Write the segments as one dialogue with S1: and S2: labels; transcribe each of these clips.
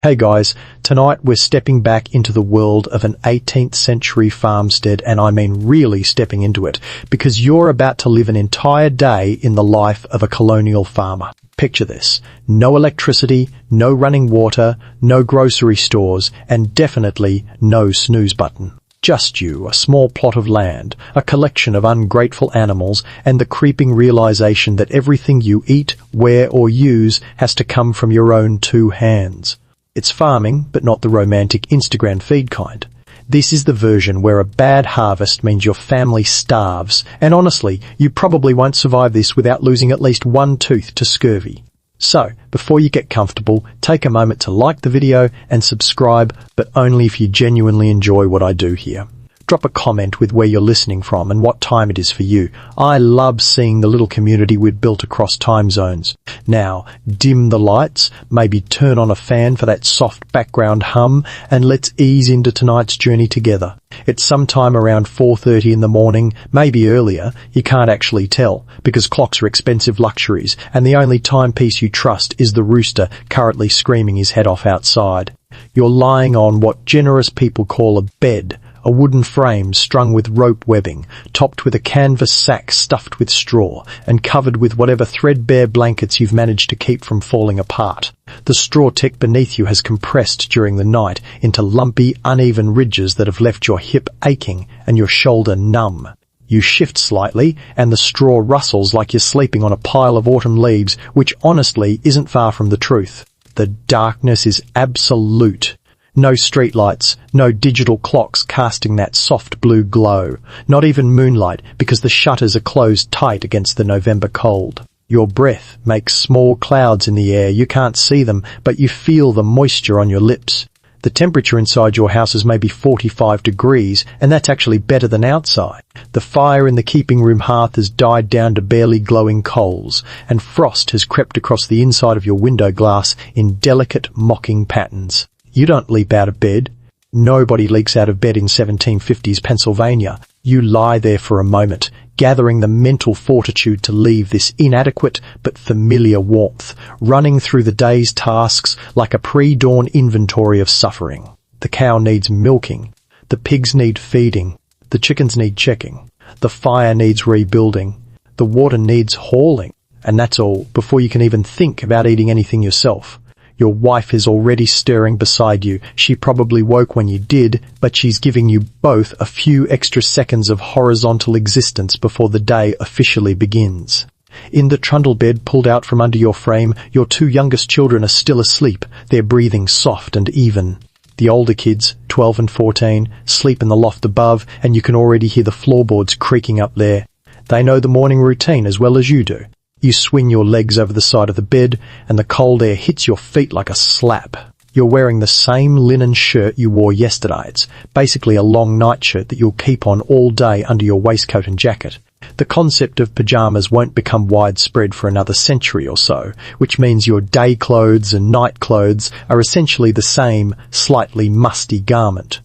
S1: Hey guys, tonight we're stepping back into the world of an 18th century farmstead, and I mean really stepping into it, because you're about to live an entire day in the life of a colonial farmer. Picture this: no electricity, no running water, no grocery stores, and definitely no snooze button. Just you, a small plot of land, a collection of ungrateful animals, and the creeping realization that everything you eat, wear, or use has to come from your own two hands. It's farming, but not the romantic Instagram feed kind. This is the version where a bad harvest means your family starves, and honestly, you probably won't survive this without losing at least one tooth to scurvy. So, before you get comfortable, take a moment to like the video and subscribe, but only if you genuinely enjoy what I do here. Drop a comment with where you're listening from and what time it is for you. I love seeing the little community we've built across time zones. Now, dim the lights, maybe turn on a fan for that soft background hum, and let's ease into tonight's journey together. It's sometime around 4:30 in the morning, maybe earlier. You can't actually tell, because clocks are expensive luxuries, and the only timepiece you trust is the rooster currently screaming his head off outside. You're lying on what generous people call a bed, a wooden frame strung with rope webbing, topped with a canvas sack stuffed with straw, and covered with whatever threadbare blankets you've managed to keep from falling apart. The straw tick beneath you has compressed during the night into lumpy, uneven ridges that have left your hip aching and your shoulder numb. You shift slightly, and the straw rustles like you're sleeping on a pile of autumn leaves, which honestly isn't far from the truth. The darkness is absolute. No streetlights, no digital clocks casting that soft blue glow, not even moonlight because the shutters are closed tight against the November cold. Your breath makes small clouds in the air. You can't see them, but you feel the moisture on your lips. The temperature inside your house is maybe 45 degrees, and that's actually better than outside. The fire in the keeping room hearth has died down to barely glowing coals, and frost has crept across the inside of your window glass in delicate, mocking patterns. You don't leap out of bed. Nobody leaks out of bed in 1750s Pennsylvania. You lie there for a moment, gathering the mental fortitude to leave this inadequate but familiar warmth, running through the day's tasks like a pre-dawn inventory of suffering. The cow needs milking. The pigs need feeding. The chickens need checking. The fire needs rebuilding. The water needs hauling. And that's all before you can even think about eating anything yourself. Your wife is already stirring beside you. She probably woke when you did, but she's giving you both a few extra seconds of horizontal existence before the day officially begins. In the trundle bed pulled out from under your frame, your two youngest children are still asleep, their breathing soft and even. The older kids, 12 and 14, sleep in the loft above, and you can already hear the floorboards creaking up there. They know the morning routine as well as you do. You swing your legs over the side of the bed, and the cold air hits your feet like a slap. You're wearing the same linen shirt you wore yesterday. It's basically a long nightshirt that you'll keep on all day under your waistcoat and jacket. The concept of pajamas won't become widespread for another century or so, which means your day clothes and night clothes are essentially the same, slightly musty garment.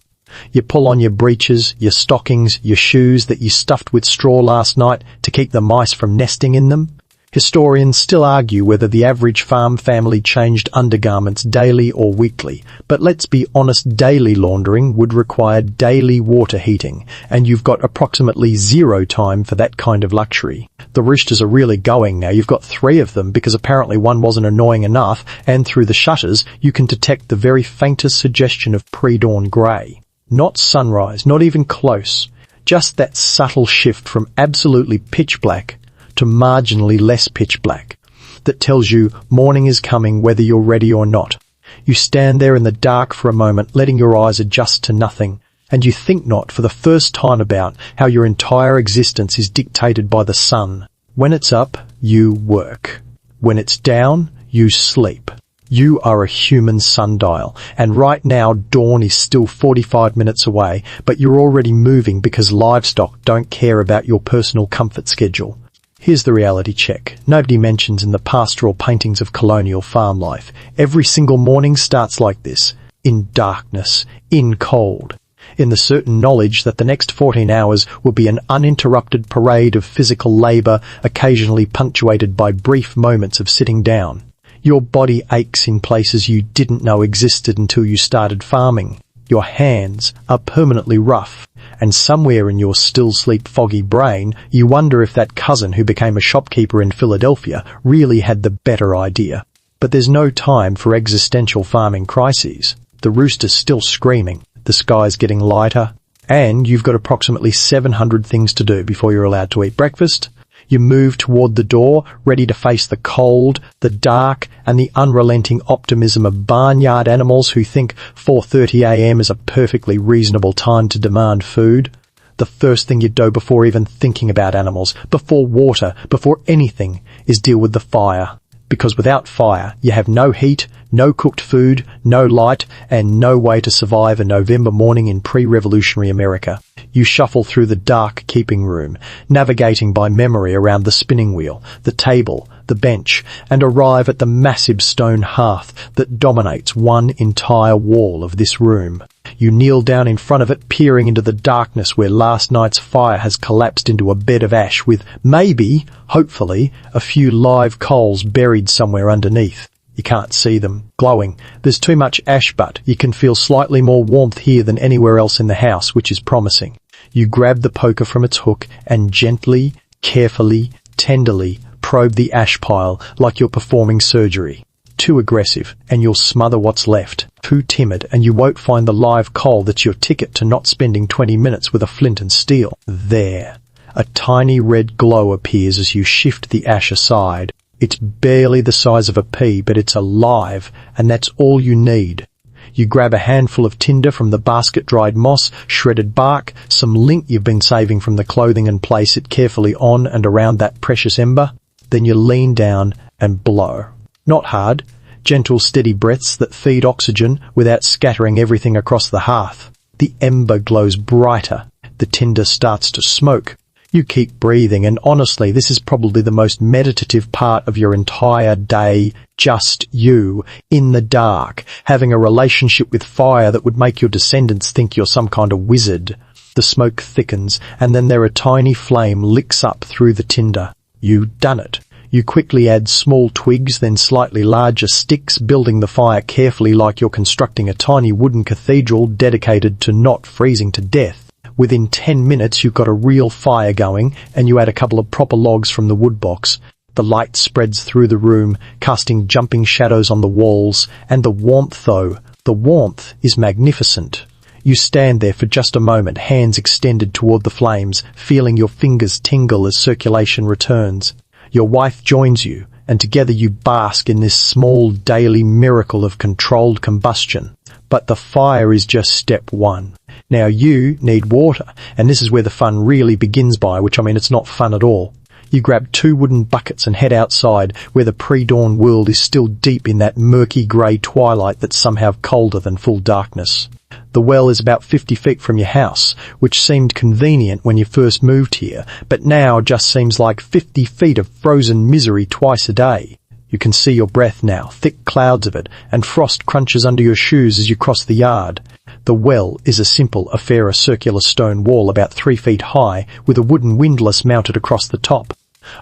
S1: You pull on your breeches, your stockings, your shoes that you stuffed with straw last night to keep the mice from nesting in them. Historians still argue whether the average farm family changed undergarments daily or weekly, but let's be honest, daily laundering would require daily water heating, and you've got approximately zero time for that kind of luxury. The roosters are really going now. You've got 3 of them because apparently one wasn't annoying enough, and through the shutters you can detect the very faintest suggestion of pre-dawn grey. Not sunrise, not even close. Just that subtle shift from absolutely pitch black to marginally less pitch black that tells you morning is coming whether you're ready or not. You stand there in the dark for a moment, letting your eyes adjust to nothing, and you think not for the first time about how your entire existence is dictated by the sun. When it's up, you work. When it's down, you sleep. You are a human sundial, and right now dawn is still 45 minutes away, but you're already moving because livestock don't care about your personal comfort schedule. Here's the reality check. Nobody mentions in the pastoral paintings of colonial farm life. Every single morning starts like this, in darkness, in cold, in the certain knowledge that the next 14 hours will be an uninterrupted parade of physical labour, occasionally punctuated by brief moments of sitting down. Your body aches in places you didn't know existed until you started farming. Your hands are permanently rough, and somewhere in your still-sleep foggy brain you wonder if that cousin who became a shopkeeper in Philadelphia really had the better idea. But there's no time for existential farming crises. The rooster's still screaming, the sky's getting lighter, and you've got approximately 700 things to do before you're allowed to eat breakfast. You move toward the door, ready to face the cold, the dark, and the unrelenting optimism of barnyard animals who think 4:30 a.m. is a perfectly reasonable time to demand food. The first thing you do before even thinking about animals, before water, before anything, is deal with the fire. Because without fire, you have no heat, no cooked food, no light, and no way to survive a November morning in pre-revolutionary America. You shuffle through the dark keeping room, navigating by memory around the spinning wheel, the table, the bench, and arrive at the massive stone hearth that dominates one entire wall of this room. You kneel down in front of it, peering into the darkness where last night's fire has collapsed into a bed of ash with maybe, hopefully, a few live coals buried somewhere underneath. You can't see them, glowing. There's too much ash, but you can feel slightly more warmth here than anywhere else in the house, which is promising. You grab the poker from its hook and gently, carefully, tenderly probe the ash pile like you're performing surgery. Too aggressive, and you'll smother what's left. Too timid, and you won't find the live coal that's your ticket to not spending 20 minutes with a flint and steel. There. A tiny red glow appears as you shift the ash aside. It's barely the size of a pea, but it's alive, and that's all you need. You grab a handful of tinder from the basket-dried moss, shredded bark, some lint you've been saving from the clothing, and place it carefully on and around that precious ember. Then you lean down and blow. Not hard, gentle steady breaths that feed oxygen without scattering everything across the hearth. The ember glows brighter. The tinder starts to smoke. You keep breathing, and honestly, this is probably the most meditative part of your entire day. Just you, in the dark, having a relationship with fire that would make your descendants think you're some kind of wizard. The smoke thickens, and then a tiny flame licks up through the tinder. You've done it. You quickly add small twigs, then slightly larger sticks, building the fire carefully like you're constructing a tiny wooden cathedral dedicated to not freezing to death. Within 10 minutes you've got a real fire going, and you add a couple of proper logs from the wood box. The light spreads through the room, casting jumping shadows on the walls, and the warmth is magnificent. You stand there for just a moment, hands extended toward the flames, feeling your fingers tingle as circulation returns. Your wife joins you, and together you bask in this small daily miracle of controlled combustion. But the fire is just step one. Now you need water, and this is where the fun really begins it's not fun at all. You grab 2 wooden buckets and head outside, where the pre-dawn world is still deep in that murky grey twilight that's somehow colder than full darkness. The well is about 50 feet from your house, which seemed convenient when you first moved here, but now just seems like 50 feet of frozen misery twice a day. You can see your breath now, thick clouds of it, and frost crunches under your shoes as you cross the yard. The well is a simple affair, a circular stone wall about 3 feet high, with a wooden windlass mounted across the top.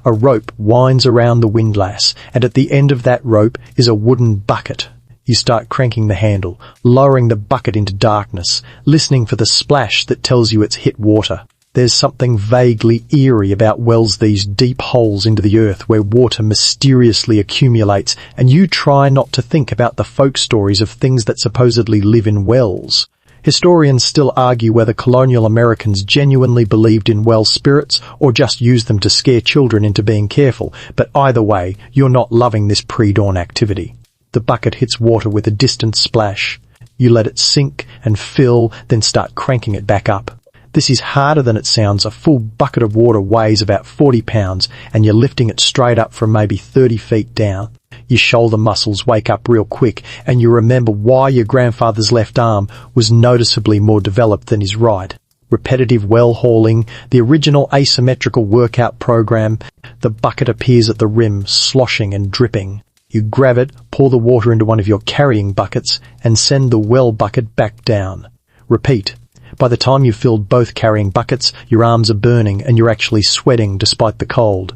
S1: A rope winds around the windlass, and at the end of that rope is a wooden bucket. You start cranking the handle, lowering the bucket into darkness, listening for the splash that tells you it's hit water. There's something vaguely eerie about wells, these deep holes into the earth where water mysteriously accumulates, and you try not to think about the folk stories of things that supposedly live in wells. Historians still argue whether colonial Americans genuinely believed in well spirits or just used them to scare children into being careful, but either way, you're not loving this pre-dawn activity. The bucket hits water with a distant splash. You let it sink and fill, then start cranking it back up. This is harder than it sounds. A full bucket of water weighs about 40 pounds, and you're lifting it straight up from maybe 30 feet down. Your shoulder muscles wake up real quick, and you remember why your grandfather's left arm was noticeably more developed than his right. Repetitive well hauling, the original asymmetrical workout program. The bucket appears at the rim, sloshing and dripping. You grab it, pour the water into one of your carrying buckets, and send the well bucket back down. Repeat. By the time you've filled both carrying buckets, your arms are burning and you're actually sweating despite the cold.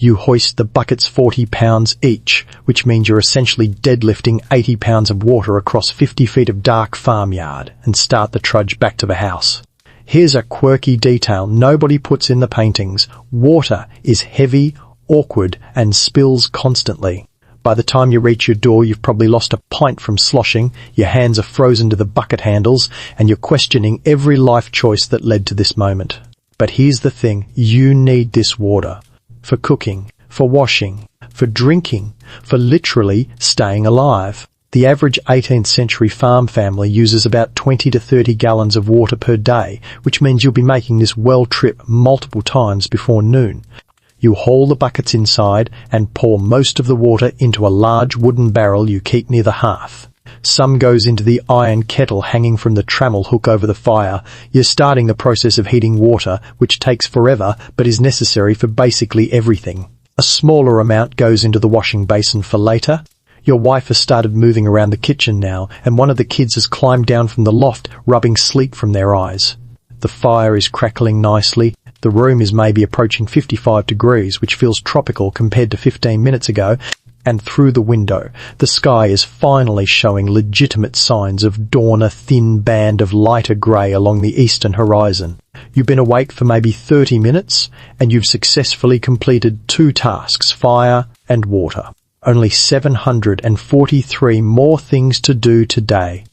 S1: You hoist the buckets 40 pounds each, which means you're essentially deadlifting 80 pounds of water across 50 feet of dark farmyard and start the trudge back to the house. Here's a quirky detail nobody puts in the paintings. Water is heavy, awkward, and spills constantly. By the time you reach your door, you've probably lost a pint from sloshing, your hands are frozen to the bucket handles, and you're questioning every life choice that led to this moment. But here's the thing, you need this water. For cooking, for washing, for drinking, for literally staying alive. The average 18th century farm family uses about 20 to 30 gallons of water per day, which means you'll be making this well trip multiple times before noon. You haul the buckets inside and pour most of the water into a large wooden barrel you keep near the hearth. Some goes into the iron kettle hanging from the trammel hook over the fire. You're starting the process of heating water, which takes forever but is necessary for basically everything. A smaller amount goes into the washing basin for later. Your wife has started moving around the kitchen now, and one of the kids has climbed down from the loft, rubbing sleep from their eyes. The fire is crackling nicely. The room is maybe approaching 55 degrees, which feels tropical compared to 15 minutes ago, and through the window, the sky is finally showing legitimate signs of dawn, a thin band of lighter grey along the eastern horizon. You've been awake for maybe 30 minutes, and you've successfully completed 2 tasks, fire and water. Only 743 more things to do today.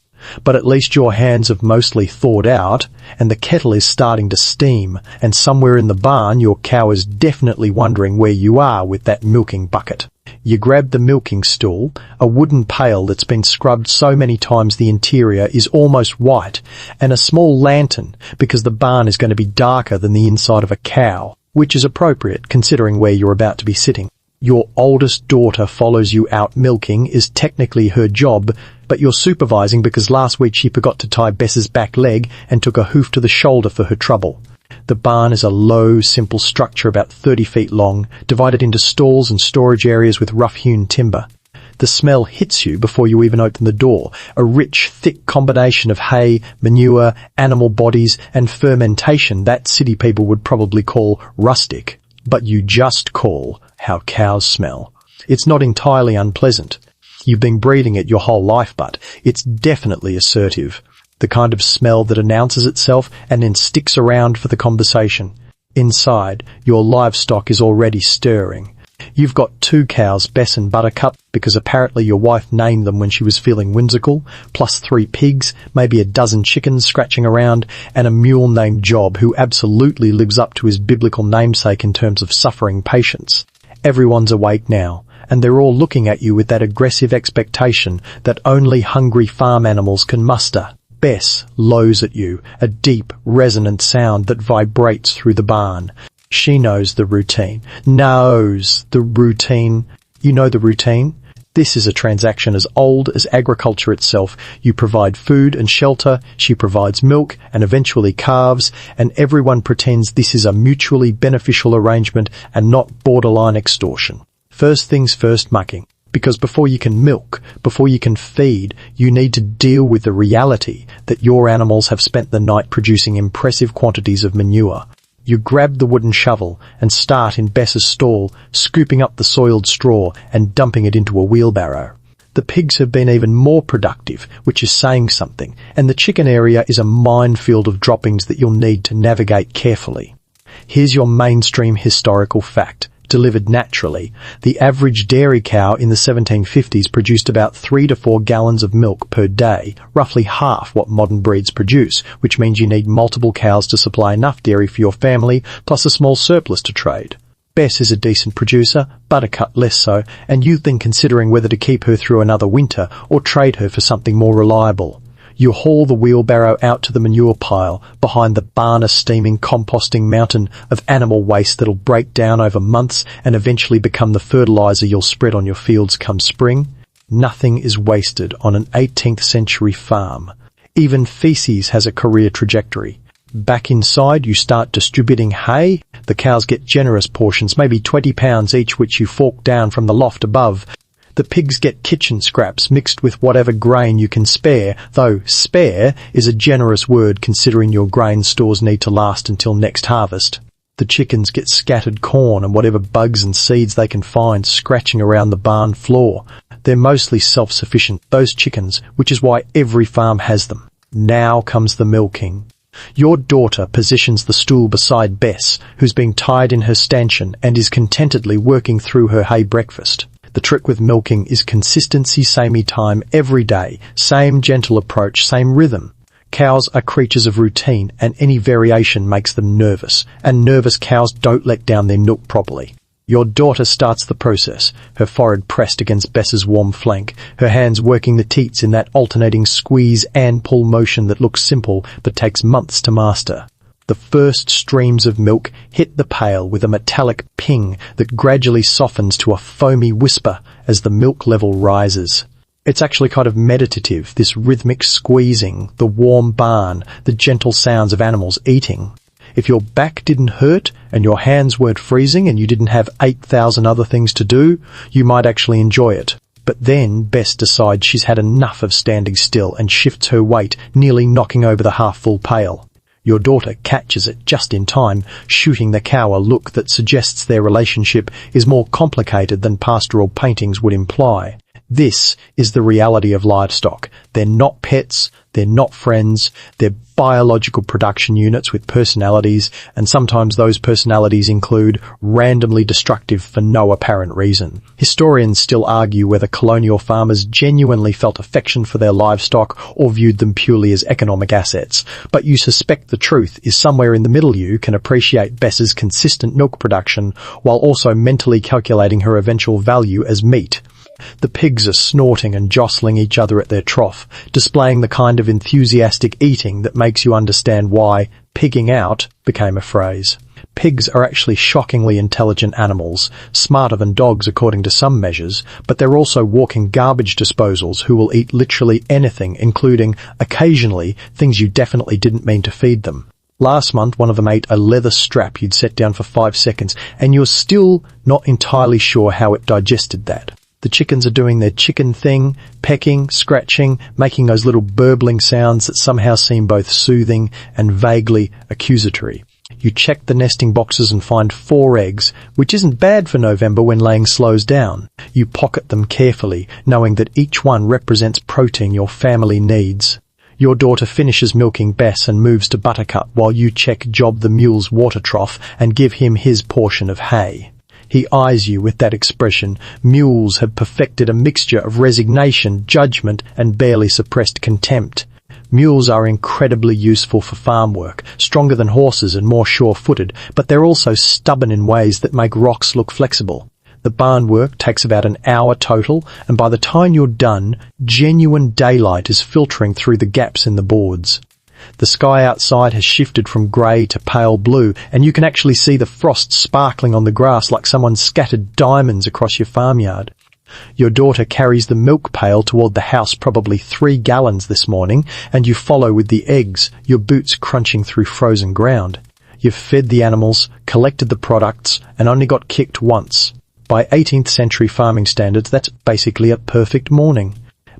S1: But at least your hands have mostly thawed out, and the kettle is starting to steam, and somewhere in the barn your cow is definitely wondering where you are with that milking bucket. You grab the milking stool, a wooden pail that's been scrubbed so many times the interior is almost white, and a small lantern, because the barn is going to be darker than the inside of a cow, which is appropriate considering where you're about to be sitting. Your oldest daughter follows you out milking is technically her job, but you're supervising because last week she forgot to tie Bess's back leg and took a hoof to the shoulder for her trouble. The barn is a low, simple structure about 30 feet long, divided into stalls and storage areas with rough-hewn timber. The smell hits you before you even open the door, a rich, thick combination of hay, manure, animal bodies, and fermentation that city people would probably call rustic, but you just call how cows smell. It's not entirely unpleasant. You've been breeding it your whole life, but it's definitely assertive. The kind of smell that announces itself and then sticks around for the conversation. Inside, your livestock is already stirring. You've got 2 cows, Bess and Buttercup, because apparently your wife named them when she was feeling whimsical, plus 3 pigs, maybe a dozen chickens scratching around, and a mule named Job, who absolutely lives up to his biblical namesake in terms of suffering patience. Everyone's awake now, and they're all looking at you with that aggressive expectation that only hungry farm animals can muster. Bess lows at you, a deep, resonant sound that vibrates through the barn. She knows the routine. Knows the routine. You know the routine? This is a transaction as old as agriculture itself. You provide food and shelter, she provides milk and eventually calves, and everyone pretends this is a mutually beneficial arrangement and not borderline extortion. First things first, mucking. Because before you can milk, before you can feed, you need to deal with the reality that your animals have spent the night producing impressive quantities of manure. You grab the wooden shovel and start in Bess's stall, scooping up the soiled straw and dumping it into a wheelbarrow. The pigs have been even more productive, which is saying something, and the chicken area is a minefield of droppings that you'll need to navigate carefully. Here's your mainstream historical fact. Delivered naturally, the average dairy cow in the 1750s produced about 3 to 4 gallons of milk per day, roughly half what modern breeds produce, which means you need multiple cows to supply enough dairy for your family, plus a small surplus to trade. Bess is a decent producer, Buttercup less so, and you've been considering whether to keep her through another winter or trade her for something more reliable. You haul the wheelbarrow out to the manure pile behind the barn, a steaming composting mountain of animal waste that'll break down over months and eventually become the fertilizer you'll spread on your fields come spring. Nothing is wasted on an 18th century farm. Even feces has a career trajectory. Back inside, you start distributing hay. The cows get generous portions, maybe 20 pounds each, which you fork down from the loft above. The pigs get kitchen scraps mixed with whatever grain you can spare, though spare is a generous word considering your grain stores need to last until next harvest. The chickens get scattered corn and whatever bugs and seeds they can find scratching around the barn floor. They're mostly self-sufficient, those chickens, which is why every farm has them. Now comes the milking. Your daughter positions the stool beside Bess, who's being tied in her stanchion and is contentedly working through her hay breakfast. The trick with milking is consistency, samey time every day, same gentle approach, same rhythm. Cows are creatures of routine, and any variation makes them nervous, and nervous cows don't let down their milk properly. Your daughter starts the process, her forehead pressed against Bess's warm flank, her hands working the teats in that alternating squeeze and pull motion that looks simple but takes months to master. The first streams of milk hit the pail with a metallic ping that gradually softens to a foamy whisper as the milk level rises. It's actually kind of meditative, this rhythmic squeezing, the warm barn, the gentle sounds of animals eating. If your back didn't hurt and your hands weren't freezing and you didn't have 8,000 other things to do, you might actually enjoy it. But then Bess decides she's had enough of standing still and shifts her weight, nearly knocking over the half-full pail. Your daughter catches it just in time, shooting the cow a look that suggests their relationship is more complicated than pastoral paintings would imply. This is the reality of livestock. They're not pets, they're not friends, they're biological production units with personalities, and sometimes those personalities include randomly destructive for no apparent reason. Historians still argue whether colonial farmers genuinely felt affection for their livestock or viewed them purely as economic assets, but you suspect the truth is somewhere in the middle. You can appreciate Bess's consistent milk production while also mentally calculating her eventual value as meat. The pigs are snorting and jostling each other at their trough, displaying the kind of enthusiastic eating that makes you understand why pigging out became a phrase. Pigs are actually shockingly intelligent animals, smarter than dogs according to some measures, but they're also walking garbage disposals who will eat literally anything, including, occasionally, things you definitely didn't mean to feed them. Last month, one of them ate a leather strap you'd set down for 5 seconds, and you're still not entirely sure how it digested that. The chickens are doing their chicken thing, pecking, scratching, making those little burbling sounds that somehow seem both soothing and vaguely accusatory. You check the nesting boxes and find 4 eggs, which isn't bad for November when laying slows down. You pocket them carefully, knowing that each one represents protein your family needs. Your daughter finishes milking Bess and moves to Buttercup while you check Job the mule's water trough and give him his portion of hay. He eyes you with that expression. Mules have perfected a mixture of resignation, judgment, and barely suppressed contempt. Mules are incredibly useful for farm work, stronger than horses and more sure-footed, but they're also stubborn in ways that make rocks look flexible. The barn work takes about an hour total, and by the time you're done, genuine daylight is filtering through the gaps in the boards. The sky outside has shifted from grey to pale blue, and you can actually see the frost sparkling on the grass like someone scattered diamonds across your farmyard. Your daughter carries the milk pail toward the house, probably 3 gallons this morning, and you follow with the eggs, your boots crunching through frozen ground. You've fed the animals, collected the products, and only got kicked once. By 18th century farming standards, that's basically a perfect morning.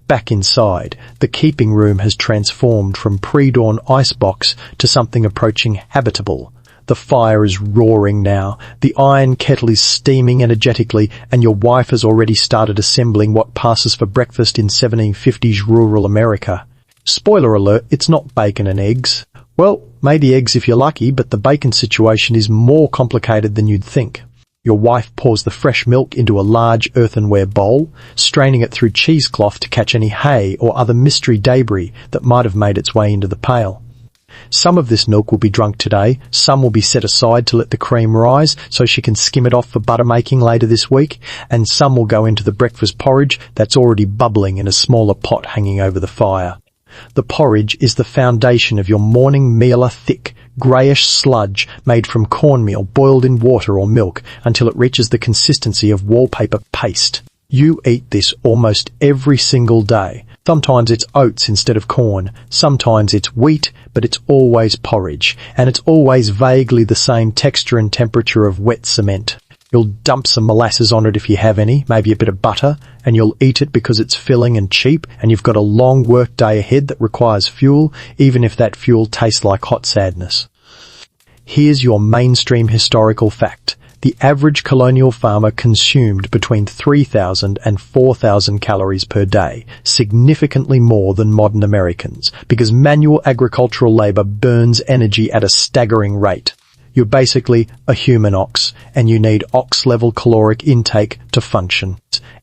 S1: Back inside, the keeping room has transformed from pre-dawn icebox to something approaching habitable. The fire is roaring now, the iron kettle is steaming energetically, and your wife has already started assembling what passes for breakfast in 1750s rural America. Spoiler alert, it's not bacon and eggs. Well, maybe eggs if you're lucky, but the bacon situation is more complicated than you'd think. Your wife pours the fresh milk into a large earthenware bowl, straining it through cheesecloth to catch any hay or other mystery debris that might have made its way into the pail. Some of this milk will be drunk today, some will be set aside to let the cream rise so she can skim it off for butter making later this week, and some will go into the breakfast porridge that's already bubbling in a smaller pot hanging over the fire. The porridge is the foundation of your morning meal, a thick, greyish sludge made from cornmeal boiled in water or milk until it reaches the consistency of wallpaper paste. You eat this almost every single day. Sometimes it's oats instead of corn, sometimes it's wheat, but it's always porridge, and it's always vaguely the same texture and temperature of wet cement. You'll dump some molasses on it if you have any, maybe a bit of butter, and you'll eat it because it's filling and cheap, and you've got a long work day ahead that requires fuel, even if that fuel tastes like hot sadness. Here's your mainstream historical fact. The average colonial farmer consumed between 3,000 and 4,000 calories per day, significantly more than modern Americans, because manual agricultural labor burns energy at a staggering rate. You're basically a human ox, and you need ox-level caloric intake to function.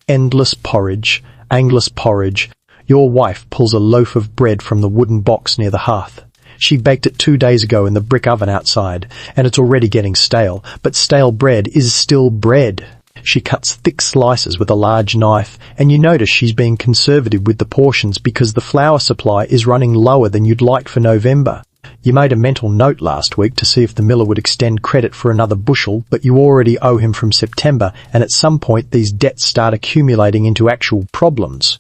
S1: Endless porridge, Angus porridge. Your wife pulls a loaf of bread from the wooden box near the hearth. She baked it 2 days ago in the brick oven outside, and it's already getting stale, but stale bread is still bread. She cuts thick slices with a large knife, and you notice she's being conservative with the portions because the flour supply is running lower than you'd like for November. You made a mental note last week to see if the miller would extend credit for another bushel, but you already owe him from September, and at some point these debts start accumulating into actual problems.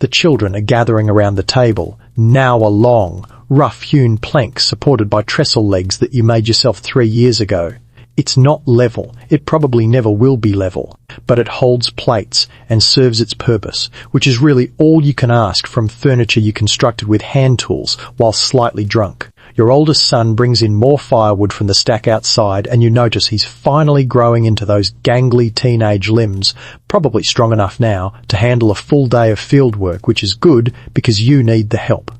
S1: The children are gathering around the table, now a long, rough-hewn plank supported by trestle legs that you made yourself 3 years ago. It's not level, it probably never will be level, but it holds plates and serves its purpose, which is really all you can ask from furniture you constructed with hand tools while slightly drunk. Your oldest son brings in more firewood from the stack outside, and you notice he's finally growing into those gangly teenage limbs, probably strong enough now to handle a full day of field work, which is good because you need the help.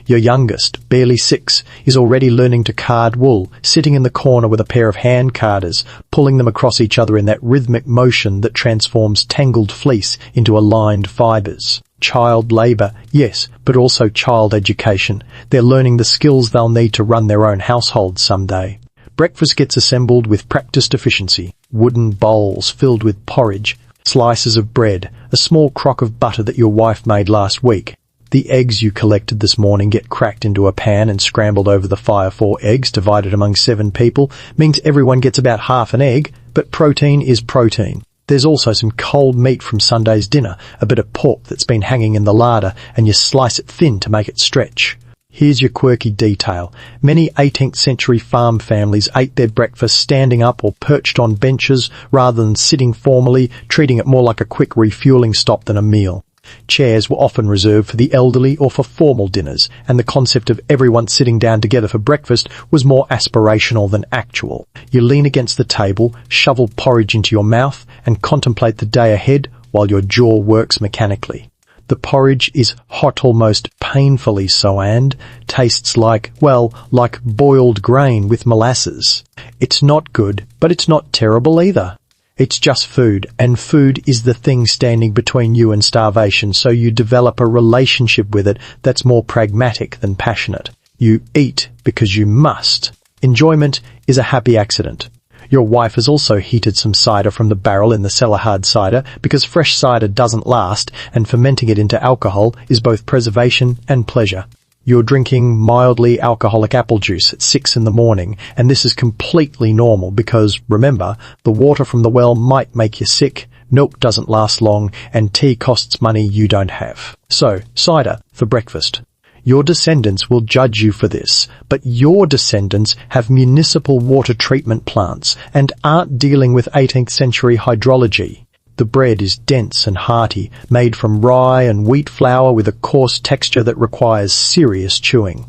S1: Your youngest, barely 6, is already learning to card wool, sitting in the corner with a pair of hand carders, pulling them across each other in that rhythmic motion that transforms tangled fleece into aligned fibres. Child labour, yes, but also child education. They're learning the skills they'll need to run their own households someday. Breakfast gets assembled with practiced efficiency. Wooden bowls filled with porridge, slices of bread, a small crock of butter that your wife made last week. The eggs you collected this morning get cracked into a pan and scrambled over the fire. 4 eggs divided among 7 people means everyone gets about half an egg, but protein is protein. There's also some cold meat from Sunday's dinner, a bit of pork that's been hanging in the larder, and you slice it thin to make it stretch. Here's your quirky detail. Many 18th century farm families ate their breakfast standing up or perched on benches rather than sitting formally, treating it more like a quick refueling stop than a meal. Chairs were often reserved for the elderly or for formal dinners, and the concept of everyone sitting down together for breakfast was more aspirational than actual. You lean against the table, shovel porridge into your mouth, and contemplate the day ahead while your jaw works mechanically. The porridge is hot, almost painfully so, and tastes like boiled grain with molasses. It's not good, but it's not terrible either. It's just food, and food is the thing standing between you and starvation, so you develop a relationship with it that's more pragmatic than passionate. You eat because you must. Enjoyment is a happy accident. Your wife has also heated some cider from the barrel in the cellar, hard cider, because fresh cider doesn't last, and fermenting it into alcohol is both preservation and pleasure. You're drinking mildly alcoholic apple juice at 6 in the morning, and this is completely normal because, remember, the water from the well might make you sick, milk doesn't last long, and tea costs money you don't have. So, cider for breakfast. Your descendants will judge you for this, but your descendants have municipal water treatment plants and aren't dealing with 18th century hydrology. The bread is dense and hearty, made from rye and wheat flour with a coarse texture that requires serious chewing.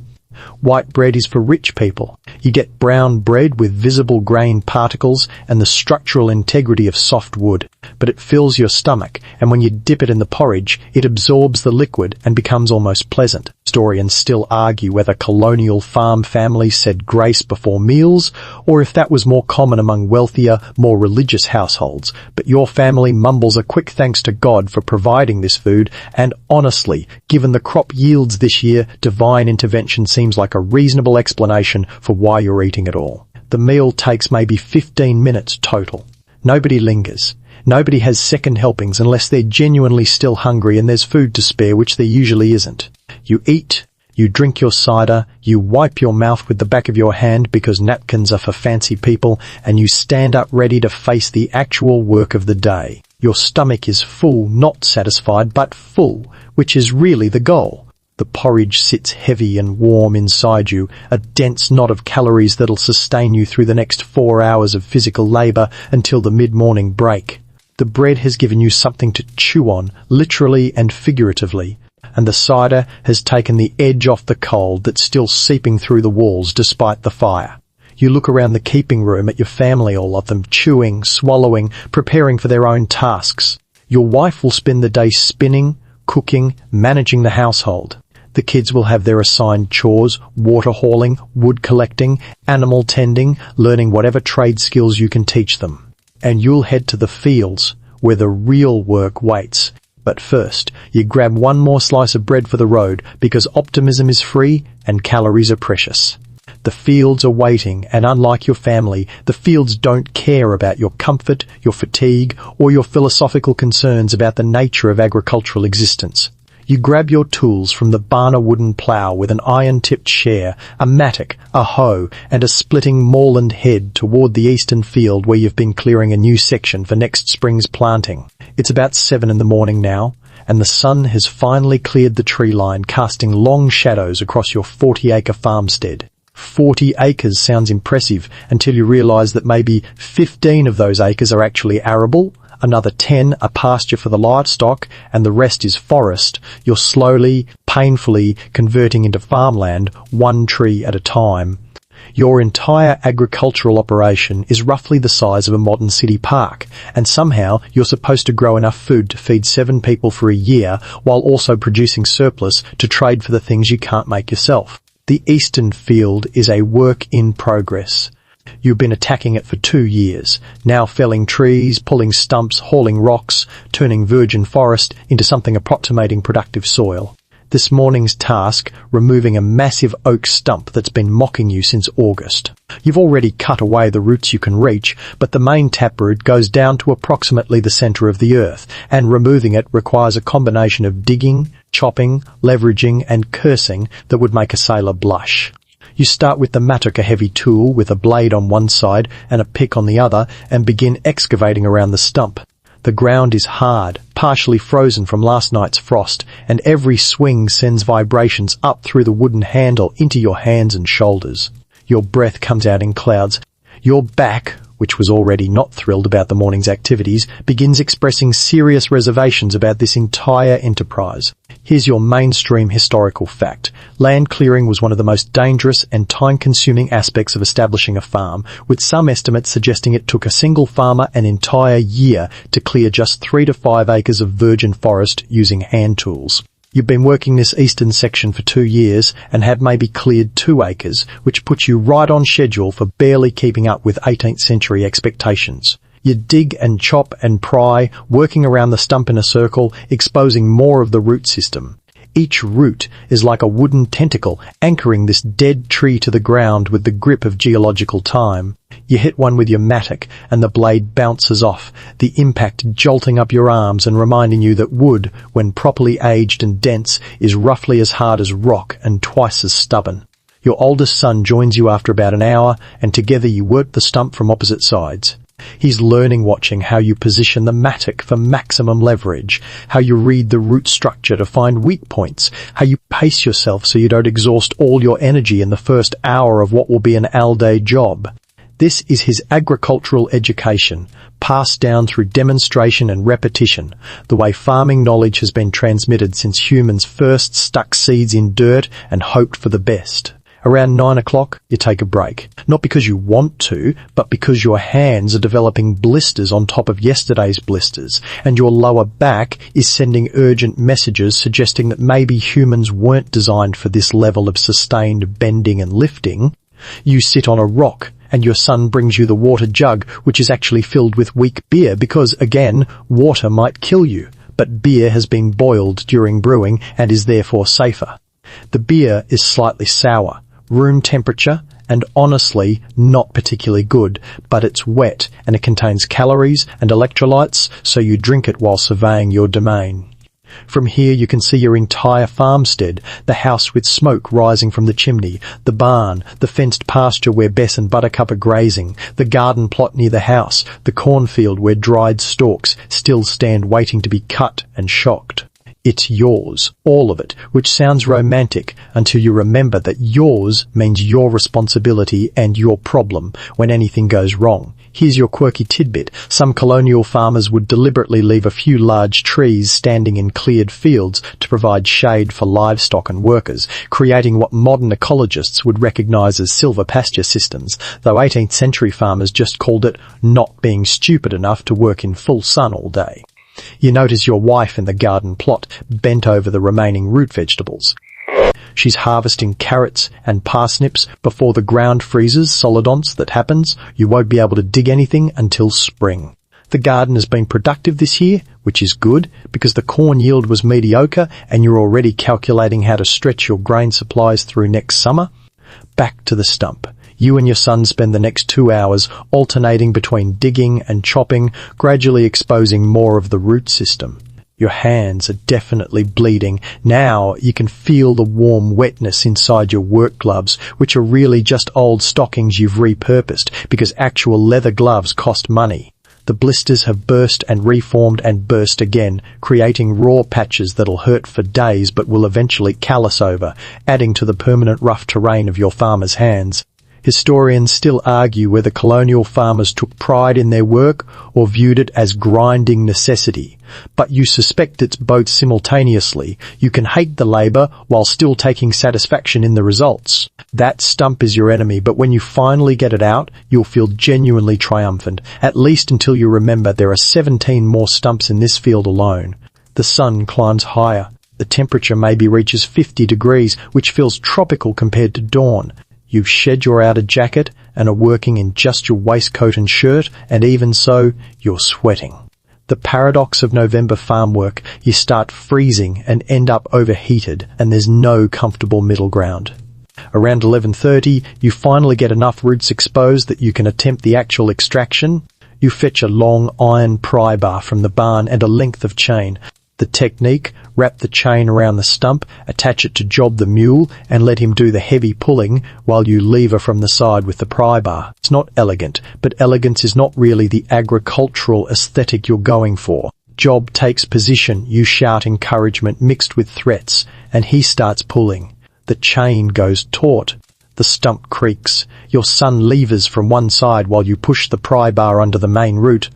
S1: White bread is for rich people. You get brown bread with visible grain particles and the structural integrity of soft wood, but it fills your stomach, and when you dip it in the porridge, it absorbs the liquid and becomes almost pleasant. Historians still argue whether colonial farm families said grace before meals, or if that was more common among wealthier, more religious households, but your family mumbles a quick thanks to God for providing this food, and honestly, given the crop yields this year, divine intervention seems like a reasonable explanation for why you're eating it all. The meal takes maybe 15 minutes total. Nobody lingers. Nobody has second helpings unless they're genuinely still hungry and there's food to spare, which there usually isn't. You eat, you drink your cider, you wipe your mouth with the back of your hand because napkins are for fancy people, and you stand up ready to face the actual work of the day. Your stomach is full, not satisfied, but full, which is really the goal. The porridge sits heavy and warm inside you, a dense knot of calories that'll sustain you through the next 4 hours of physical labour until the mid-morning break. The bread has given you something to chew on, literally and figuratively, and the cider has taken the edge off the cold that's still seeping through the walls despite the fire. You look around the keeping room at your family, all of them, chewing, swallowing, preparing for their own tasks. Your wife will spend the day spinning, cooking, managing the household. The kids will have their assigned chores, water hauling, wood collecting, animal tending, learning whatever trade skills you can teach them. And you'll head to the fields, where the real work waits. But first, you grab one more slice of bread for the road, because optimism is free and calories are precious. The fields are waiting, and unlike your family, the fields don't care about your comfort, your fatigue, or your philosophical concerns about the nature of agricultural existence. You grab your tools from the Barna wooden plough with an iron-tipped share, a mattock, a hoe, and a splitting moorland head toward the eastern field where you've been clearing a new section for next spring's planting. It's about 7 in the morning now, and the sun has finally cleared the tree line, casting long shadows across your 40-acre farmstead. 40 acres sounds impressive until you realise that maybe 15 of those acres are actually arable, another 10 are pasture for the livestock, and the rest is forest. You're slowly, painfully converting into farmland, one tree at a time. Your entire agricultural operation is roughly the size of a modern city park, and somehow you're supposed to grow enough food to feed 7 people for a year while also producing surplus to trade for the things you can't make yourself. The eastern field is a work in progress. You've been attacking it for 2 years, now felling trees, pulling stumps, hauling rocks, turning virgin forest into something approximating productive soil. This morning's task, removing a massive oak stump that's been mocking you since August. You've already cut away the roots you can reach, but the main taproot goes down to approximately the centre of the earth, and removing it requires a combination of digging, chopping, leveraging, and cursing that would make a sailor blush. You start with the mattock, a heavy tool with a blade on one side and a pick on the other, and begin excavating around the stump. The ground is hard, partially frozen from last night's frost, and every swing sends vibrations up through the wooden handle into your hands and shoulders. Your breath comes out in clouds. Your back, which was already not thrilled about the morning's activities, begins expressing serious reservations about this entire enterprise. Here's your mainstream historical fact. Land clearing was one of the most dangerous and time-consuming aspects of establishing a farm, with some estimates suggesting it took a single farmer an entire year to clear just 3 to 5 acres of virgin forest using hand tools. You've been working this eastern section for 2 years and have maybe cleared 2 acres, which puts you right on schedule for barely keeping up with 18th century expectations. You dig and chop and pry, working around the stump in a circle, exposing more of the root system. Each root is like a wooden tentacle anchoring this dead tree to the ground with the grip of geological time. You hit one with your mattock and the blade bounces off, the impact jolting up your arms and reminding you that wood, when properly aged and dense, is roughly as hard as rock and twice as stubborn. Your oldest son joins you after about an hour, and together you work the stump from opposite sides. He's learning watching how you position the mattock for maximum leverage, how you read the root structure to find weak points, how you pace yourself so you don't exhaust all your energy in the first hour of what will be an all-day job. This is his agricultural education, passed down through demonstration and repetition, the way farming knowledge has been transmitted since humans first stuck seeds in dirt and hoped for the best. Around 9 o'clock, you take a break. Not because you want to, but because your hands are developing blisters on top of yesterday's blisters, and your lower back is sending urgent messages suggesting that maybe humans weren't designed for this level of sustained bending and lifting. You sit on a rock, and your son brings you the water jug, which is actually filled with weak beer because, again, water might kill you, but beer has been boiled during brewing and is therefore safer. The beer is slightly sour, room temperature, and honestly not particularly good, but it's wet and it contains calories and electrolytes, so you drink it while surveying your domain. From here you can see your entire farmstead, the house with smoke rising from the chimney, the barn, the fenced pasture where Bess and Buttercup are grazing, the garden plot near the house, the cornfield where dried stalks still stand waiting to be cut and shocked. It's yours, all of it, which sounds romantic until you remember that yours means your responsibility and your problem when anything goes wrong. Here's your quirky tidbit. Some colonial farmers would deliberately leave a few large trees standing in cleared fields to provide shade for livestock and workers, creating what modern ecologists would recognise as silver pasture systems, though 18th century farmers just called it not being stupid enough to work in full sun all day. You notice your wife in the garden plot, bent over the remaining root vegetables. She's harvesting carrots and parsnips before the ground freezes, solidonce that happens. You won't be able to dig anything until spring. The garden has been productive this year, which is good, because the corn yield was mediocre and you're already calculating how to stretch your grain supplies through next summer. Back to the stump. You and your son spend the next 2 hours alternating between digging and chopping, gradually exposing more of the root system. Your hands are definitely bleeding. Now you can feel the warm wetness inside your work gloves, which are really just old stockings you've repurposed because actual leather gloves cost money. The blisters have burst and reformed and burst again, creating raw patches that'll hurt for days but will eventually callus over, adding to the permanent rough terrain of your farmer's hands. Historians still argue whether colonial farmers took pride in their work or viewed it as grinding necessity, but you suspect it's both simultaneously. You can hate the labour while still taking satisfaction in the results. That stump is your enemy, but when you finally get it out, you'll feel genuinely triumphant, at least until you remember there are 17 more stumps in this field alone. The sun climbs higher. The temperature maybe reaches 50 degrees, which feels tropical compared to dawn. You've shed your outer jacket and are working in just your waistcoat and shirt, and even so, you're sweating. The paradox of November farm work, you start freezing and end up overheated, and there's no comfortable middle ground. Around 11:30, you finally get enough roots exposed that you can attempt the actual extraction. You fetch a long iron pry bar from the barn and a length of chain. The technique, wrap the chain around the stump, attach it to Job the mule, and let him do the heavy pulling while you lever from the side with the pry bar. It's not elegant, but elegance is not really the agricultural aesthetic you're going for. Job takes position, you shout encouragement mixed with threats, and he starts pulling. The chain goes taut. The stump creaks. Your son levers from one side while you push the pry bar under the main root.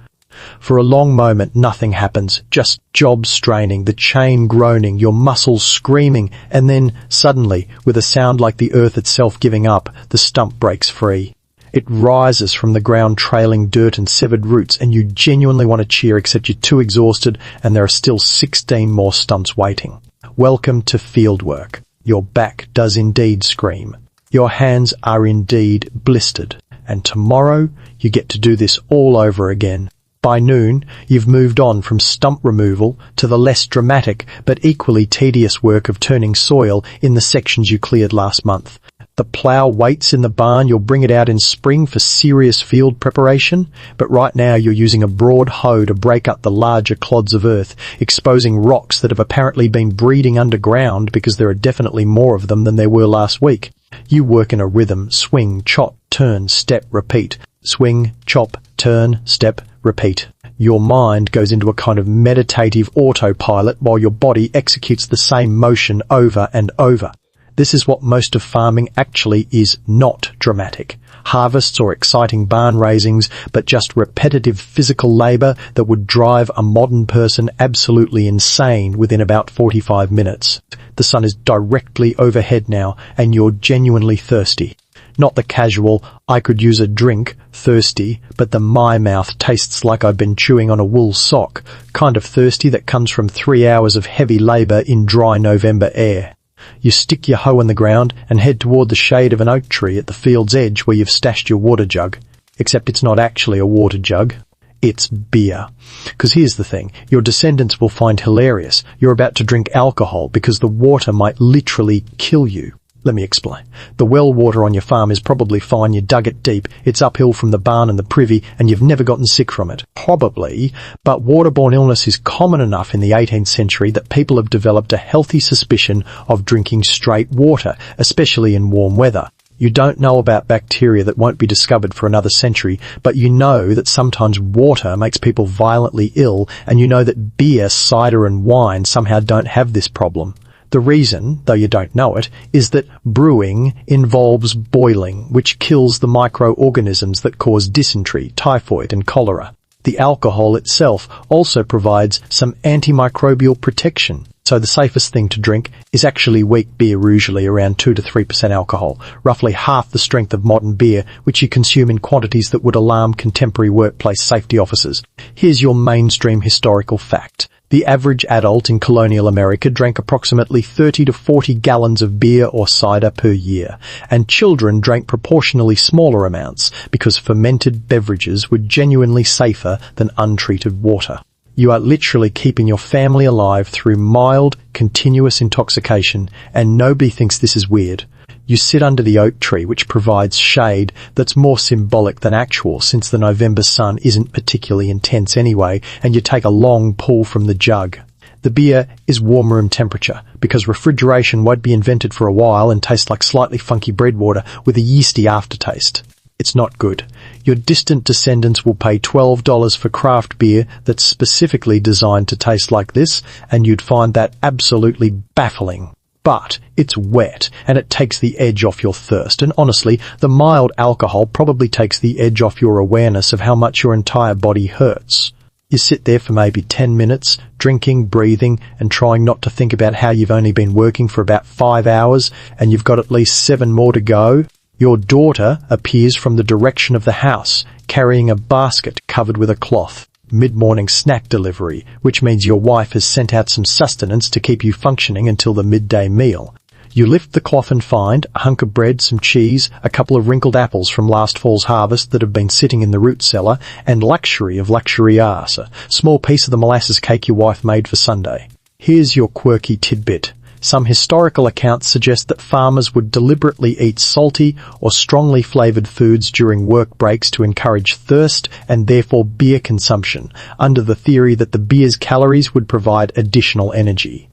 S1: For a long moment nothing happens, just Job straining, the chain groaning, your muscles screaming, and then, suddenly, with a sound like the earth itself giving up, the stump breaks free. It rises from the ground trailing dirt and severed roots, and you genuinely want to cheer except you're too exhausted and there are still 16 more stumps waiting. Welcome to field work. Your back does indeed scream. Your hands are indeed blistered. And tomorrow you get to do this all over again. By noon, you've moved on from stump removal to the less dramatic but equally tedious work of turning soil in the sections you cleared last month. The plough waits in the barn. You'll bring it out in spring for serious field preparation, but right now you're using a broad hoe to break up the larger clods of earth, exposing rocks that have apparently been breeding underground because there are definitely more of them than there were last week. You work in a rhythm: swing, chop, turn, step, repeat. Swing, chop, turn, step, repeat. Your mind goes into a kind of meditative autopilot while your body executes the same motion over and over. This is what most of farming actually is: not dramatic. Harvests or exciting barn raisings, but just repetitive physical labour that would drive a modern person absolutely insane within about 45 minutes. The sun is directly overhead now, and you're genuinely thirsty. Not the casual, I could use a drink, thirsty, but the my mouth tastes like I've been chewing on a wool sock, kind of thirsty that comes from 3 hours of heavy labour in dry November air. You stick your hoe in the ground and head toward the shade of an oak tree at the field's edge where you've stashed your water jug. Except it's not actually a water jug. It's beer. Because here's the thing, your descendants will find hilarious. You're about to drink alcohol because the water might literally kill you. Let me explain. The well water on your farm is probably fine. You dug it deep. It's uphill from the barn and the privy, and you've never gotten sick from it. Probably, but waterborne illness is common enough in the 18th century that people have developed a healthy suspicion of drinking straight water, especially in warm weather. You don't know about bacteria that won't be discovered for another century, but you know that sometimes water makes people violently ill, and you know that beer, cider and wine somehow don't have this problem. The reason, though you don't know it, is that brewing involves boiling, which kills the microorganisms that cause dysentery, typhoid, and cholera. The alcohol itself also provides some antimicrobial protection. So the safest thing to drink is actually weak beer, usually around 2 to 3% alcohol, roughly half the strength of modern beer, which you consume in quantities that would alarm contemporary workplace safety officers. Here's your mainstream historical fact. The average adult in colonial America drank approximately 30 to 40 gallons of beer or cider per year, and children drank proportionally smaller amounts because fermented beverages were genuinely safer than untreated water. You are literally keeping your family alive through mild, continuous intoxication, and nobody thinks this is weird. You sit under the oak tree, which provides shade that's more symbolic than actual, since the November sun isn't particularly intense anyway, and you take a long pull from the jug. The beer is warm room temperature, because refrigeration won't be invented for a while and tastes like slightly funky bread water with a yeasty aftertaste. It's not good. Your distant descendants will pay $12 for craft beer that's specifically designed to taste like this, and you'd find that absolutely baffling. But it's wet, and it takes the edge off your thirst, and honestly, the mild alcohol probably takes the edge off your awareness of how much your entire body hurts. You sit there for maybe 10 minutes, drinking, breathing, and trying not to think about how you've only been working for about 5 hours, and you've got at least 7 more to go. Your daughter appears from the direction of the house, carrying a basket covered with a cloth. Mid-morning snack delivery, which means your wife has sent out some sustenance to keep you functioning until the midday meal. You lift the cloth and find a hunk of bread, some cheese, a couple of wrinkled apples from last fall's harvest that have been sitting in the root cellar, and luxury of luxurious, a small piece of the molasses cake your wife made for Sunday. Here's your quirky tidbit. Some historical accounts suggest that farmers would deliberately eat salty or strongly flavored foods during work breaks to encourage thirst and therefore beer consumption, under the theory that the beer's calories would provide additional energy.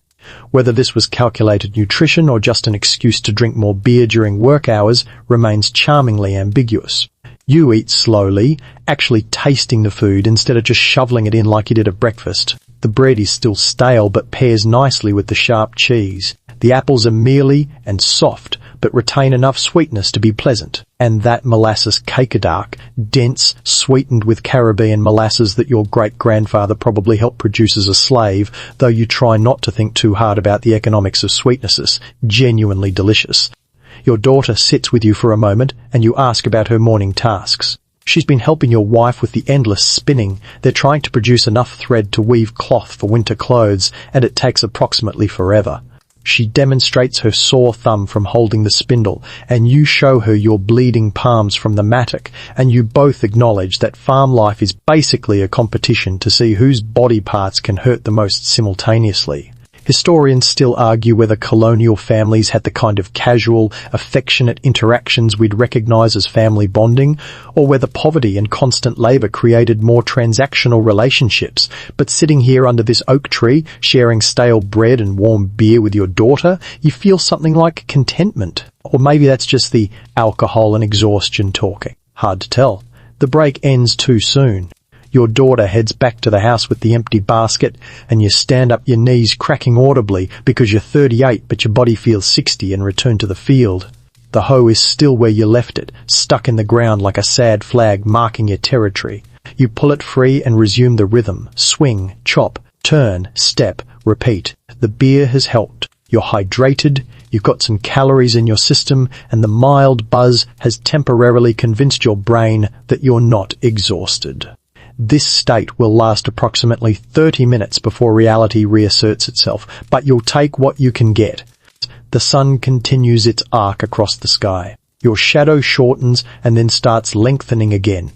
S1: Whether this was calculated nutrition or just an excuse to drink more beer during work hours remains charmingly ambiguous. You eat slowly, actually tasting the food instead of just shoveling it in like you did at breakfast. The bread is still stale but pairs nicely with the sharp cheese. The apples are mealy and soft but retain enough sweetness to be pleasant. And that molasses cake-a-dark, dense, sweetened with Caribbean molasses that your great-grandfather probably helped produce as a slave, though you try not to think too hard about the economics of sweetnesses, genuinely delicious. Your daughter sits with you for a moment and you ask about her morning tasks. She's been helping your wife with the endless spinning. They're trying to produce enough thread to weave cloth for winter clothes, and it takes approximately forever. She demonstrates her sore thumb from holding the spindle, and you show her your bleeding palms from the mattock, and you both acknowledge that farm life is basically a competition to see whose body parts can hurt the most simultaneously. Historians still argue whether colonial families had the kind of casual, affectionate interactions we'd recognize as family bonding, or whether poverty and constant labor created more transactional relationships. But sitting here under this oak tree, sharing stale bread and warm beer with your daughter, you feel something like contentment. Or maybe that's just the alcohol and exhaustion talking. Hard to tell. The break ends too soon. Your daughter heads back to the house with the empty basket, and you stand up your knees cracking audibly because you're 38 but your body feels 60 and return to the field. The hoe is still where you left it, stuck in the ground like a sad flag marking your territory. You pull it free and resume the rhythm. Swing, chop, turn, step, repeat. The beer has helped. You're hydrated, you've got some calories in your system, and the mild buzz has temporarily convinced your brain that you're not exhausted. This state will last approximately 30 minutes before reality reasserts itself, but you'll take what you can get. The sun continues its arc across the sky. Your shadow shortens and then starts lengthening again.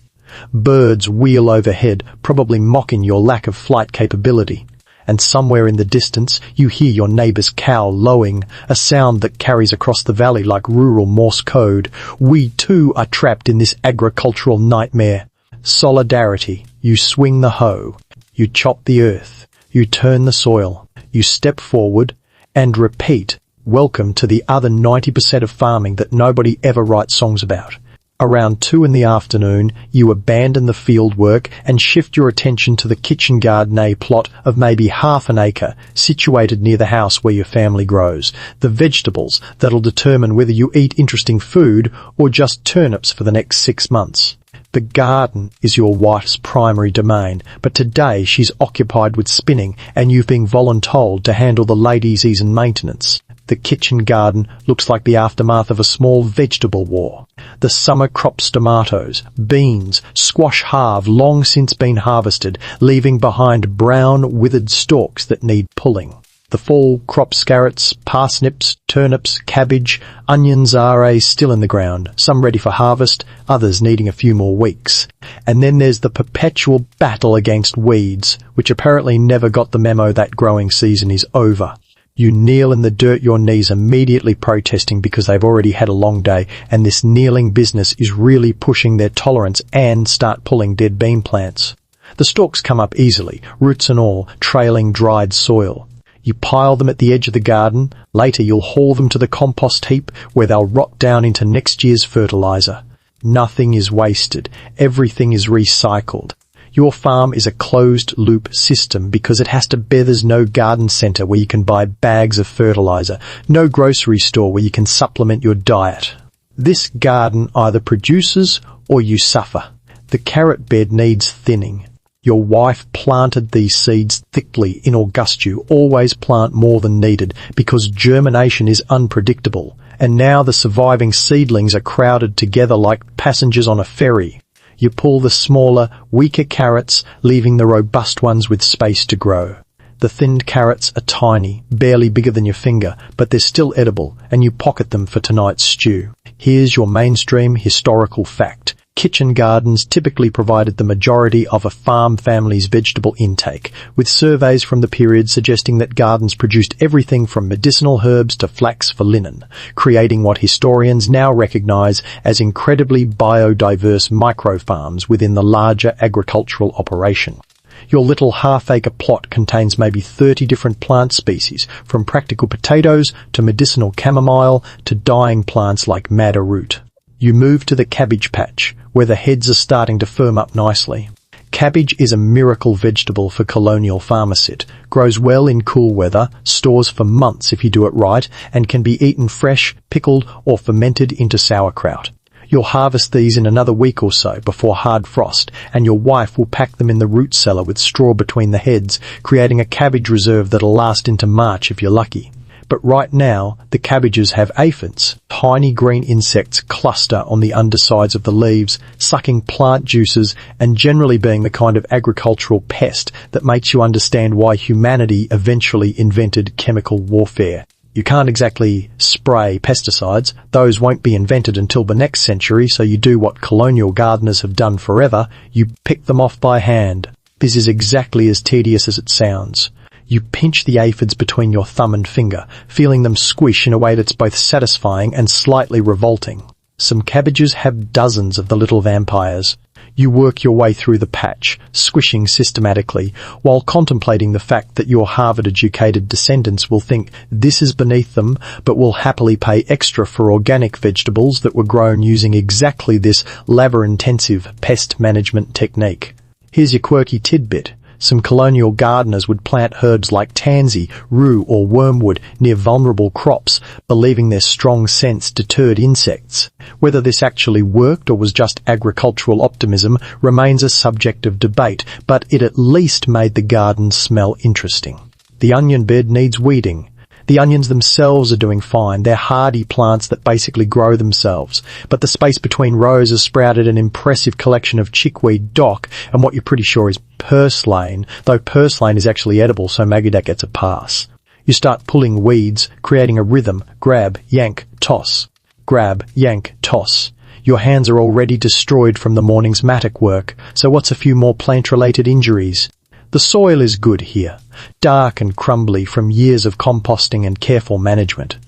S1: Birds wheel overhead, probably mocking your lack of flight capability. And somewhere in the distance, you hear your neighbor's cow lowing, a sound that carries across the valley like rural Morse code. We too are trapped in this agricultural nightmare. Solidarity. You swing the hoe. You chop the earth. You turn the soil. You step forward and repeat. Welcome to the other 90% of farming that nobody ever writes songs about. Around 2 in the afternoon, you abandon the field work and shift your attention to the kitchen garden, a plot of maybe half an acre situated near the house where your family grows. The vegetables that'll determine whether you eat interesting food or just turnips for the next 6 months. The garden is your wife's primary domain, but today she's occupied with spinning and you've been voluntold to handle the ladies' ease and maintenance. The kitchen garden looks like the aftermath of a small vegetable war. The summer crops tomatoes, beans, squash halve long since been harvested, leaving behind brown, withered stalks that need pulling. The fall crops carrots, parsnips, turnips, cabbage, onions are still in the ground, some ready for harvest, others needing a few more weeks. And then there's the perpetual battle against weeds, which apparently never got the memo that growing season is over. You kneel in the dirt, your knees immediately protesting because they've already had a long day, and this kneeling business is really pushing their tolerance and start pulling dead bean plants. The stalks come up easily, roots and all, trailing dried soil. You pile them at the edge of the garden. Later you'll haul them to the compost heap where they'll rot down into next year's fertilizer. Nothing is wasted. Everything is recycled. Your farm is a closed-loop system because it has to bear. There's no garden centre where you can buy bags of fertilizer, no grocery store where you can supplement your diet. This garden either produces or you suffer. The carrot bed needs thinning. Your wife planted these seeds thickly in August. You always plant more than needed because germination is unpredictable, and now the surviving seedlings are crowded together like passengers on a ferry. You pull the smaller, weaker carrots, leaving the robust ones with space to grow. The thinned carrots are tiny, barely bigger than your finger, but they're still edible, and you pocket them for tonight's stew. Here's your mainstream historical fact. Kitchen gardens typically provided the majority of a farm family's vegetable intake, with surveys from the period suggesting that gardens produced everything from medicinal herbs to flax for linen, creating what historians now recognise as incredibly biodiverse micro-farms within the larger agricultural operation. Your little half-acre plot contains maybe 30 different plant species, from practical potatoes to medicinal chamomile to dying plants like madder root. You move to the cabbage patch, where the heads are starting to firm up nicely. Cabbage is a miracle vegetable for colonial Farmstead, grows well in cool weather, stores for months if you do it right, and can be eaten fresh, pickled, or fermented into sauerkraut. You'll harvest these in another week or so before hard frost, and your wife will pack them in the root cellar with straw between the heads, creating a cabbage reserve that'll last into March if you're lucky. But right now, the cabbages have aphids. Tiny green insects cluster on the undersides of the leaves, sucking plant juices and generally being the kind of agricultural pest that makes you understand why humanity eventually invented chemical warfare. You can't exactly spray pesticides. Those won't be invented until the next century, so you do what colonial gardeners have done forever. You pick them off by hand. This is exactly as tedious as it sounds. You pinch the aphids between your thumb and finger, feeling them squish in a way that's both satisfying and slightly revolting. Some cabbages have dozens of the little vampires. You work your way through the patch, squishing systematically, while contemplating the fact that your Harvard-educated descendants will think this is beneath them, but will happily pay extra for organic vegetables that were grown using exactly this labor-intensive pest management technique. Here's your quirky tidbit. Some colonial gardeners would plant herbs like tansy, rue or wormwood near vulnerable crops, believing their strong scents deterred insects. Whether this actually worked or was just agricultural optimism remains a subject of debate, but it at least made the garden smell interesting. The onion bed needs weeding. The onions themselves are doing fine. They're hardy plants that basically grow themselves. But the space between rows has sprouted an impressive collection of chickweed dock and what you're pretty sure is purslane, though purslane is actually edible, so maybe that gets a pass. You start pulling weeds, creating a rhythm: grab, yank, toss. Grab, yank, toss. Your hands are already destroyed from the morning's mattock work, so what's a few more plant-related injuries? The soil is good here, dark and crumbly from years of composting and careful management.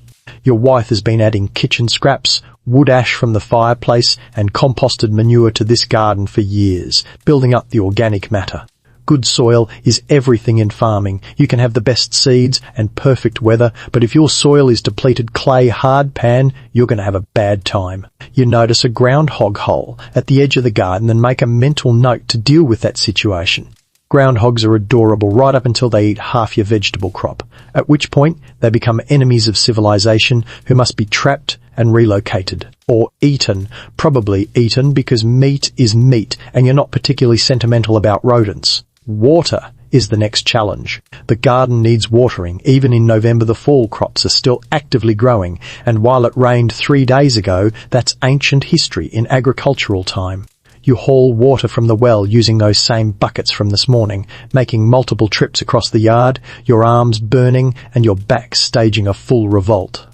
S1: Your wife has been adding kitchen scraps, wood ash from the fireplace, and composted manure to this garden for years, building up the organic matter. Good soil is everything in farming. You can have the best seeds and perfect weather, but if your soil is depleted clay hardpan, you're going to have a bad time. You notice a groundhog hole at the edge of the garden and make a mental note to deal with that situation. Groundhogs are adorable right up until they eat half your vegetable crop, at which point they become enemies of civilization who must be trapped and relocated. Or eaten, probably eaten because meat is meat and you're not particularly sentimental about rodents. Water is the next challenge. The garden needs watering. Even in November the fall crops are still actively growing, and while it rained 3 days ago, that's ancient history in agricultural time. You haul water from the well using those same buckets from this morning, making multiple trips across the yard, your arms burning and your back staging a full revolt.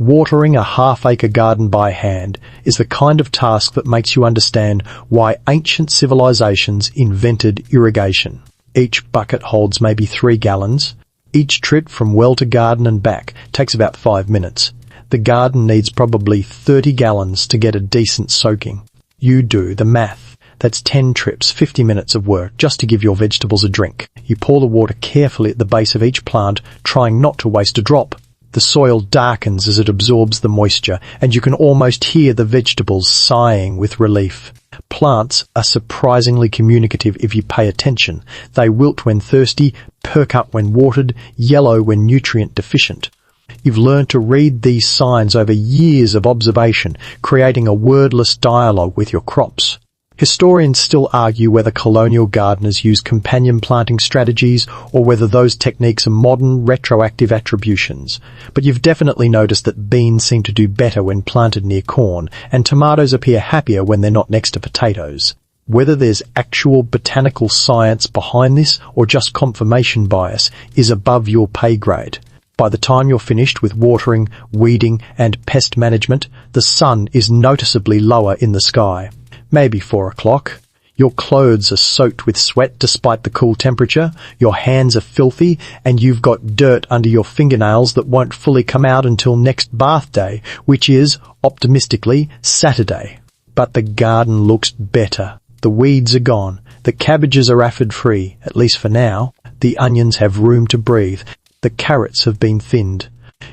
S1: Watering a half-acre garden by hand is the kind of task that makes you understand why ancient civilizations invented irrigation. Each bucket holds maybe 3 gallons. Each trip from well to garden and back takes about 5 minutes. The garden needs probably 30 gallons to get a decent soaking. You do the math. That's 10 trips, 50 minutes of work just to give your vegetables a drink. You pour the water carefully at the base of each plant, trying not to waste a drop. The soil darkens as it absorbs the moisture, and you can almost hear the vegetables sighing with relief. Plants are surprisingly communicative if you pay attention. They wilt when thirsty, perk up when watered, yellow when nutrient deficient. You've learned to read these signs over years of observation, creating a wordless dialogue with your crops. Historians still argue whether colonial gardeners used companion planting strategies or whether those techniques are modern, retroactive attributions. But you've definitely noticed that beans seem to do better when planted near corn, and tomatoes appear happier when they're not next to potatoes. Whether there's actual botanical science behind this or just confirmation bias is above your pay grade. By the time you're finished with watering, weeding and pest management, the sun is noticeably lower in the sky. Maybe 4 o'clock. Your clothes are soaked with sweat despite the cool temperature, your hands are filthy, and you've got dirt under your fingernails that won't fully come out until next bath day, which is, optimistically, Saturday. But the garden looks better. The weeds are gone. The cabbages are aphid-free, at least for now. The onions have room to breathe. The carrots have been thinned.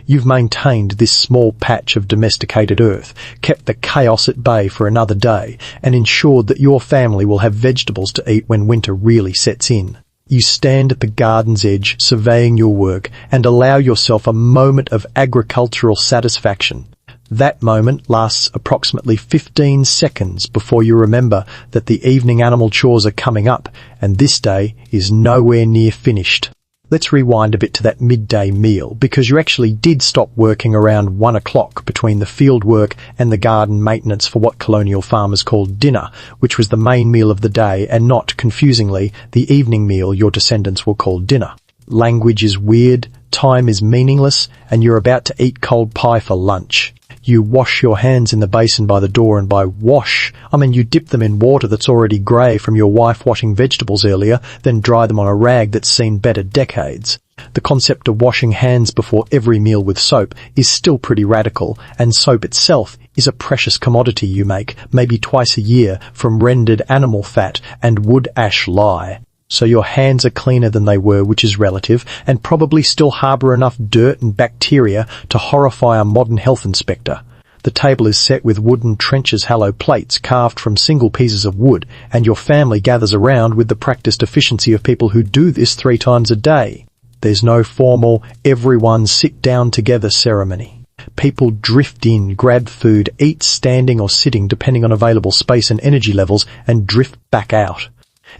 S1: You've maintained this small patch of domesticated earth, kept the chaos at bay for another day, and ensured that your family will have vegetables to eat when winter really sets in. You stand at the garden's edge, surveying your work, and allow yourself a moment of agricultural satisfaction. That moment lasts approximately 15 seconds before you remember that the evening animal chores are coming up, and this day is nowhere near finished. Let's rewind a bit to that midday meal, because you actually did stop working around 1 o'clock between the field work and the garden maintenance for what colonial farmers called dinner, which was the main meal of the day and not, confusingly, the evening meal your descendants will call dinner. Language is weird, time is meaningless, and you're about to eat cold pie for lunch. You wash your hands in the basin by the door, and by wash, I mean you dip them in water that's already grey from your wife washing vegetables earlier, then dry them on a rag that's seen better decades. The concept of washing hands before every meal with soap is still pretty radical, and soap itself is a precious commodity you make, maybe twice a year, from rendered animal fat and wood ash lye. So your hands are cleaner than they were, which is relative, and probably still harbour enough dirt and bacteria to horrify a modern health inspector. The table is set with wooden trencher's hollow plates carved from single pieces of wood, and your family gathers around with the practiced efficiency of people who do this 3 times a day. There's no formal, everyone sit down together ceremony. People drift in, grab food, eat standing or sitting depending on available space and energy levels, and drift back out.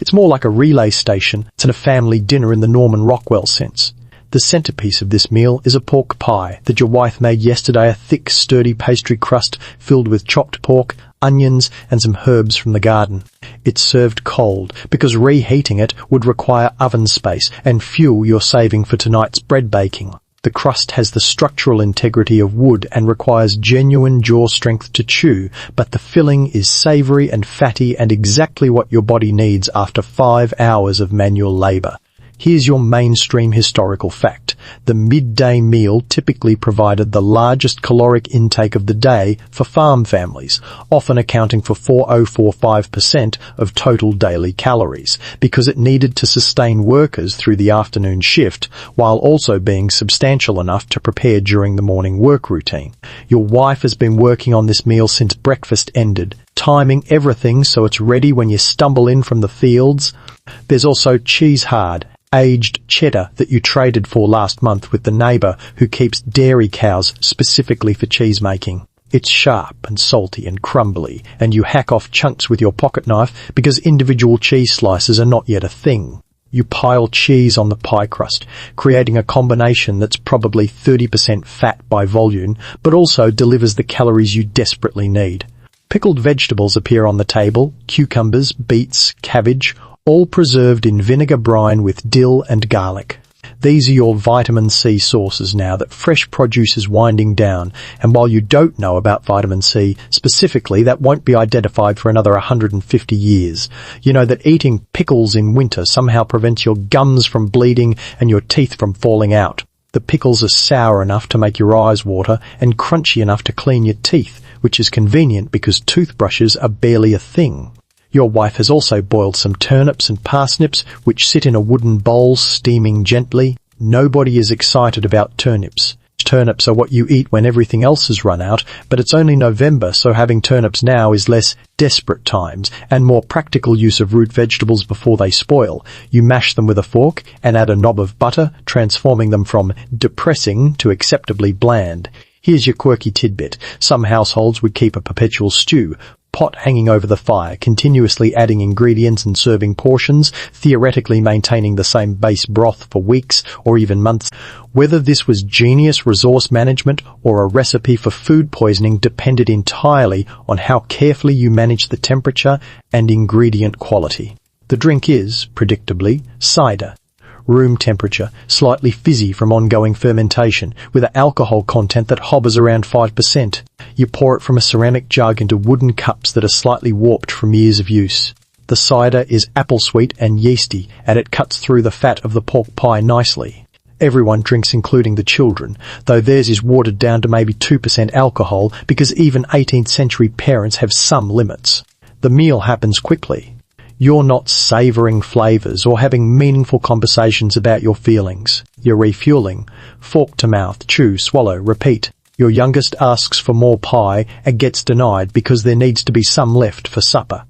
S1: It's more like a relay station than a family dinner in the Norman Rockwell sense. The centrepiece of this meal is a pork pie that your wife made yesterday, a thick, sturdy pastry crust filled with chopped pork, onions, and some herbs from the garden. It's served cold, because reheating it would require oven space and fuel you're saving for tonight's bread baking. The crust has the structural integrity of wood and requires genuine jaw strength to chew, but the filling is savoury and fatty and exactly what your body needs after 5 hours of manual labour. Here's your mainstream historical fact. The midday meal typically provided the largest caloric intake of the day for farm families, often accounting for 4045% of total daily calories, because it needed to sustain workers through the afternoon shift, while also being substantial enough to prepare during the morning work routine. Your wife has been working on this meal since breakfast ended, timing everything so it's ready when you stumble in from the fields. There's also cheese hard, aged cheddar that you traded for last month with the neighbour who keeps dairy cows specifically for cheese making. It's sharp and salty and crumbly, and you hack off chunks with your pocket knife because individual cheese slices are not yet a thing. You pile cheese on the pie crust, creating a combination that's probably 30% fat by volume, but also delivers the calories you desperately need. Pickled vegetables appear on the table: cucumbers, beets, cabbage, all preserved in vinegar brine with dill and garlic. These are your vitamin C sources now that fresh produce is winding down, and while you don't know about vitamin C specifically, that won't be identified for another 150 years. You know that eating pickles in winter somehow prevents your gums from bleeding and your teeth from falling out. The pickles are sour enough to make your eyes water and crunchy enough to clean your teeth, which is convenient because toothbrushes are barely a thing. Your wife has also boiled some turnips and parsnips, which sit in a wooden bowl steaming gently. Nobody is excited about turnips. Turnips are what you eat when everything else has run out, but it's only November, so having turnips now is less desperate times and more practical use of root vegetables before they spoil. You mash them with a fork and add a knob of butter, transforming them from depressing to acceptably bland. Here's your quirky tidbit. Some households would keep a perpetual stew pot hanging over the fire, continuously adding ingredients and serving portions, theoretically maintaining the same base broth for weeks or even months. Whether this was genius resource management or a recipe for food poisoning depended entirely on how carefully you managed the temperature and ingredient quality. The drink is, predictably, cider. Room temperature, slightly fizzy from ongoing fermentation, with an alcohol content that hovers around 5%. You pour it from a ceramic jug into wooden cups that are slightly warped from years of use. The cider is apple sweet and yeasty, and it cuts through the fat of the pork pie nicely. Everyone drinks, including the children, though theirs is watered down to maybe 2% alcohol because even 18th century parents have some limits. The meal happens quickly. You're not savouring flavours or having meaningful conversations about your feelings. You're refuelling. Fork to mouth, chew, swallow, repeat. Your youngest asks for more pie and gets denied because there needs to be some left for supper.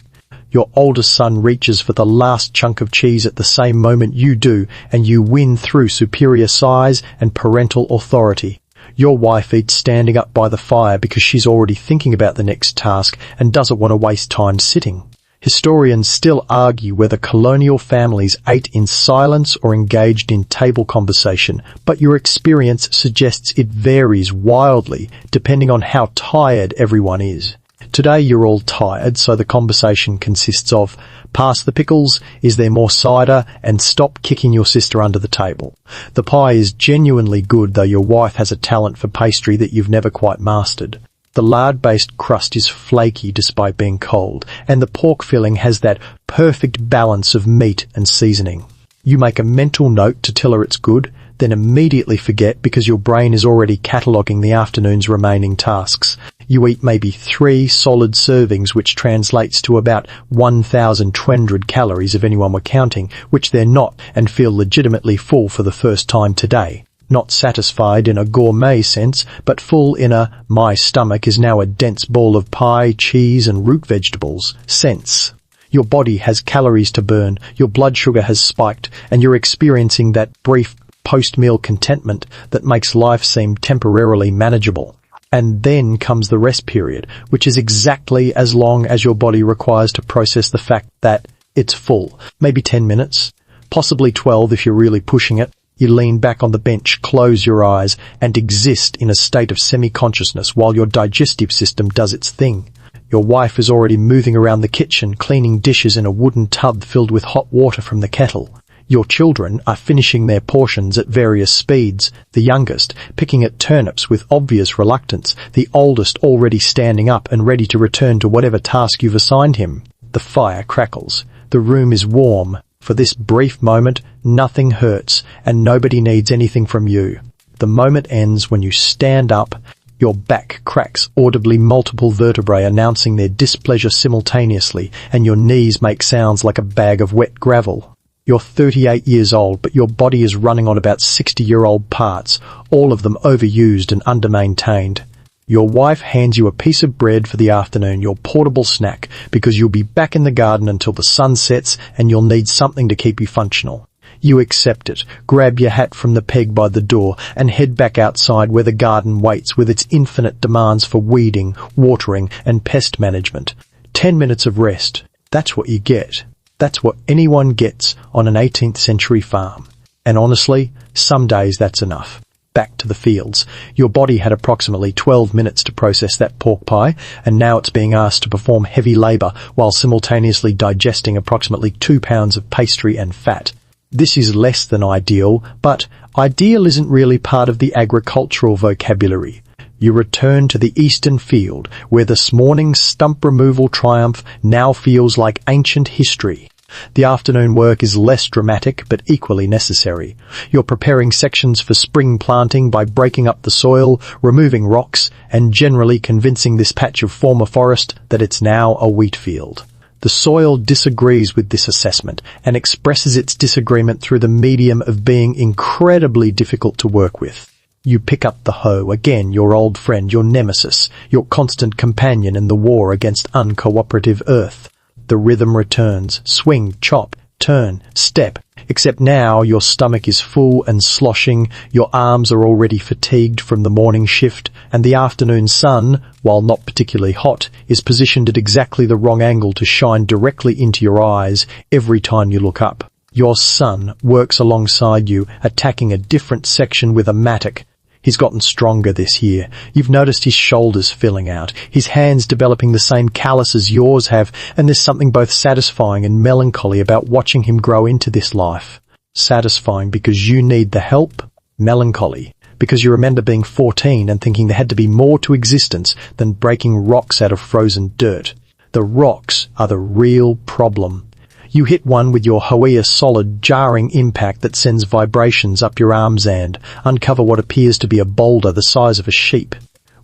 S1: Your oldest son reaches for the last chunk of cheese at the same moment you do, and you win through superior size and parental authority. Your wife eats standing up by the fire because she's already thinking about the next task and doesn't want to waste time sitting. Historians still argue whether colonial families ate in silence or engaged in table conversation, but your experience suggests it varies wildly depending on how tired everyone is. Today you're all tired, so the conversation consists of, pass the pickles, is there more cider, and stop kicking your sister under the table. The pie is genuinely good, though your wife has a talent for pastry that you've never quite mastered. The lard-based crust is flaky despite being cold, and the pork filling has that perfect balance of meat and seasoning. You make a mental note to tell her it's good, then immediately forget because your brain is already cataloguing the afternoon's remaining tasks. You eat maybe 3 solid servings, which translates to about 1,200 calories if anyone were counting, which they're not, and feel legitimately full for the first time today. Not satisfied in a gourmet sense, but full in a my stomach is now a dense ball of pie, cheese and root vegetables sense. Your body has calories to burn, your blood sugar has spiked, and you're experiencing that brief post-meal contentment that makes life seem temporarily manageable. And then comes the rest period, which is exactly as long as your body requires to process the fact that it's full. Maybe 10 minutes, possibly 12 if you're really pushing it. You lean back on the bench, close your eyes, and exist in a state of semi-consciousness while your digestive system does its thing. Your wife is already moving around the kitchen, cleaning dishes in a wooden tub filled with hot water from the kettle. Your children are finishing their portions at various speeds, the youngest picking at turnips with obvious reluctance, the oldest already standing up and ready to return to whatever task you've assigned him. The fire crackles. The room is warm. For this brief moment, nothing hurts and nobody needs anything from you. The moment ends when you stand up, your back cracks audibly, multiple vertebrae announcing their displeasure simultaneously, and your knees make sounds like a bag of wet gravel. You're 38 years old, but your body is running on about 60-year-old parts, all of them overused and under-maintained. Your wife hands you a piece of bread for the afternoon, your portable snack, because you'll be back in the garden until the sun sets and you'll need something to keep you functional. You accept it, grab your hat from the peg by the door, and head back outside where the garden waits with its infinite demands for weeding, watering, and pest management. 10 minutes of rest. That's what you get. That's what anyone gets on an 18th century farm. And honestly, some days that's enough. Back to the fields. Your body had approximately 12 minutes to process that pork pie, and now it's being asked to perform heavy labour while simultaneously digesting approximately 2 pounds of pastry and fat. This is less than ideal, but ideal isn't really part of the agricultural vocabulary. You return to the eastern field, where this morning's stump removal triumph now feels like ancient history. The afternoon work is less dramatic, but equally necessary. You're preparing sections for spring planting by breaking up the soil, removing rocks, and generally convincing this patch of former forest that it's now a wheat field. The soil disagrees with this assessment and expresses its disagreement through the medium of being incredibly difficult to work with. You pick up the hoe, again your old friend, your nemesis, your constant companion in the war against uncooperative earth. The rhythm returns, swing, chop, turn, step, except now your stomach is full and sloshing, your arms are already fatigued from the morning shift, and the afternoon sun, while not particularly hot, is positioned at exactly the wrong angle to shine directly into your eyes every time you look up. Your son works alongside you, attacking a different section with a mattock. He's gotten stronger this year. You've noticed his shoulders filling out, his hands developing the same callus as yours have, and there's something both satisfying and melancholy about watching him grow into this life. Satisfying because you need the help, melancholy because you remember being 14 and thinking there had to be more to existence than breaking rocks out of frozen dirt. The rocks are the real problem. You hit one with your Hoia solid, jarring impact that sends vibrations up your arms and uncover what appears to be a boulder the size of a sheep.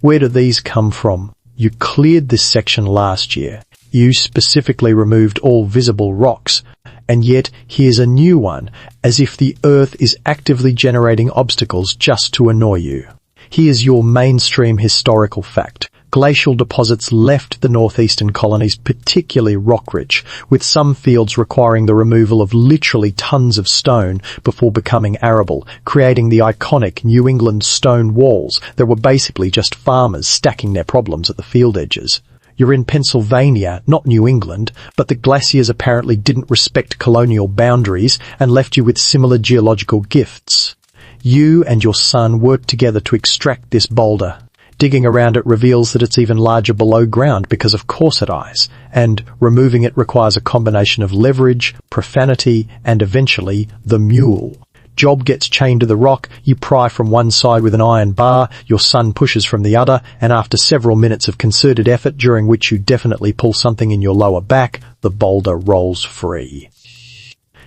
S1: Where do these come from? You cleared this section last year. You specifically removed all visible rocks, and yet here's a new one, as if the earth is actively generating obstacles just to annoy you. Here's your mainstream historical fact. Glacial deposits left the northeastern colonies particularly rock-rich, with some fields requiring the removal of literally tons of stone before becoming arable, creating the iconic New England stone walls that were basically just farmers stacking their problems at the field edges. You're in Pennsylvania, not New England, but the glaciers apparently didn't respect colonial boundaries and left you with similar geological gifts. You and your son worked together to extract this boulder. Digging around it reveals that it's even larger below ground because of corset eyes, and removing it requires a combination of leverage, profanity, and eventually the mule. Job gets chained to the rock, you pry from one side with an iron bar, your son pushes from the other, and after several minutes of concerted effort during which you definitely pull something in your lower back, the boulder rolls free.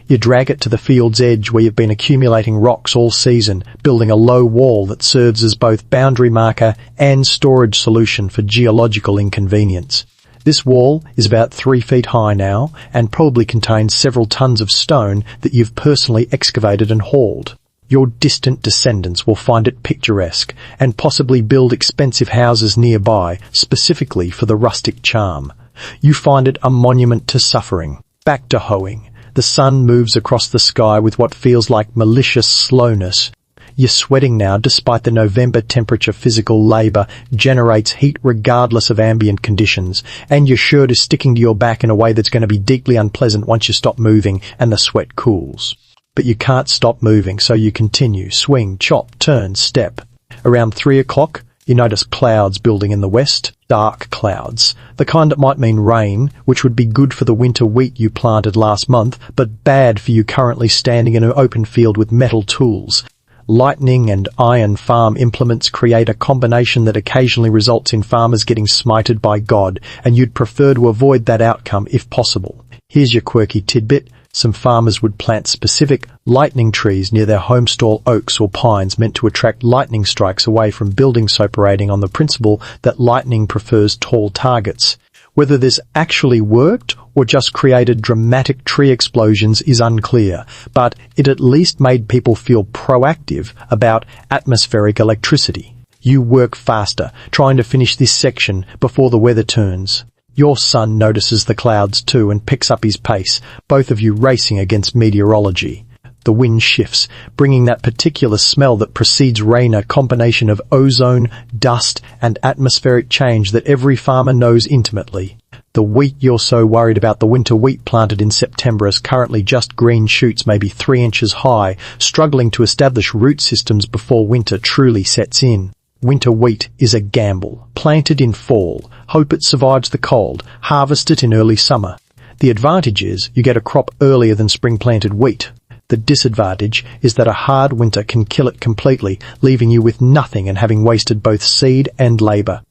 S1: You drag it to the field's edge where you've been accumulating rocks all season, building a low wall that serves as both boundary marker and storage solution for geological inconvenience. This wall is about 3 feet high now and probably contains several tons of stone that you've personally excavated and hauled. Your distant descendants will find it picturesque and possibly build expensive houses nearby, specifically for the rustic charm. You find it a monument to suffering. Back to hoeing. The sun moves across the sky with what feels like malicious slowness. You're sweating now despite the November temperature. Physical labour generates heat regardless of ambient conditions, and your shirt is sticking to your back in a way that's going to be deeply unpleasant once you stop moving and the sweat cools. But you can't stop moving, so you continue. Swing, chop, turn, step. Around 3 o'clock, you notice clouds building in the west. Dark clouds. The kind that might mean rain, which would be good for the winter wheat you planted last month, but bad for you currently standing in an open field with metal tools. Lightning and iron farm implements create a combination that occasionally results in farmers getting smited by God, and you'd prefer to avoid that outcome if possible. Here's your quirky tidbit. Some farmers would plant specific lightning trees near their home stall oaks or pines meant to attract lightning strikes away from buildings operating on the principle that lightning prefers tall targets. Whether this actually worked or just created dramatic tree explosions is unclear, but it at least made people feel proactive about atmospheric electricity. You work faster, trying to finish this section before the weather turns. Your son notices the clouds too and picks up his pace, both of you racing against meteorology. The wind shifts, bringing that particular smell that precedes rain, a combination of ozone, dust, and atmospheric change that every farmer knows intimately. The wheat you're so worried about, the winter wheat planted in September, is currently just green shoots maybe 3 inches high, struggling to establish root systems before winter truly sets in. Winter wheat is a gamble. Plant it in fall, hope it survives the cold, harvest it in early summer. The advantage is you get a crop earlier than spring-planted wheat. The disadvantage is that a hard winter can kill it completely, leaving you with nothing and having wasted both seed and labour.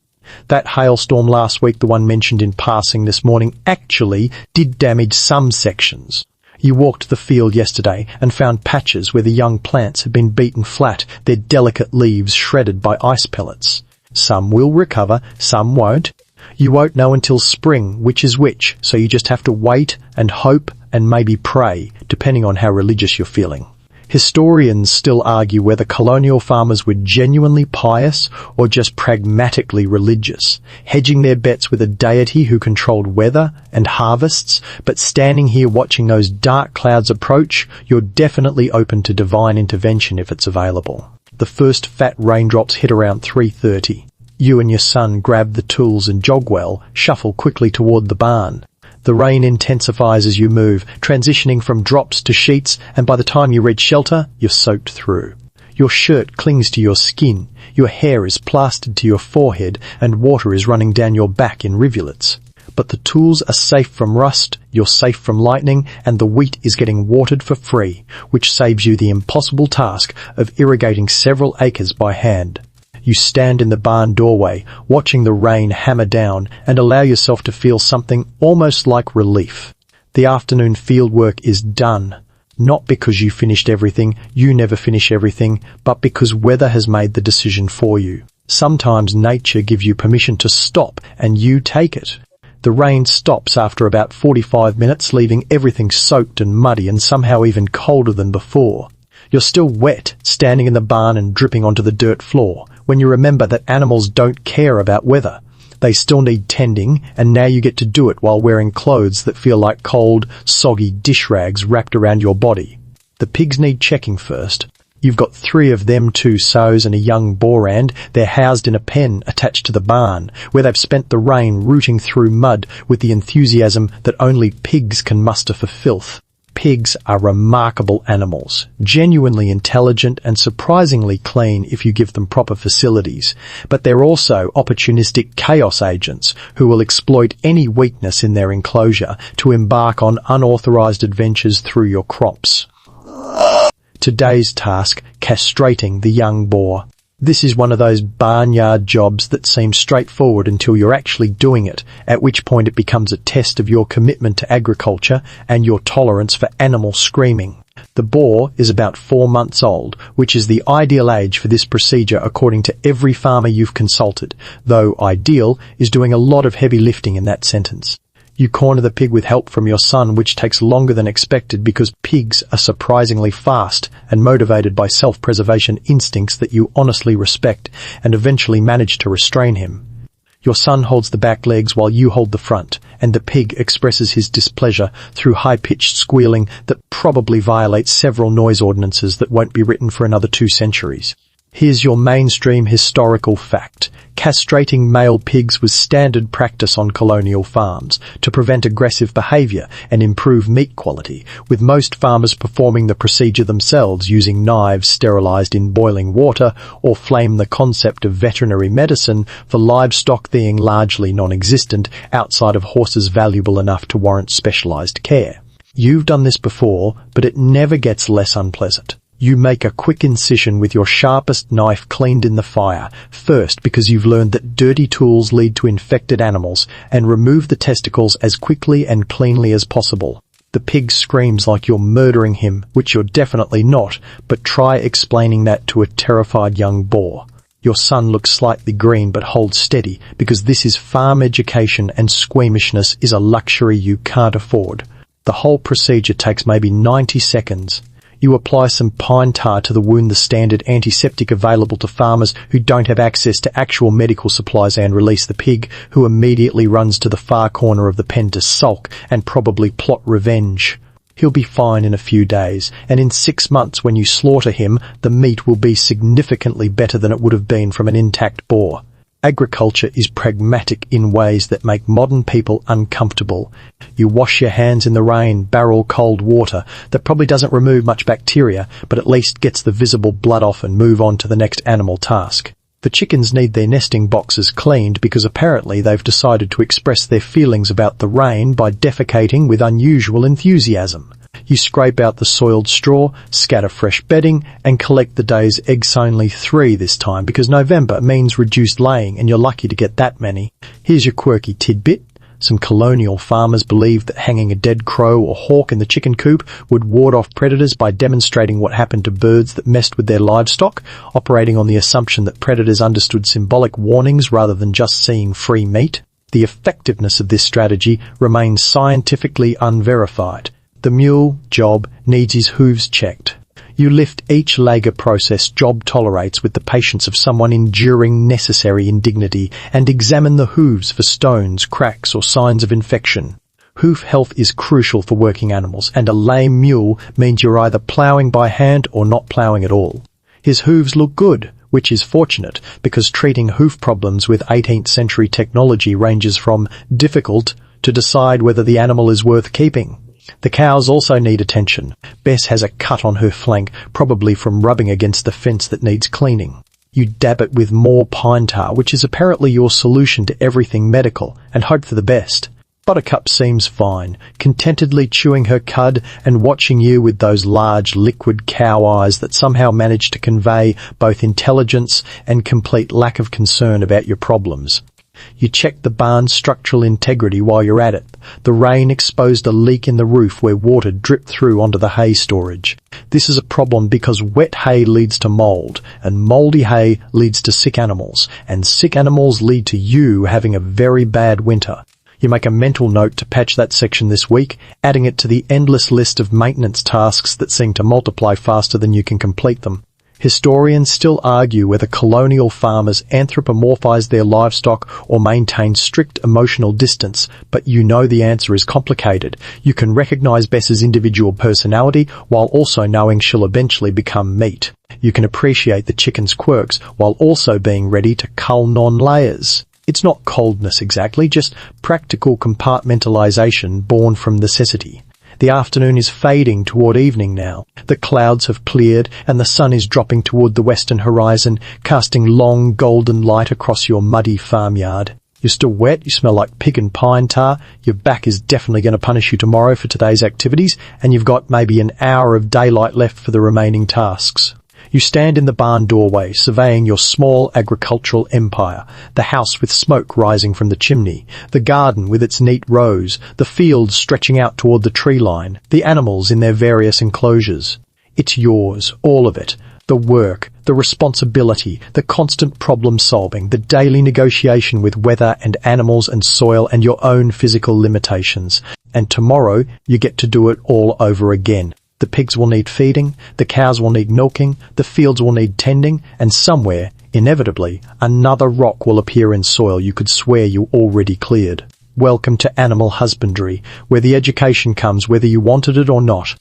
S1: That hailstorm last week, the one mentioned in passing this morning, actually did damage some sections. You walked the field yesterday and found patches where the young plants had been beaten flat, their delicate leaves shredded by ice pellets. Some will recover, some won't. You won't know until spring which is which, so you just have to wait and hope and maybe pray, depending on how religious you're feeling. Historians still argue whether colonial farmers were genuinely pious or just pragmatically religious, hedging their bets with a deity who controlled weather and harvests, but standing here watching those dark clouds approach, you're definitely open to divine intervention if it's available. The first fat raindrops hit around 3:30. You and your son grab the tools and jogwell, shuffle quickly toward the barn. The rain intensifies as you move, transitioning from drops to sheets, and by the time you reach shelter, you're soaked through. Your shirt clings to your skin, your hair is plastered to your forehead, and water is running down your back in rivulets. But the tools are safe from rust, you're safe from lightning, and the wheat is getting watered for free, which saves you the impossible task of irrigating several acres by hand. You stand in the barn doorway, watching the rain hammer down, and allow yourself to feel something almost like relief. The afternoon field work is done. Not because you finished everything, you never finish everything, but because weather has made the decision for you. Sometimes nature gives you permission to stop, and you take it. The rain stops after about 45 minutes, leaving everything soaked and muddy and somehow even colder than before. You're still wet, standing in the barn and dripping onto the dirt floor, when you remember that animals don't care about weather. They still need tending, and now you get to do it while wearing clothes that feel like cold, soggy dish rags wrapped around your body. The pigs need checking first. You've got 3 of them, 2 sows and a young boar, and they're housed in a pen attached to the barn, where they've spent the rain rooting through mud with the enthusiasm that only pigs can muster for filth. Pigs are remarkable animals, genuinely intelligent and surprisingly clean if you give them proper facilities, but they're also opportunistic chaos agents who will exploit any weakness in their enclosure to embark on unauthorized adventures through your crops. Today's task, castrating the young boar. This is one of those barnyard jobs that seems straightforward until you're actually doing it, at which point it becomes a test of your commitment to agriculture and your tolerance for animal screaming. The boar is about 4 months old, which is the ideal age for this procedure according to every farmer you've consulted, though ideal is doing a lot of heavy lifting in that sentence. You corner the pig with help from your son, which takes longer than expected because pigs are surprisingly fast and motivated by self-preservation instincts that you honestly respect, and eventually manage to restrain him. Your son holds the back legs while you hold the front, and the pig expresses his displeasure through high-pitched squealing that probably violates several noise ordinances that won't be written for another 2 centuries. Here's your mainstream historical fact. Castrating male pigs was standard practice on colonial farms to prevent aggressive behavior and improve meat quality, with most farmers performing the procedure themselves using knives sterilized in boiling water, or flame the concept of veterinary medicine for livestock being largely non-existent outside of horses valuable enough to warrant specialized care. You've done this before, but it never gets less unpleasant. You make a quick incision with your sharpest knife cleaned in the fire, first because you've learned that dirty tools lead to infected animals, and remove the testicles as quickly and cleanly as possible. The pig screams like you're murdering him, which you're definitely not, but try explaining that to a terrified young boar. Your son looks slightly green but holds steady, because this is farm education and squeamishness is a luxury you can't afford. The whole procedure takes maybe 90 seconds. You apply some pine tar to the wound, the standard antiseptic available to farmers who don't have access to actual medical supplies, and release the pig, who immediately runs to the far corner of the pen to sulk and probably plot revenge. He'll be fine in a few days, and in 6 months when you slaughter him, the meat will be significantly better than it would have been from an intact boar. Agriculture is pragmatic in ways that make modern people uncomfortable. You wash your hands in the rain, barrel cold water that probably doesn't remove much bacteria, but at least gets the visible blood off, and move on to the next animal task. The chickens need their nesting boxes cleaned because apparently they've decided to express their feelings about the rain by defecating with unusual enthusiasm. You scrape out the soiled straw, scatter fresh bedding, and collect the day's eggs, only 3 this time, because November means reduced laying, and you're lucky to get that many. Here's your quirky tidbit. Some colonial farmers believed that hanging a dead crow or hawk in the chicken coop would ward off predators by demonstrating what happened to birds that messed with their livestock, operating on the assumption that predators understood symbolic warnings rather than just seeing free meat. The effectiveness of this strategy remains scientifically unverified. The mule job needs his hooves checked. You lift each leg a process job tolerates with the patience of someone enduring necessary indignity, and examine the hooves for stones, cracks, or signs of infection. Hoof health is crucial for working animals, and a lame mule means you're either ploughing by hand or not ploughing at all. His hooves look good, which is fortunate, because treating hoof problems with 18th century technology ranges from difficult to decide whether the animal is worth keeping. The cows also need attention. Bess has a cut on her flank, probably from rubbing against the fence that needs cleaning. You dab it with more pine tar, which is apparently your solution to everything medical, and hope for the best. Buttercup seems fine, contentedly chewing her cud and watching you with those large liquid cow eyes that somehow manage to convey both intelligence and complete lack of concern about your problems. You check the barn's structural integrity while you're at it. The rain exposed a leak in the roof where water dripped through onto the hay storage. This is a problem because wet hay leads to mold, and mouldy hay leads to sick animals, and sick animals lead to you having a very bad winter. You make a mental note to patch that section this week, adding it to the endless list of maintenance tasks that seem to multiply faster than you can complete them. Historians still argue whether colonial farmers anthropomorphize their livestock or maintain strict emotional distance, but you know the answer is complicated. You can recognize Bess's individual personality while also knowing she'll eventually become meat. You can appreciate the chicken's quirks while also being ready to cull non-layers. It's not coldness exactly, just practical compartmentalization born from necessity. The afternoon is fading toward evening now. The clouds have cleared and the sun is dropping toward the western horizon, casting long golden light across your muddy farmyard. You're still wet, you smell like pig and pine tar, your back is definitely going to punish you tomorrow for today's activities, and you've got maybe an hour of daylight left for the remaining tasks. You stand in the barn doorway, surveying your small agricultural empire, the house with smoke rising from the chimney, the garden with its neat rows, the fields stretching out toward the tree line, the animals in their various enclosures. It's yours, all of it. The work, the responsibility, the constant problem-solving, the daily negotiation with weather and animals and soil and your own physical limitations. And tomorrow, you get to do it all over again. The pigs will need feeding, the cows will need milking, the fields will need tending, and somewhere, inevitably, another rock will appear in soil you could swear you already cleared. Welcome to animal husbandry, where the education comes whether you wanted it or not.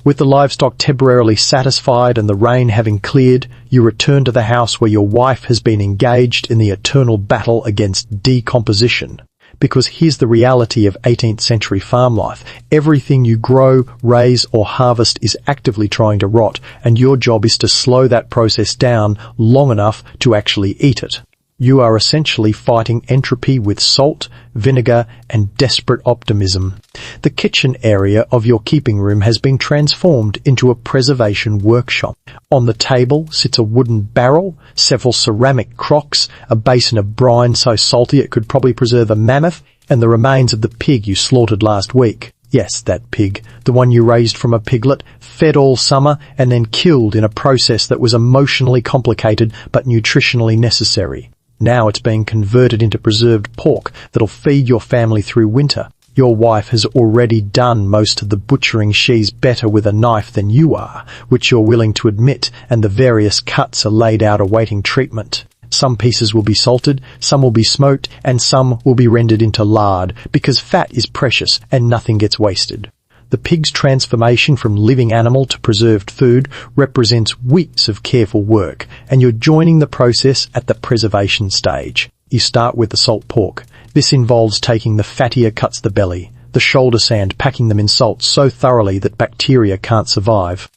S1: With the livestock temporarily satisfied and the rain having cleared, you return to the house where your wife has been engaged in the eternal battle against decomposition. Because here's the reality of 18th century farm life. Everything you grow, raise, or harvest is actively trying to rot, and your job is to slow that process down long enough to actually eat it. You are essentially fighting entropy with salt, vinegar, and desperate optimism. The kitchen area of your keeping room has been transformed into a preservation workshop. On the table sits a wooden barrel, several ceramic crocks, a basin of brine so salty it could probably preserve a mammoth, and the remains of the pig you slaughtered last week. Yes, that pig, the one you raised from a piglet, fed all summer, and then killed in a process that was emotionally complicated but nutritionally necessary. Now it's being converted into preserved pork that'll feed your family through winter. Your wife has already done most of the butchering. She's better with a knife than you are, which you're willing to admit, and the various cuts are laid out awaiting treatment. Some pieces will be salted, some will be smoked, and some will be rendered into lard, because fat is precious and nothing gets wasted. The pig's transformation from living animal to preserved food represents weeks of careful work, and you're joining the process at the preservation stage. You start with the salt pork. This involves taking the fattier cuts, the belly, the shoulder sand, packing them in salt so thoroughly that bacteria can't survive.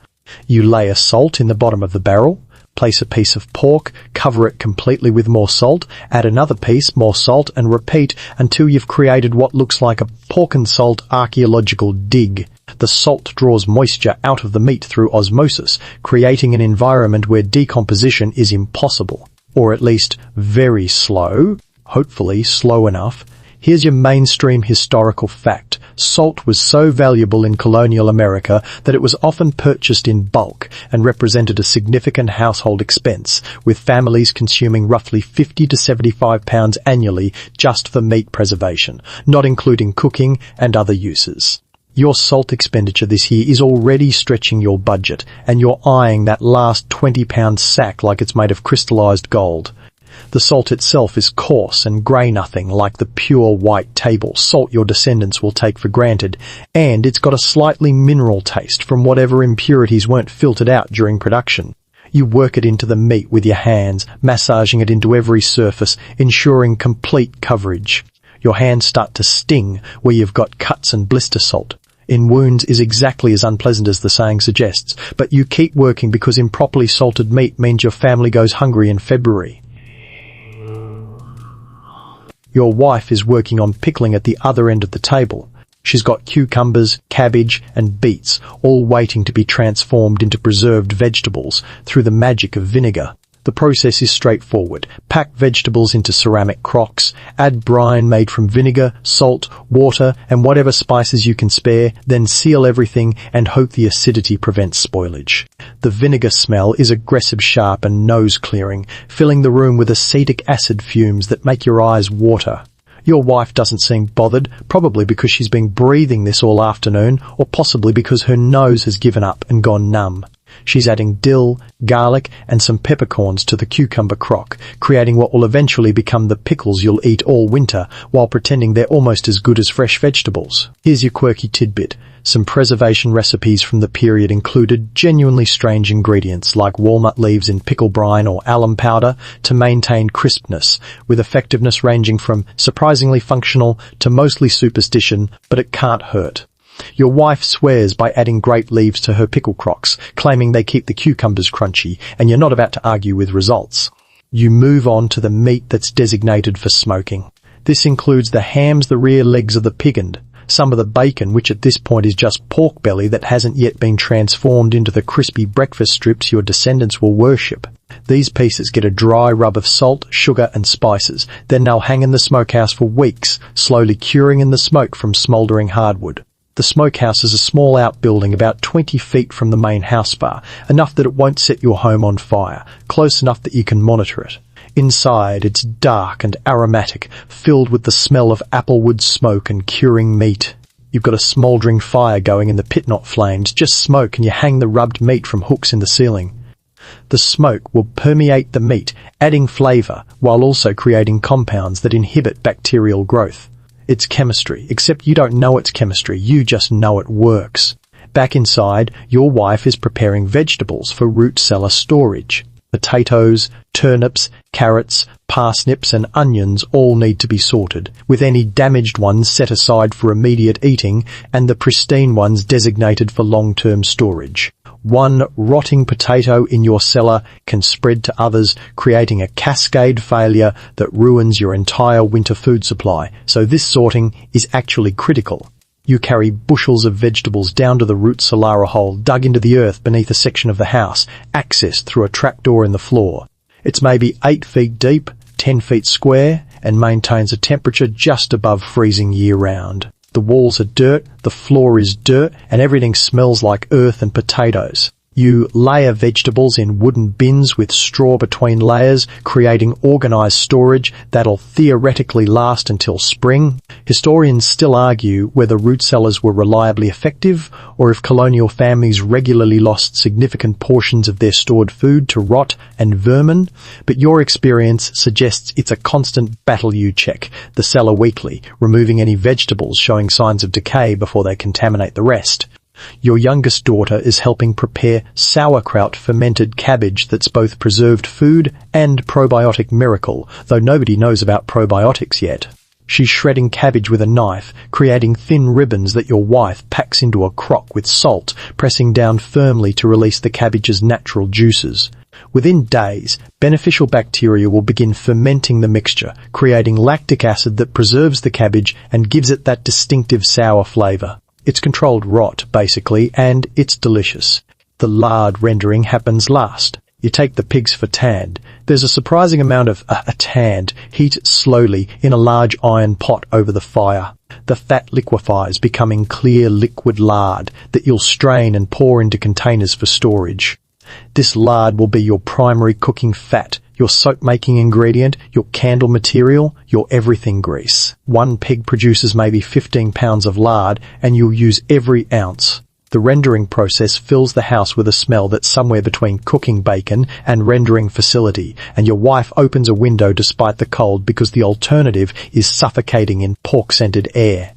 S1: You layer salt in the bottom of the barrel, place a piece of pork, cover it completely with more salt, add another piece, more salt, and repeat until you've created what looks like a pork and salt archaeological dig. The salt draws moisture out of the meat through osmosis, creating an environment where decomposition is impossible, or at least very slow. Hopefully slow enough. Here's your mainstream historical fact. Salt was so valuable in colonial America that it was often purchased in bulk and represented a significant household expense, with families consuming roughly 50 to 75 pounds annually just for meat preservation, not including cooking and other uses. Your salt expenditure this year is already stretching your budget, and you're eyeing that last 20-pound sack like it's made of crystallized gold. The salt itself is coarse and grey, nothing like the pure white table salt your descendants will take for granted, and it's got a slightly mineral taste from whatever impurities weren't filtered out during production. You work it into the meat with your hands, massaging it into every surface, ensuring complete coverage. Your hands start to sting where you've got cuts and blister salt. In wounds is exactly as unpleasant as the saying suggests, but you keep working because improperly salted meat means your family goes hungry in February. Your wife is working on pickling at the other end of the table. She's got cucumbers, cabbage, and beets, all waiting to be transformed into preserved vegetables through the magic of vinegar. The process is straightforward. Pack vegetables into ceramic crocks, add brine made from vinegar, salt, water, and whatever spices you can spare, then seal everything and hope the acidity prevents spoilage. The vinegar smell is aggressive, sharp, and nose-clearing, filling the room with acetic acid fumes that make your eyes water. Your wife doesn't seem bothered, probably because she's been breathing this all afternoon, or possibly because her nose has given up and gone numb. She's adding dill, garlic, and some peppercorns to the cucumber crock, creating what will eventually become the pickles you'll eat all winter, while pretending they're almost as good as fresh vegetables. Here's your quirky tidbit. Some preservation recipes from the period included genuinely strange ingredients like walnut leaves in pickle brine or alum powder to maintain crispness, with effectiveness ranging from surprisingly functional to mostly superstition, but it can't hurt. Your wife swears by adding grape leaves to her pickle crocks, claiming they keep the cucumbers crunchy, and you're not about to argue with results. You move on to the meat that's designated for smoking. This includes the hams, the rear legs of the pig, and some of the bacon, which at this point is just pork belly that hasn't yet been transformed into the crispy breakfast strips your descendants will worship. These pieces get a dry rub of salt, sugar, and spices. Then they'll hang in the smokehouse for weeks, slowly curing in the smoke from smouldering hardwood. The smokehouse is a small outbuilding about 20 feet from the main house bar, enough that it won't set your home on fire, close enough that you can monitor it. Inside, it's dark and aromatic, filled with the smell of applewood smoke and curing meat. You've got a smouldering fire going in the pit, not flames, just smoke, and you hang the rubbed meat from hooks in the ceiling. The smoke will permeate the meat, adding flavour, while also creating compounds that inhibit bacterial growth. It's chemistry, except you don't know it's chemistry, you just know it works. Back inside, your wife is preparing vegetables for root cellar storage. Potatoes, turnips, carrots, parsnips and onions all need to be sorted, with any damaged ones set aside for immediate eating and the pristine ones designated for long-term storage. One rotting potato in your cellar can spread to others, creating a cascade failure that ruins your entire winter food supply, so this sorting is actually critical. You carry bushels of vegetables down to the root cellar hole dug into the earth beneath a section of the house, accessed through a trapdoor in the floor. It's maybe 8 feet deep, 10 feet square, and maintains a temperature just above freezing year-round. The walls are dirt, the floor is dirt, and everything smells like earth and potatoes. You layer vegetables in wooden bins with straw between layers, creating organized storage that'll theoretically last until spring. Historians still argue whether root cellars were reliably effective or if colonial families regularly lost significant portions of their stored food to rot and vermin, but your experience suggests it's a constant battle you check the cellar weekly, removing any vegetables showing signs of decay before they contaminate the rest. Your youngest daughter is helping prepare sauerkraut fermented cabbage that's both preserved food and probiotic miracle, though nobody knows about probiotics yet. She's shredding cabbage with a knife, creating thin ribbons that your wife packs into a crock with salt, pressing down firmly to release the cabbage's natural juices. Within days, beneficial bacteria will begin fermenting the mixture, creating lactic acid that preserves the cabbage and gives it that distinctive sour flavor. It's controlled rot, basically, and it's delicious. The lard rendering happens last. You take the pigs for tanned. There's a surprising amount of tanned. Heat slowly in a large iron pot over the fire. The fat liquefies, becoming clear liquid lard that you'll strain and pour into containers for storage. This lard will be your primary cooking fat, your soap-making ingredient, your candle material, your everything grease. One pig produces maybe 15 pounds of lard, and you'll use every ounce. The rendering process fills the house with a smell that's somewhere between cooking bacon and rendering facility, and your wife opens a window despite the cold because the alternative is suffocating in pork-scented air.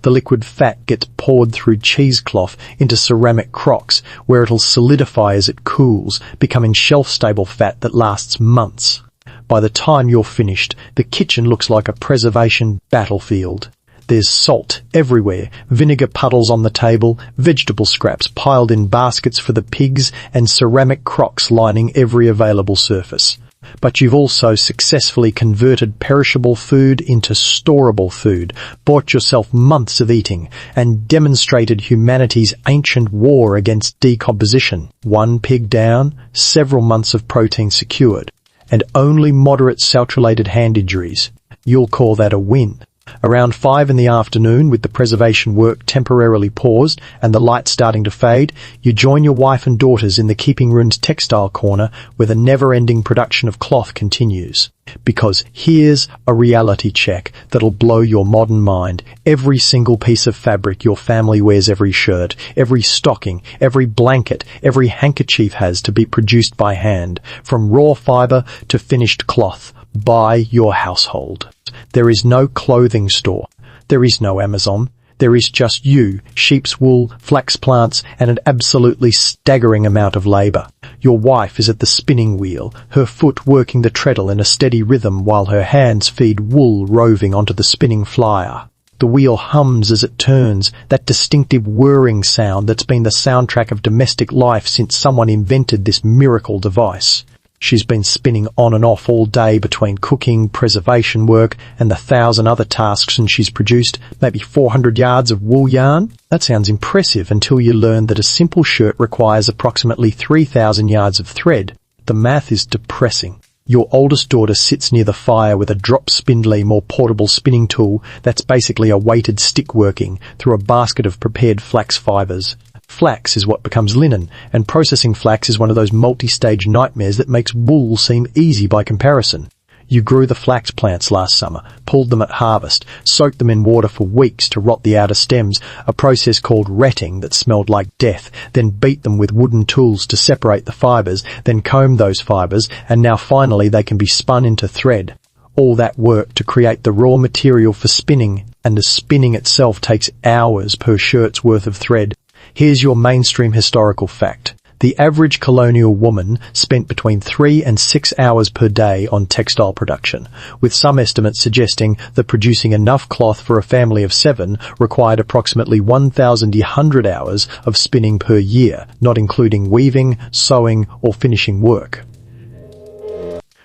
S1: The liquid fat gets poured through cheesecloth into ceramic crocks, where it'll solidify as it cools, becoming shelf-stable fat that lasts months. By the time you're finished, the kitchen looks like a preservation battlefield. There's salt everywhere, vinegar puddles on the table, vegetable scraps piled in baskets for the pigs, and ceramic crocks lining every available surface. But you've also successfully converted perishable food into storable food, bought yourself months of eating, and demonstrated humanity's ancient war against decomposition. One pig down, several months of protein secured, and only moderate cell-related hand injuries. You'll call that a win. Around 5 in the afternoon, with the preservation work temporarily paused and the light starting to fade, you join your wife and daughters in the keeping room's textile corner where the never-ending production of cloth continues. Because here's a reality check that'll blow your modern mind. Every single piece of fabric your family wears, every shirt, every stocking, every blanket, every handkerchief has to be produced by hand, from raw fiber to finished cloth, by your household. There is no clothing store. There is no Amazon. There is just you, sheep's wool, flax plants, and an absolutely staggering amount of labour. Your wife is at the spinning wheel, her foot working the treadle in a steady rhythm while her hands feed wool roving onto the spinning flyer. The wheel hums as it turns, that distinctive whirring sound that's been the soundtrack of domestic life since someone invented this miracle device. She's been spinning on and off all day between cooking, preservation work, and the 1,000 other tasks, and she's produced maybe 400 yards of wool yarn. That sounds impressive until you learn that a simple shirt requires approximately 3,000 yards of thread. The math is depressing. Your oldest daughter sits near the fire with a drop spindly, more portable spinning tool that's basically a weighted stick working through a basket of prepared flax fibres. Flax is what becomes linen, and processing flax is one of those multi-stage nightmares that makes wool seem easy by comparison. You grew the flax plants last summer, pulled them at harvest, soaked them in water for weeks to rot the outer stems, a process called retting that smelled like death, then beat them with wooden tools to separate the fibres, then combed those fibres, and now finally they can be spun into thread. All that work to create the raw material for spinning, and the spinning itself takes hours per shirt's worth of thread. Here's your mainstream historical fact. The average colonial woman spent between 3 and 6 hours per day on textile production, with some estimates suggesting that producing enough cloth for a family of 7 required approximately 1,100 hours of spinning per year, not including weaving, sewing, or finishing work.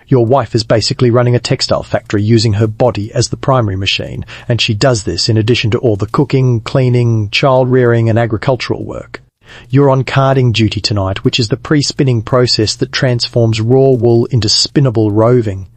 S1: Your wife is basically running a textile factory using her body as the primary machine, and she does this in addition to all the cooking, cleaning, child-rearing and agricultural work. You're on carding duty tonight, which is the pre-spinning process that transforms raw wool into spinnable roving.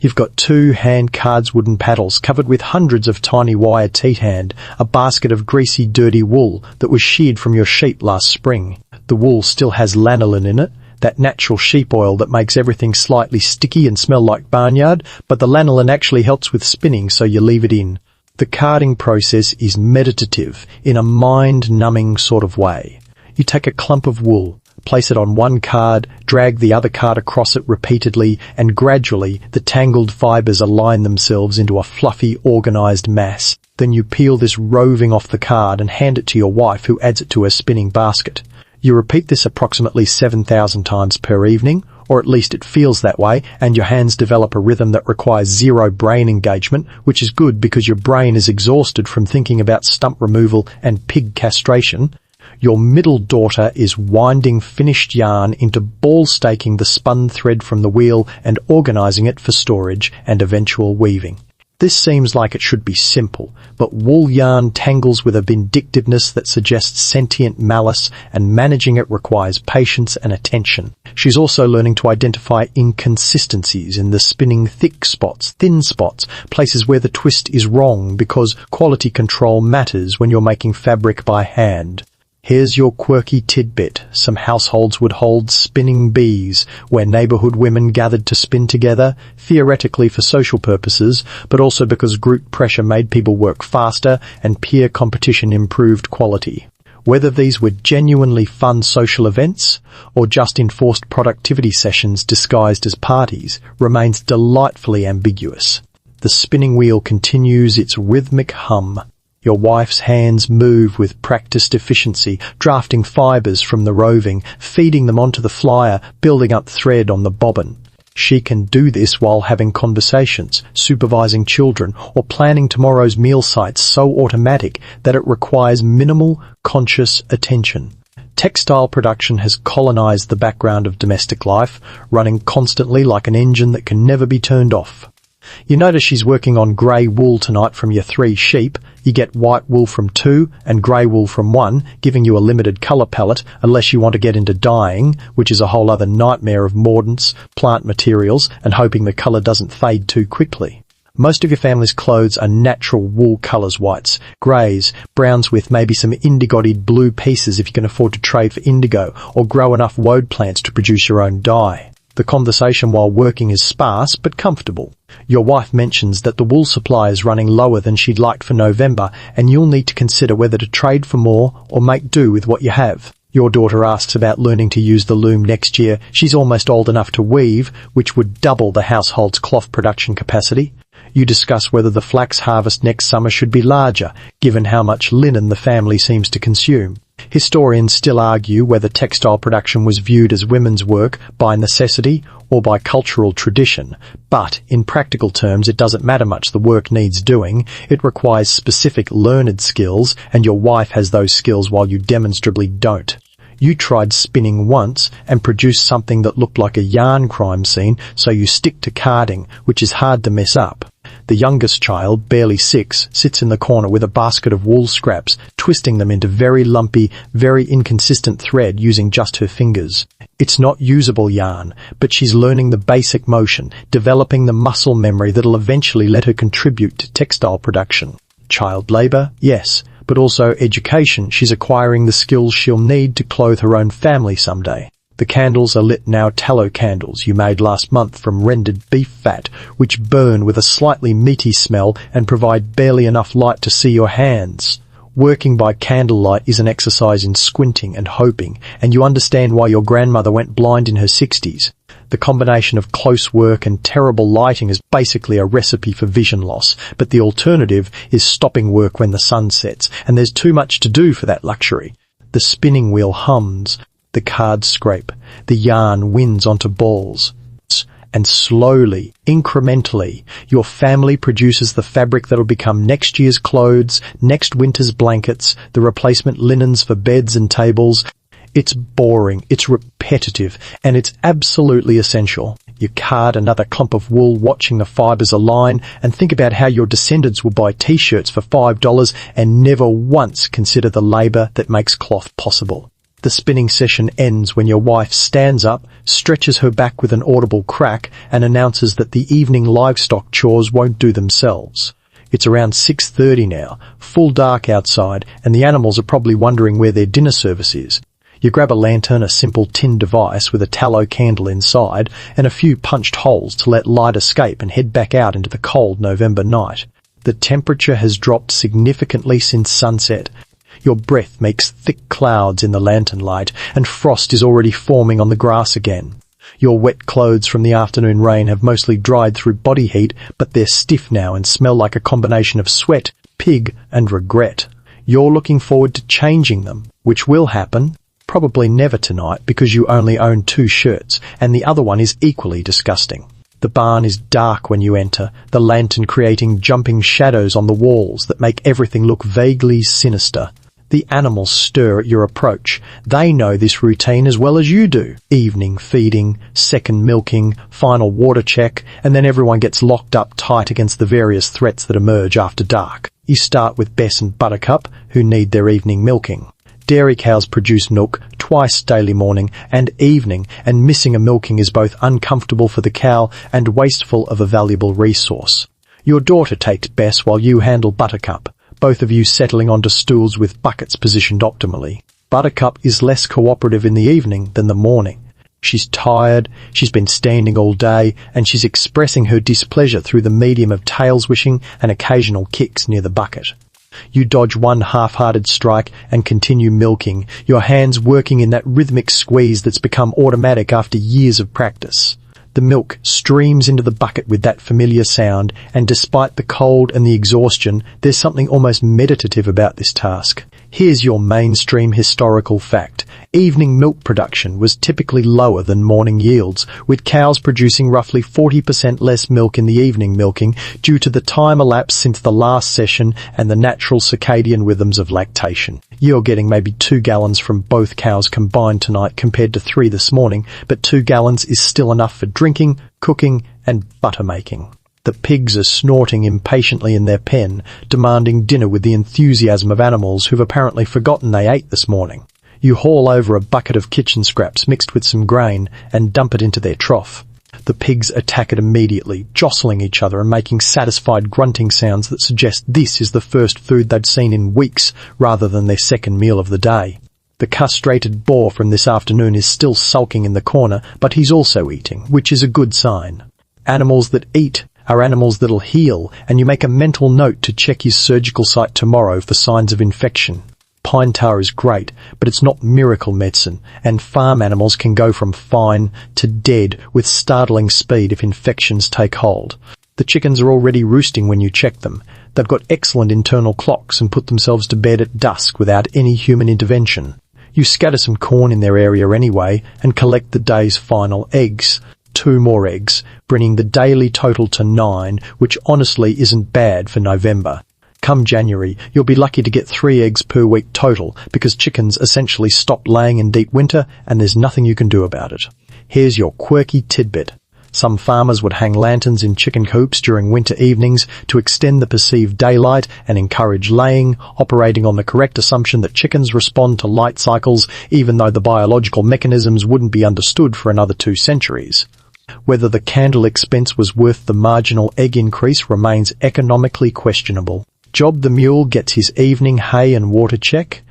S1: You've got 2 hand cards wooden paddles covered with hundreds of tiny wire teat hand, a basket of greasy dirty wool that was sheared from your sheep last spring. The wool still has lanolin in it, that natural sheep oil that makes everything slightly sticky and smell like barnyard, but the lanolin actually helps with spinning, so you leave it in. The carding process is meditative in a mind-numbing sort of way. You take a clump of wool, place it on one card, drag the other card across it repeatedly, and gradually the tangled fibres align themselves into a fluffy, organised mass. Then you peel this roving off the card and hand it to your wife, who adds it to her spinning basket. You repeat this approximately 7,000 times per evening, or at least it feels that way, and your hands develop a rhythm that requires zero brain engagement, which is good because your brain is exhausted from thinking about stump removal and pig castration. Your middle daughter is winding finished yarn into ball staking the spun thread from the wheel and organising it for storage and eventual weaving. This seems like it should be simple, but wool yarn tangles with a vindictiveness that suggests sentient malice, and managing it requires patience and attention. She's also learning to identify inconsistencies in the spinning, thick spots, thin spots, places where the twist is wrong, because quality control matters when you're making fabric by hand. Here's your quirky tidbit. Some households would hold spinning bees, where neighbourhood women gathered to spin together, theoretically for social purposes, but also because group pressure made people work faster and peer competition improved quality. Whether these were genuinely fun social events or just enforced productivity sessions disguised as parties remains delightfully ambiguous. The spinning wheel continues its rhythmic hum. Your wife's hands move with practiced efficiency, drafting fibres from the roving, feeding them onto the flyer, building up thread on the bobbin. She can do this while having conversations, supervising children, or planning tomorrow's meal sites so automatic that it requires minimal, conscious attention. Textile production has colonized the background of domestic life, running constantly like an engine that can never be turned off. You notice she's working on grey wool tonight from your 3 sheep. You get white wool from 2 and grey wool from 1, giving you a limited colour palette unless you want to get into dyeing, which is a whole other nightmare of mordants, plant materials, and hoping the colour doesn't fade too quickly. Most of your family's clothes are natural wool colours: whites, greys, browns with maybe some indigoed blue pieces if you can afford to trade for indigo or grow enough woad plants to produce your own dye. The conversation while working is sparse but comfortable. Your wife mentions that the wool supply is running lower than she'd like for November, and you'll need to consider whether to trade for more or make do with what you have. Your daughter asks about learning to use the loom next year. She's almost old enough to weave, which would double the household's cloth production capacity. You discuss whether the flax harvest next summer should be larger, given how much linen the family seems to consume. Historians still argue whether textile production was viewed as women's work by necessity or by cultural tradition, but in practical terms it doesn't matter much. The work needs doing. It requires specific learned skills, and your wife has those skills while you demonstrably don't. You tried spinning once and produced something that looked like a yarn crime scene, so you stick to carding, which is hard to mess up. The youngest child, barely 6, sits in the corner with a basket of wool scraps, twisting them into very lumpy, very inconsistent thread using just her fingers. It's not usable yarn, but she's learning the basic motion, developing the muscle memory that'll eventually let her contribute to textile production. Child labour, yes, but also education. She's acquiring the skills she'll need to clothe her own family someday. The candles are lit now tallow candles you made last month from rendered beef fat, which burn with a slightly meaty smell and provide barely enough light to see your hands. Working by candlelight is an exercise in squinting and hoping, and you understand why your grandmother went blind in her 60s. The combination of close work and terrible lighting is basically a recipe for vision loss, but the alternative is stopping work when the sun sets, and there's too much to do for that luxury. The spinning wheel hums. The cards scrape, the yarn wins onto balls, and slowly, incrementally, your family produces the fabric that'll become next year's clothes, next winter's blankets, the replacement linens for beds and tables. It's boring, it's repetitive, and it's absolutely essential. You card another clump of wool, watching the fibres align, and think about how your descendants will buy t-shirts for $5 and never once consider the labour that makes cloth possible. The spinning session ends when your wife stands up, stretches her back with an audible crack, and announces that the evening livestock chores won't do themselves. It's around 6:30 now, full dark outside, and the animals are probably wondering where their dinner service is. You grab a lantern, a simple tin device with a tallow candle inside, and a few punched holes to let light escape and head back out into the cold November night. The temperature has dropped significantly since sunset. Your breath makes thick clouds in the lantern light, and frost is already forming on the grass again. Your wet clothes from the afternoon rain have mostly dried through body heat, but they're stiff now and smell like a combination of sweat, pig, and regret. You're looking forward to changing them, which will happen. Probably never tonight because you only own 2 shirts, and the other one is equally disgusting. The barn is dark when you enter, the lantern creating jumping shadows on the walls that make everything look vaguely sinister. The animals stir at your approach. They know this routine as well as you do. Evening feeding, second milking, final water check, and then everyone gets locked up tight against the various threats that emerge after dark. You start with Bess and Buttercup, who need their evening milking. Dairy cows produce milk twice daily, morning and evening, and missing a milking is both uncomfortable for the cow and wasteful of a valuable resource. Your daughter takes Bess while you handle Buttercup, both of you settling onto stools with buckets positioned optimally. Buttercup is less cooperative in the evening than the morning. She's tired, she's been standing all day, and she's expressing her displeasure through the medium of tail swishing and occasional kicks near the bucket. You dodge one half-hearted strike and continue milking, your hands working in that rhythmic squeeze that's become automatic after years of practice. The milk streams into the bucket with that familiar sound, and despite the cold and the exhaustion, there's something almost meditative about this task. Here's your mainstream historical fact. Evening milk production was typically lower than morning yields, with cows producing roughly 40% less milk in the evening milking due to the time elapsed since the last session and the natural circadian rhythms of lactation. You're getting maybe 2 gallons from both cows combined tonight compared to 3 this morning, but 2 gallons is still enough for drinking, cooking, and butter making. The pigs are snorting impatiently in their pen, demanding dinner with the enthusiasm of animals who've apparently forgotten they ate this morning. You haul over a bucket of kitchen scraps mixed with some grain and dump it into their trough. The pigs attack it immediately, jostling each other and making satisfied grunting sounds that suggest this is the first food they'd seen in weeks rather than their second meal of the day. The castrated boar from this afternoon is still sulking in the corner, but he's also eating, which is a good sign. Animals that eat are animals that'll heal, and you make a mental note to check his surgical site tomorrow for signs of infection. Pine tar is great, but it's not miracle medicine, and farm animals can go from fine to dead with startling speed if infections take hold. The chickens are already roosting when you check them. They've got excellent internal clocks and put themselves to bed at dusk without any human intervention. You scatter some corn in their area anyway and collect the day's final eggs. 2 more eggs, bringing the daily total to 9, which honestly isn't bad for November. Come January, you'll be lucky to get 3 eggs per week total because chickens essentially stopped laying in deep winter and there's nothing you can do about it. Here's your quirky tidbit. Some farmers would hang lanterns in chicken coops during winter evenings to extend the perceived daylight and encourage laying, operating on the correct assumption that chickens respond to light cycles even though the biological mechanisms wouldn't be understood for another 2 centuries. Whether the candle expense was worth the marginal egg increase remains economically questionable. Job the mule gets his evening hay and water check.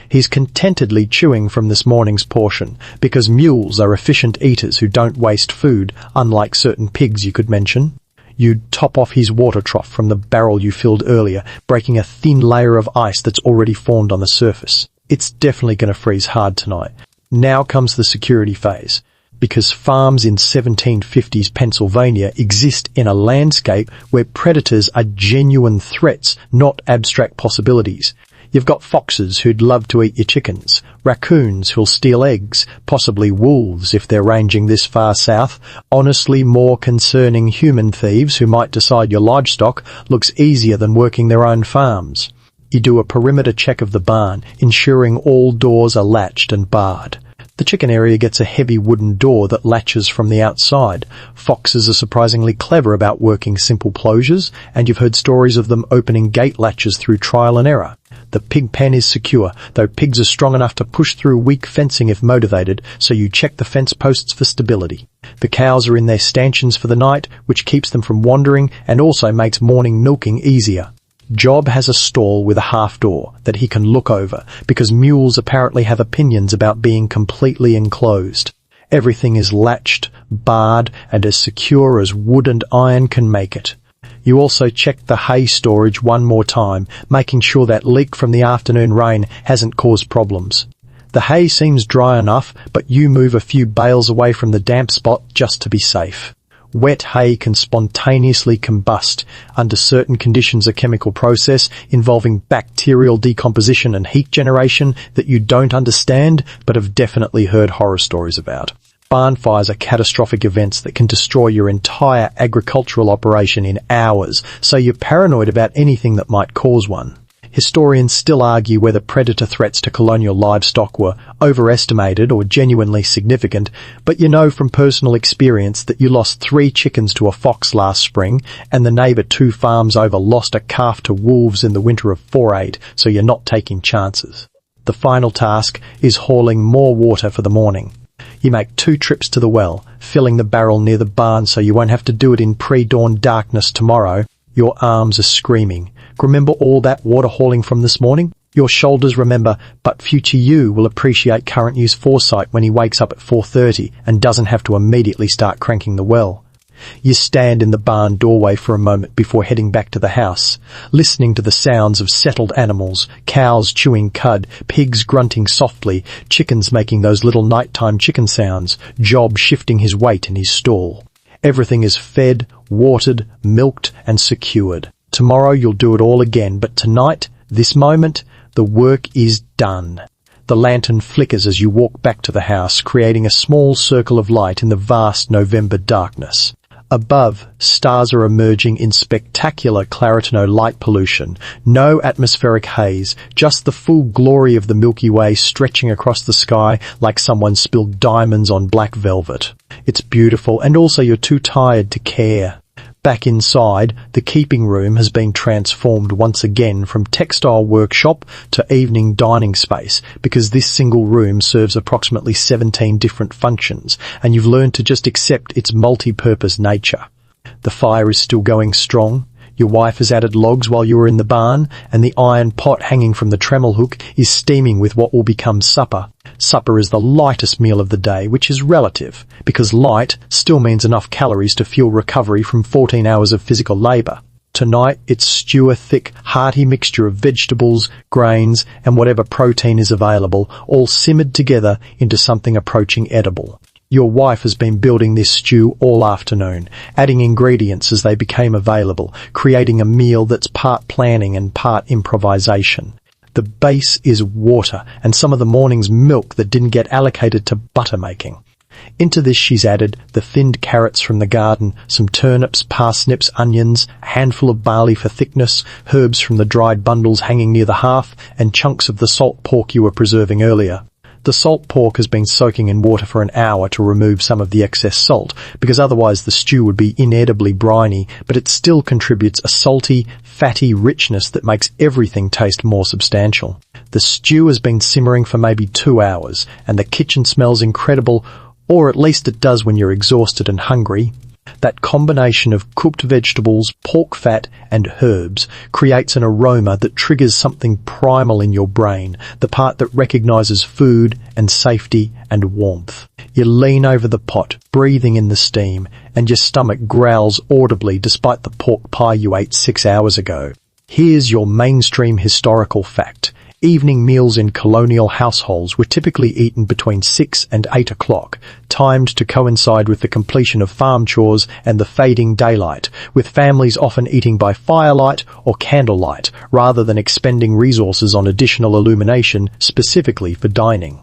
S1: He's contentedly chewing from this morning's portion, because mules are efficient eaters who don't waste food, unlike certain pigs you could mention. You'd top off his water trough from the barrel you filled earlier, breaking a thin layer of ice that's already formed on the surface. It's definitely going to freeze hard tonight. Now comes the security phase. Because farms in 1750s Pennsylvania exist in a landscape where predators are genuine threats, not abstract possibilities. You've got foxes who'd love to eat your chickens, raccoons who'll steal eggs, possibly wolves if they're ranging this far south, honestly more concerning human thieves who might decide your livestock looks easier than working their own farms. You do a perimeter check of the barn, ensuring all doors are latched and barred. The chicken area gets a heavy wooden door that latches from the outside. Foxes are surprisingly clever about working simple closures, and you've heard stories of them opening gate latches through trial and error. The pig pen is secure, though pigs are strong enough to push through weak fencing if motivated, so you check the fence posts for stability. The cows are in their stanchions for the night, which keeps them from wandering and also makes morning milking easier. Job has a stall with a half door that he can look over, because mules apparently have opinions about being completely enclosed. Everything is latched, barred, and as secure as wood and iron can make it. You also check the hay storage one more time, making sure that leak from the afternoon rain hasn't caused problems. The hay seems dry enough, but you move a few bales away from the damp spot just to be safe. Wet hay can spontaneously combust under certain conditions, a chemical process involving bacterial decomposition and heat generation that you don't understand but have definitely heard horror stories about. Barn fires are catastrophic events that can destroy your entire agricultural operation in hours, so you're paranoid about anything that might cause one. Historians still argue whether predator threats to colonial livestock were overestimated or genuinely significant, but you know from personal experience that you lost 3 chickens to a fox last spring, and the neighbour 2 farms over lost a calf to wolves in the winter of 4-8, so you're not taking chances. The final task is hauling more water for the morning. You make 2 trips to the well, filling the barrel near the barn so you won't have to do it in pre-dawn darkness tomorrow. Your arms are screaming. Remember all that water hauling from this morning? Your shoulders remember, but future you will appreciate current you's foresight when he wakes up at 4:30 and doesn't have to immediately start cranking the well. You stand in the barn doorway for a moment before heading back to the house, listening to the sounds of settled animals, cows chewing cud, pigs grunting softly, chickens making those little nighttime chicken sounds, Job shifting his weight in his stall. Everything is fed, watered, milked, and secured. Tomorrow you'll do it all again, but tonight, this moment, the work is done. The lantern flickers as you walk back to the house, creating a small circle of light in the vast November darkness. Above, stars are emerging in spectacular Claritino light pollution. No atmospheric haze, just the full glory of the Milky Way stretching across the sky like someone spilled diamonds on black velvet. It's beautiful, and also you're too tired to care. Back inside, the keeping room has been transformed once again from textile workshop to evening dining space, because this single room serves approximately 17 different functions, and you've learned to just accept its multi-purpose nature. The fire is still going strong. Your wife has added logs while you were in the barn, and the iron pot hanging from the Dremel hook is steaming with what will become supper. Supper is the lightest meal of the day, which is relative, because light still means enough calories to fuel recovery from 14 hours of physical labour. Tonight it's stew, a thick, hearty mixture of vegetables, grains, and whatever protein is available, all simmered together into something approaching edible. Your wife has been building this stew all afternoon, adding ingredients as they became available, creating a meal that's part planning and part improvisation. The base is water and some of the morning's milk that didn't get allocated to butter making. Into this she's added the thinned carrots from the garden, some turnips, parsnips, onions, a handful of barley for thickness, herbs from the dried bundles hanging near the hearth, and chunks of the salt pork you were preserving earlier. The salt pork has been soaking in water for an hour to remove some of the excess salt, because otherwise the stew would be inedibly briny, but it still contributes a salty, fatty richness that makes everything taste more substantial. The stew has been simmering for maybe 2 hours, and the kitchen smells incredible, or at least it does when you're exhausted and hungry. That combination of cooked vegetables, pork fat, and herbs creates an aroma that triggers something primal in your brain, the part that recognizes food and safety and warmth. You lean over the pot, breathing in the steam, and your stomach growls audibly despite the pork pie you ate 6 hours ago. Here's your mainstream historical fact. Evening meals in colonial households were typically eaten between 6 and 8 o'clock, timed to coincide with the completion of farm chores and the fading daylight, with families often eating by firelight or candlelight, rather than expending resources on additional illumination specifically for dining.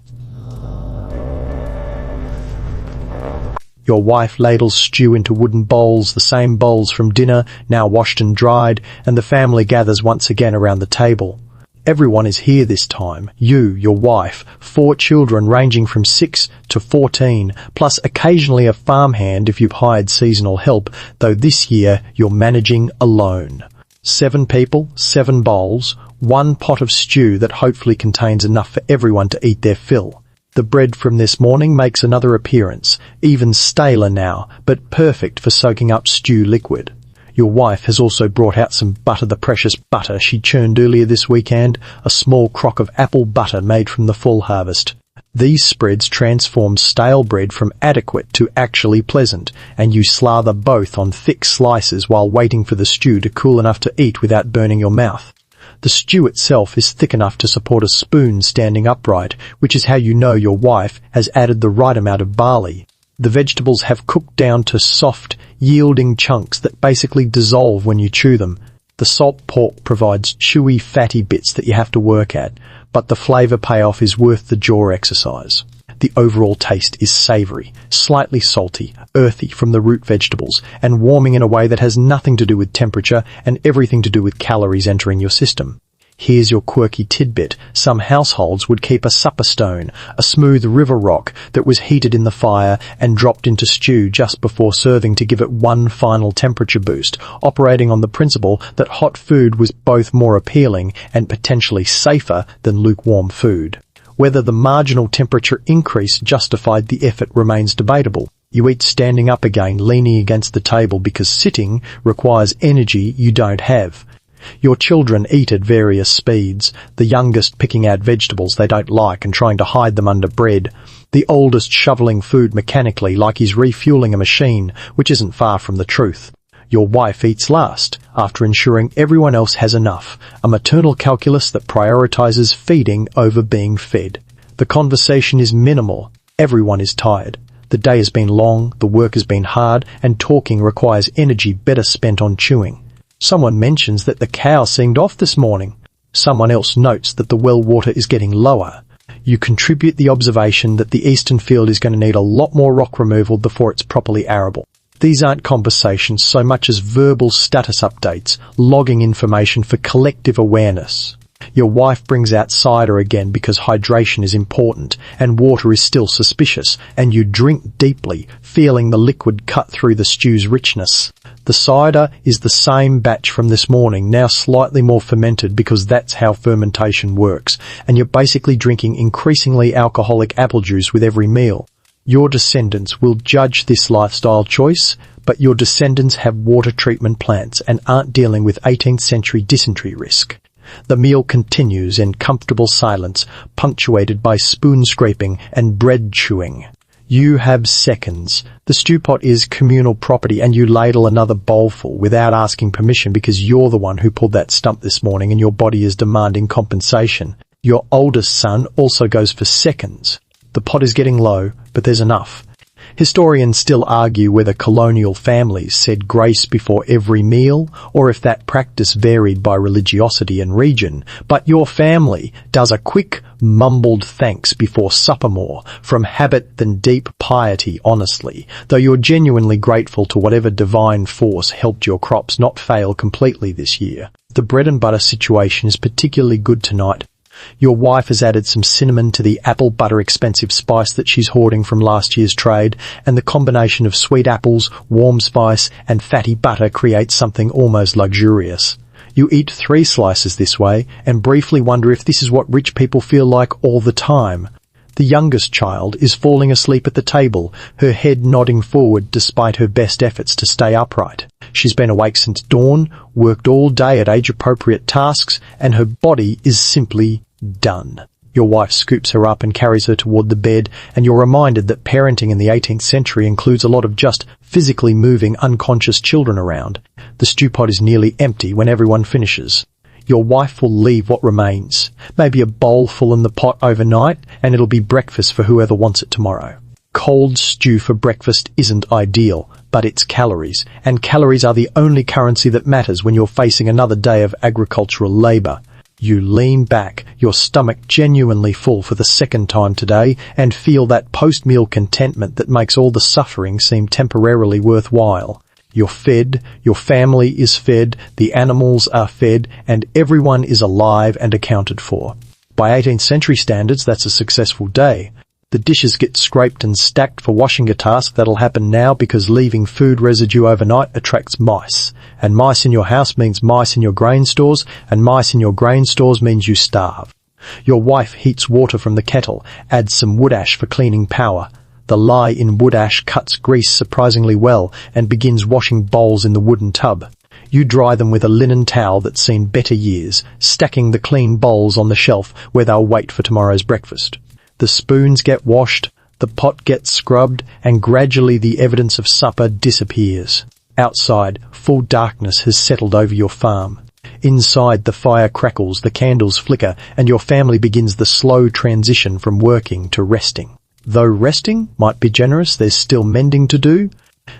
S1: Your wife ladles stew into wooden bowls, the same bowls from dinner, now washed and dried, and the family gathers once again around the table. Everyone is here this time. You, your wife, 4 children ranging from 6 to 14, plus occasionally a farmhand if you've hired seasonal help, though this year you're managing alone. 7 people, 7 bowls, One pot of stew that hopefully contains enough for everyone to eat their fill. The bread from this morning makes another appearance, even staler now, but perfect for soaking up stew liquid. Your wife has also brought out some butter, the precious butter she churned earlier this weekend, a small crock of apple butter made from the fall harvest. These spreads transform stale bread from adequate to actually pleasant, and you slather both on thick slices while waiting for the stew to cool enough to eat without burning your mouth. The stew itself is thick enough to support a spoon standing upright, which is how you know your wife has added the right amount of barley. The vegetables have cooked down to soft, yielding chunks that basically dissolve when you chew them. The salt pork provides chewy, fatty bits that you have to work at, but the flavour payoff is worth the jaw exercise. The overall taste is savoury, slightly salty, earthy from the root vegetables, and warming in a way that has nothing to do with temperature and everything to do with calories entering your system. Here's your quirky tidbit. Some households would keep a supper stone, a smooth river rock that was heated in the fire and dropped into stew just before serving to give it one final temperature boost, operating on the principle that hot food was both more appealing and potentially safer than lukewarm food. Whether the marginal temperature increase justified the effort remains debatable. You eat standing up again, leaning against the table because sitting requires energy you don't have. Your children eat at various speeds, the youngest picking out vegetables they don't like and trying to hide them under bread, the oldest shoveling food mechanically like he's refueling a machine, which isn't far from the truth. Your wife eats last, after ensuring everyone else has enough, a maternal calculus that prioritizes feeding over being fed. The conversation is minimal. Everyone is tired. The day has been long, the work has been hard, and talking requires energy better spent on chewing. Someone mentions that the cow seemed off this morning. Someone else notes that the well water is getting lower. You contribute the observation that the eastern field is going to need a lot more rock removal before it's properly arable. These aren't conversations so much as verbal status updates, logging information for collective awareness. Your wife brings out cider again because hydration is important and water is still suspicious, and you drink deeply, feeling the liquid cut through the stew's richness. The cider is the same batch from this morning, now slightly more fermented because that's how fermentation works, and you're basically drinking increasingly alcoholic apple juice with every meal. Your descendants will judge this lifestyle choice, but your descendants have water treatment plants and aren't dealing with 18th century dysentery risk. The meal continues in comfortable silence, punctuated by spoon scraping and bread chewing. You have seconds. The stew pot is communal property, and you ladle another bowlful without asking permission because you're the one who pulled that stump this morning and your body is demanding compensation. Your oldest son also goes for seconds. The pot is getting low, but there's enough. Historians still argue whether colonial families said grace before every meal or if that practice varied by religiosity and region, but your family does a quick, mumbled thanks before supper more, from habit than deep piety, honestly, though you're genuinely grateful to whatever divine force helped your crops not fail completely this year. The bread and butter situation is particularly good tonight. Your wife has added some cinnamon to the apple butter expensive spice that she's hoarding from last year's trade, and the combination of sweet apples, warm spice, and fatty butter creates something almost luxurious. You eat 3 slices this way and briefly wonder if this is what rich people feel like all the time. The youngest child is falling asleep at the table, her head nodding forward despite her best efforts to stay upright. She's been awake since dawn, worked all day at age-appropriate tasks, and her body is simply done. Your wife scoops her up and carries her toward the bed, and you're reminded that parenting in the 18th century includes a lot of just physically moving, unconscious children around. The stew pot is nearly empty when everyone finishes. Your wife will leave what remains, maybe a bowl full in the pot overnight, and it'll be breakfast for whoever wants it tomorrow. Cold stew for breakfast isn't ideal, but it's calories, and calories are the only currency that matters when you're facing another day of agricultural labour. You lean back, your stomach genuinely full for the second time today, and feel that post-meal contentment that makes all the suffering seem temporarily worthwhile. You're fed, your family is fed, the animals are fed, and everyone is alive and accounted for. By 18th century standards, that's a successful day. The dishes get scraped and stacked for washing, a task that'll happen now because leaving food residue overnight attracts mice. And mice in your house means mice in your grain stores, and mice in your grain stores means you starve. Your wife heats water from the kettle, adds some wood ash for cleaning power. The lye in wood ash cuts grease surprisingly well and begins washing bowls in the wooden tub. You dry them with a linen towel that's seen better years, stacking the clean bowls on the shelf where they'll wait for tomorrow's breakfast. The spoons get washed, the pot gets scrubbed, and gradually the evidence of supper disappears. Outside, full darkness has settled over your farm. Inside, the fire crackles, the candles flicker, and your family begins the slow transition from working to resting. Though resting might be generous, there's still mending to do.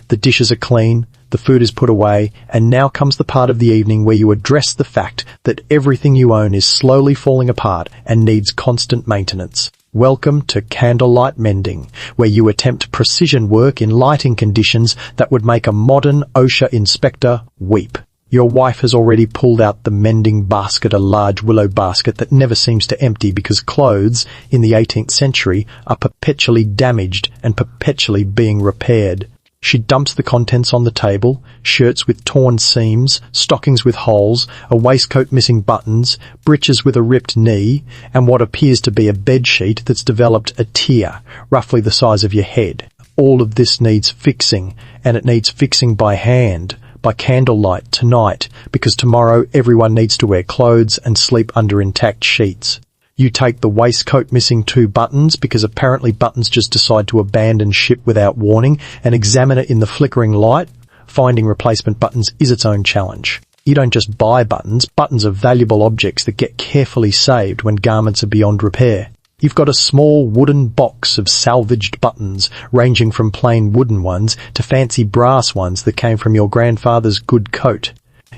S1: The dishes are clean, the food is put away, and now comes the part of the evening where you address the fact that everything you own is slowly falling apart and needs constant maintenance. Welcome to candlelight mending, where you attempt precision work in lighting conditions that would make a modern OSHA inspector weep. Your wife has already pulled out the mending basket, a large willow basket that never seems to empty because clothes in the 18th century are perpetually damaged and perpetually being repaired. She dumps the contents on the table: shirts with torn seams, stockings with holes, a waistcoat missing buttons, breeches with a ripped knee, and what appears to be a bedsheet that's developed a tear, roughly the size of your head. All of this needs fixing, and it needs fixing by hand, by candlelight tonight, because tomorrow everyone needs to wear clothes and sleep under intact sheets. You take the waistcoat missing 2 buttons, because apparently buttons just decide to abandon ship without warning, and examine it in the flickering light. Finding replacement buttons is its own challenge. You don't just buy buttons. Buttons are valuable objects that get carefully saved when garments are beyond repair. You've got a small wooden box of salvaged buttons, ranging from plain wooden ones to fancy brass ones that came from your grandfather's good coat.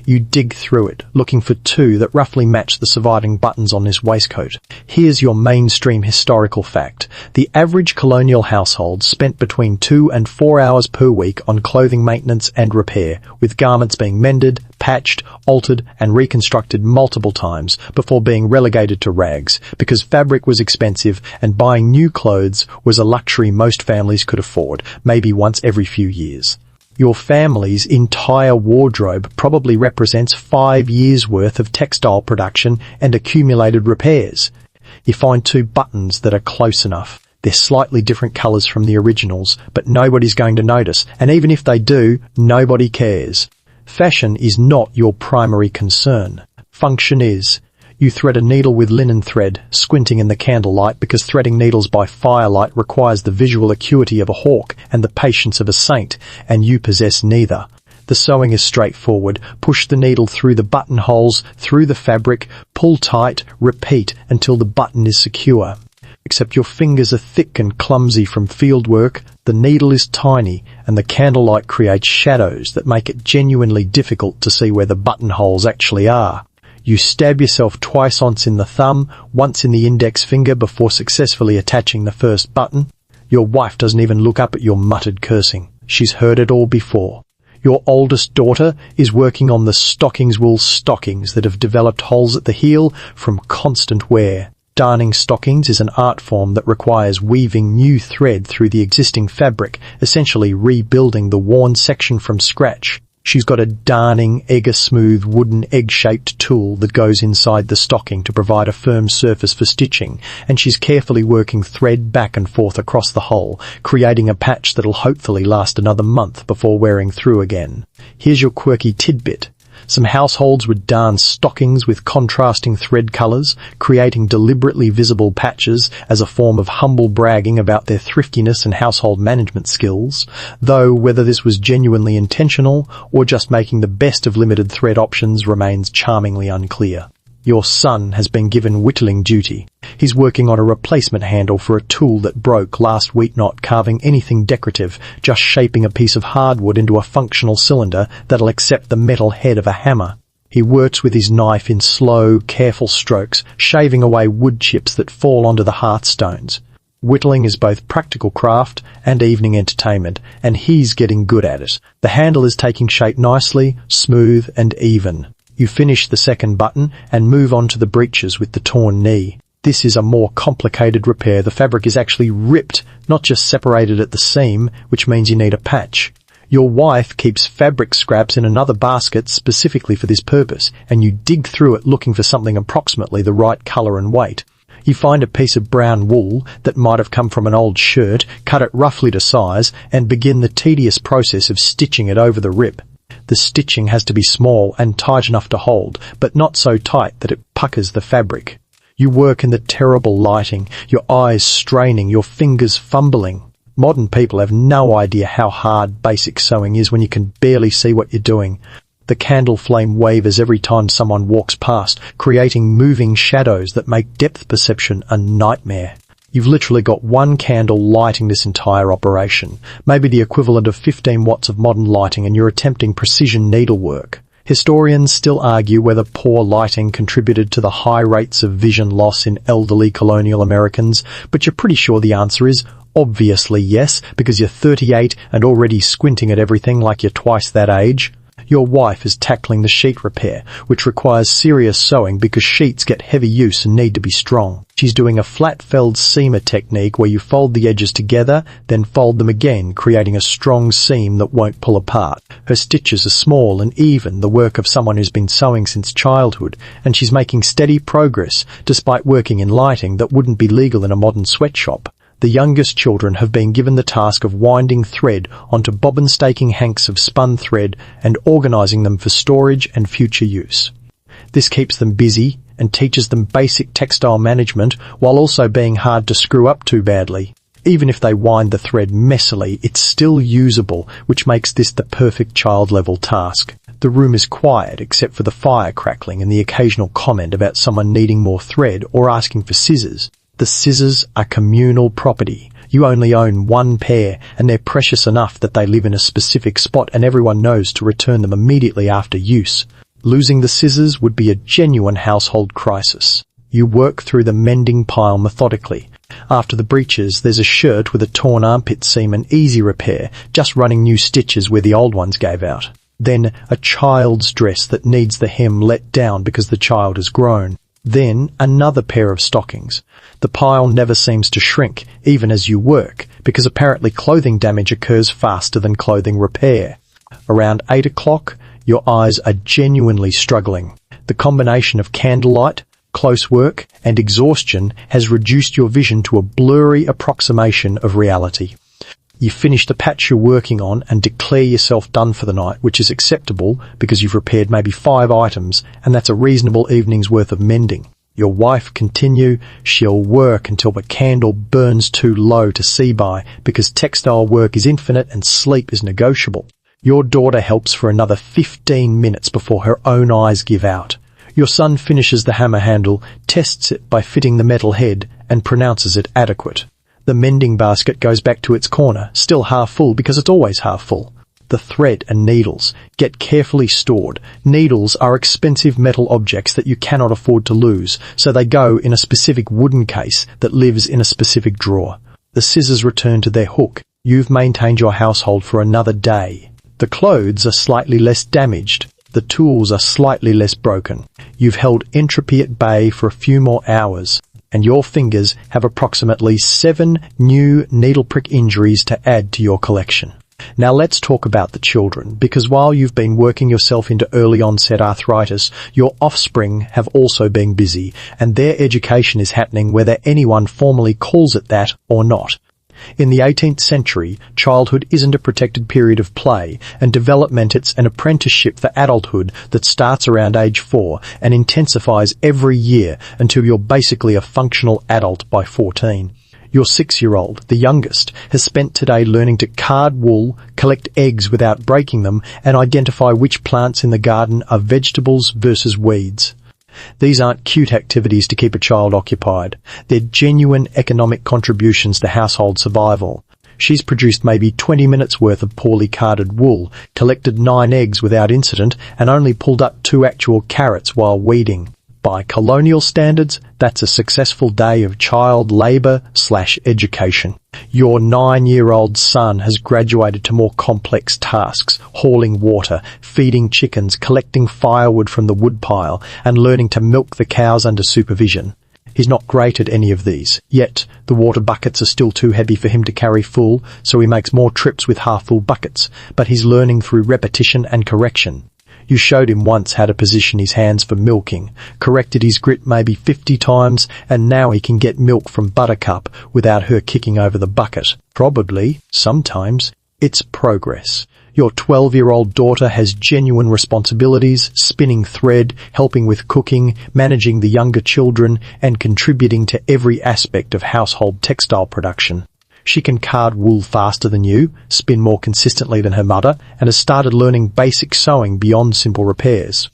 S1: You dig through it, looking for 2 that roughly match the surviving buttons on this waistcoat. Here's your mainstream historical fact. The average colonial household spent between 2 and 4 hours per week on clothing maintenance and repair, with garments being mended, patched, altered, and reconstructed multiple times before being relegated to rags, because fabric was expensive and buying new clothes was a luxury most families could afford, maybe once every few years. Your family's entire wardrobe probably represents 5 years' worth of textile production and accumulated repairs. You find 2 buttons that are close enough. They're slightly different colours from the originals, but nobody's going to notice, and even if they do, nobody cares. Fashion is not your primary concern. Function is. You thread a needle with linen thread, squinting in the candlelight, because threading needles by firelight requires the visual acuity of a hawk and the patience of a saint, and you possess neither. The sewing is straightforward. Push the needle through the buttonholes, through the fabric, pull tight, repeat until the button is secure. Except your fingers are thick and clumsy from field work, the needle is tiny, and the candlelight creates shadows that make it genuinely difficult to see where the buttonholes actually are. You stab yourself twice, once in the thumb, once in the index finger, before successfully attaching the first button. Your wife doesn't even look up at your muttered cursing. She's heard it all before. Your oldest daughter is working on the stockings wool stockings that have developed holes at the heel from constant wear. Darning stockings is an art form that requires weaving new thread through the existing fabric, essentially rebuilding the worn section from scratch. She's got a darning, egg-smooth wooden egg-shaped tool that goes inside the stocking to provide a firm surface for stitching, and she's carefully working thread back and forth across the hole, creating a patch that'll hopefully last another month before wearing through again. Here's your quirky tidbit. Some households would darn stockings with contrasting thread colours, creating deliberately visible patches as a form of humble bragging about their thriftiness and household management skills, though whether this was genuinely intentional or just making the best of limited thread options remains charmingly unclear. Your son has been given whittling duty. He's working on a replacement handle for a tool that broke last week, not carving anything decorative, just shaping a piece of hardwood into a functional cylinder that'll accept the metal head of a hammer. He works with his knife in slow, careful strokes, shaving away wood chips that fall onto the hearthstones. Whittling is both practical craft and evening entertainment, and he's getting good at it. The handle is taking shape nicely, smooth and even. You finish the second button and move on to the breeches with the torn knee. This is a more complicated repair. The fabric is actually ripped, not just separated at the seam, which means you need a patch. Your wife keeps fabric scraps in another basket specifically for this purpose, and you dig through it looking for something approximately the right colour and weight. You find a piece of brown wool that might have come from an old shirt, cut it roughly to size, and begin the tedious process of stitching it over the rip. The stitching has to be small and tight enough to hold, but not so tight that it puckers the fabric. You work in the terrible lighting, your eyes straining, your fingers fumbling. Modern people have no idea how hard basic sewing is when you can barely see what you're doing. The candle flame wavers every time someone walks past, creating moving shadows that make depth perception a nightmare. You've literally got one candle lighting this entire operation, maybe the equivalent of 15 watts of modern lighting, and you're attempting precision needlework. Historians still argue whether poor lighting contributed to the high rates of vision loss in elderly colonial Americans, but you're pretty sure the answer is obviously yes, because you're 38 and already squinting at everything like you're twice that age. Your wife is tackling the sheet repair, which requires serious sewing because sheets get heavy use and need to be strong. She's doing a flat-felled seamer technique where you fold the edges together, then fold them again, creating a strong seam that won't pull apart. Her stitches are small and even, the work of someone who's been sewing since childhood, and she's making steady progress despite working in lighting that wouldn't be legal in a modern sweatshop. The youngest children have been given the task of winding thread onto bobbin-staking hanks of spun thread and organising them for storage and future use. This keeps them busy and teaches them basic textile management while also being hard to screw up too badly. Even if they wind the thread messily, it's still usable, which makes this the perfect child-level task. The room is quiet except for the fire crackling and the occasional comment about someone needing more thread or asking for scissors. The scissors are communal property. You only own one pair, and they're precious enough that they live in a specific spot and everyone knows to return them immediately after use. Losing the scissors would be a genuine household crisis. You work through the mending pile methodically. After the breeches, there's a shirt with a torn armpit seam and easy repair, just running new stitches where the old ones gave out. Then a child's dress that needs the hem let down because the child has grown. Then another pair of stockings. The pile never seems to shrink, even as you work, because apparently clothing damage occurs faster than clothing repair. Around 8 o'clock, your eyes are genuinely struggling. The combination of candlelight, close work, and exhaustion has reduced your vision to a blurry approximation of reality. You finish the patch you're working on and declare yourself done for the night, which is acceptable because you've repaired maybe 5 items, and that's a reasonable evening's worth of mending. Your wife continue, she'll work until the candle burns too low to see by because textile work is infinite and sleep is negotiable. Your daughter helps for another 15 minutes before her own eyes give out. Your son finishes the hammer handle, tests it by fitting the metal head, and pronounces it adequate. The mending basket goes back to its corner, still half full because it's always half full. The thread and needles get carefully stored. Needles are expensive metal objects that you cannot afford to lose, so they go in a specific wooden case that lives in a specific drawer. The scissors return to their hook. You've maintained your household for another day. The clothes are slightly less damaged. The tools are slightly less broken. You've held entropy at bay for a few more hours, and your fingers have approximately 7 new needle prick injuries to add to your collection. Now let's talk about the children, because while you've been working yourself into early onset arthritis, your offspring have also been busy, and their education is happening whether anyone formally calls it that or not. In the 18th century, childhood isn't a protected period of play, and development it's an apprenticeship for adulthood that starts around age 4 and intensifies every year until you're basically a functional adult by 14. Your 6-year-old, the youngest, has spent today learning to card wool, collect eggs without breaking them, and identify which plants in the garden are vegetables versus weeds. These aren't cute activities to keep a child occupied. They're genuine economic contributions to household survival. She's produced maybe 20 minutes worth of poorly carded wool, collected 9 eggs without incident, and only pulled up 2 actual carrots while weeding. By colonial standards, that's a successful day of child labour/education. Your 9-year-old son has graduated to more complex tasks, hauling water, feeding chickens, collecting firewood from the woodpile, and learning to milk the cows under supervision. He's not great at any of these, yet the water buckets are still too heavy for him to carry full, so he makes more trips with half-full buckets, but he's learning through repetition and correction. You showed him once how to position his hands for milking, corrected his grit maybe 50 times, and now he can get milk from Buttercup without her kicking over the bucket. Probably, sometimes, it's progress. Your 12-year-old daughter has genuine responsibilities, spinning thread, helping with cooking, managing the younger children, and contributing to every aspect of household textile production. She can card wool faster than you, spin more consistently than her mother, and has started learning basic sewing beyond simple repairs.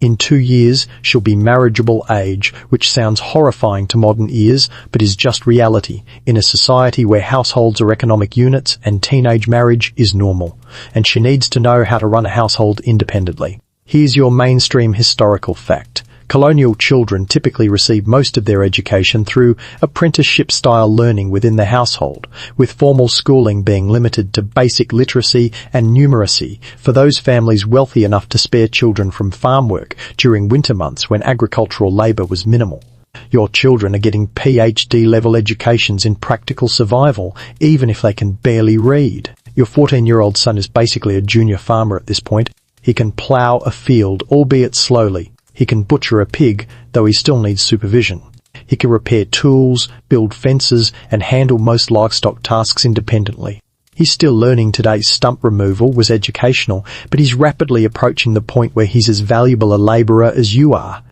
S1: In 2 years, she'll be marriageable age, which sounds horrifying to modern ears, but is just reality in a society where households are economic units and teenage marriage is normal, and she needs to know how to run a household independently. Here's your mainstream historical fact. Colonial children typically receive most of their education through apprenticeship-style learning within the household, with formal schooling being limited to basic literacy and numeracy for those families wealthy enough to spare children from farm work during winter months when agricultural labour was minimal. Your children are getting PhD-level educations in practical survival, even if they can barely read. Your 14-year-old son is basically a junior farmer at this point. He can plough a field, albeit slowly. He can butcher a pig, though he still needs supervision. He can repair tools, build fences, and handle most livestock tasks independently. He's still learning today's stump removal was educational, but he's rapidly approaching the point where he's as valuable a labourer as you are.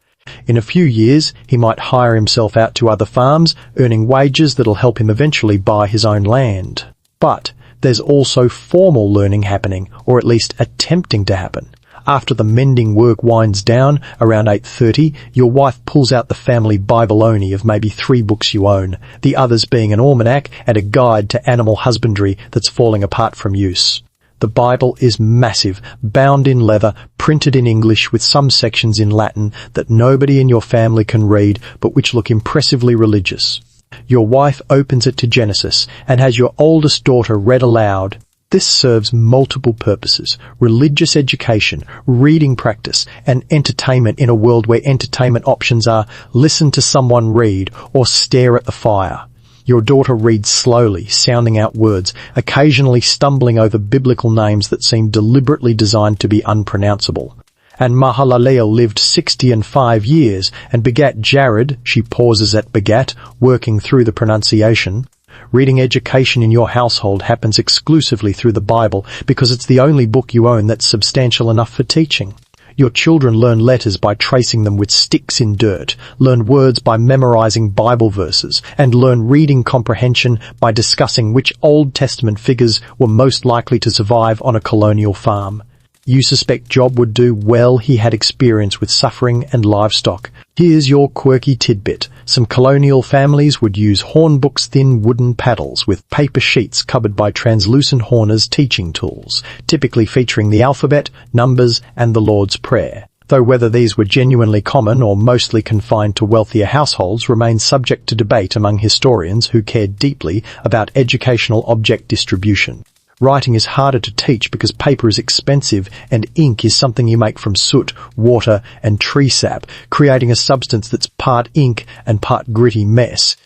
S1: In a few years, he might hire himself out to other farms, earning wages that'll help him eventually buy his own land. But there's also formal learning happening, or at least attempting to happen. After the mending work winds down, around 8:30, your wife pulls out the family Bible-only of maybe 3 books you own, the others being an almanac and a guide to animal husbandry that's falling apart from use. The Bible is massive, bound in leather, printed in English with some sections in Latin that nobody in your family can read, but which look impressively religious. Your wife opens it to Genesis and has your oldest daughter read aloud. This serves multiple purposes: religious education, reading practice, and entertainment in a world where entertainment options are listen to someone read or stare at the fire. Your daughter reads slowly, sounding out words, occasionally stumbling over biblical names that seem deliberately designed to be unpronounceable. And Mahalalel lived 65 years and begat Jared, she pauses at begat, working through the pronunciation. Reading education in your household happens exclusively through the Bible because it's the only book you own that's substantial enough for teaching. Your children learn letters by tracing them with sticks in dirt, learn words by memorizing Bible verses, and learn reading comprehension by discussing which Old Testament figures were most likely to survive on a colonial farm. You suspect Job would do well. He had experience with suffering and livestock. Here's your quirky tidbit. Some colonial families would use Hornbook's thin wooden paddles with paper sheets covered by translucent Horner's teaching tools, typically featuring the alphabet, numbers, and the Lord's Prayer. Though whether these were genuinely common or mostly confined to wealthier households remains subject to debate among historians who care deeply about educational object distribution. Writing is harder to teach because paper is expensive and ink is something you make from soot, water, and tree sap, creating a substance that's part ink and part gritty mess.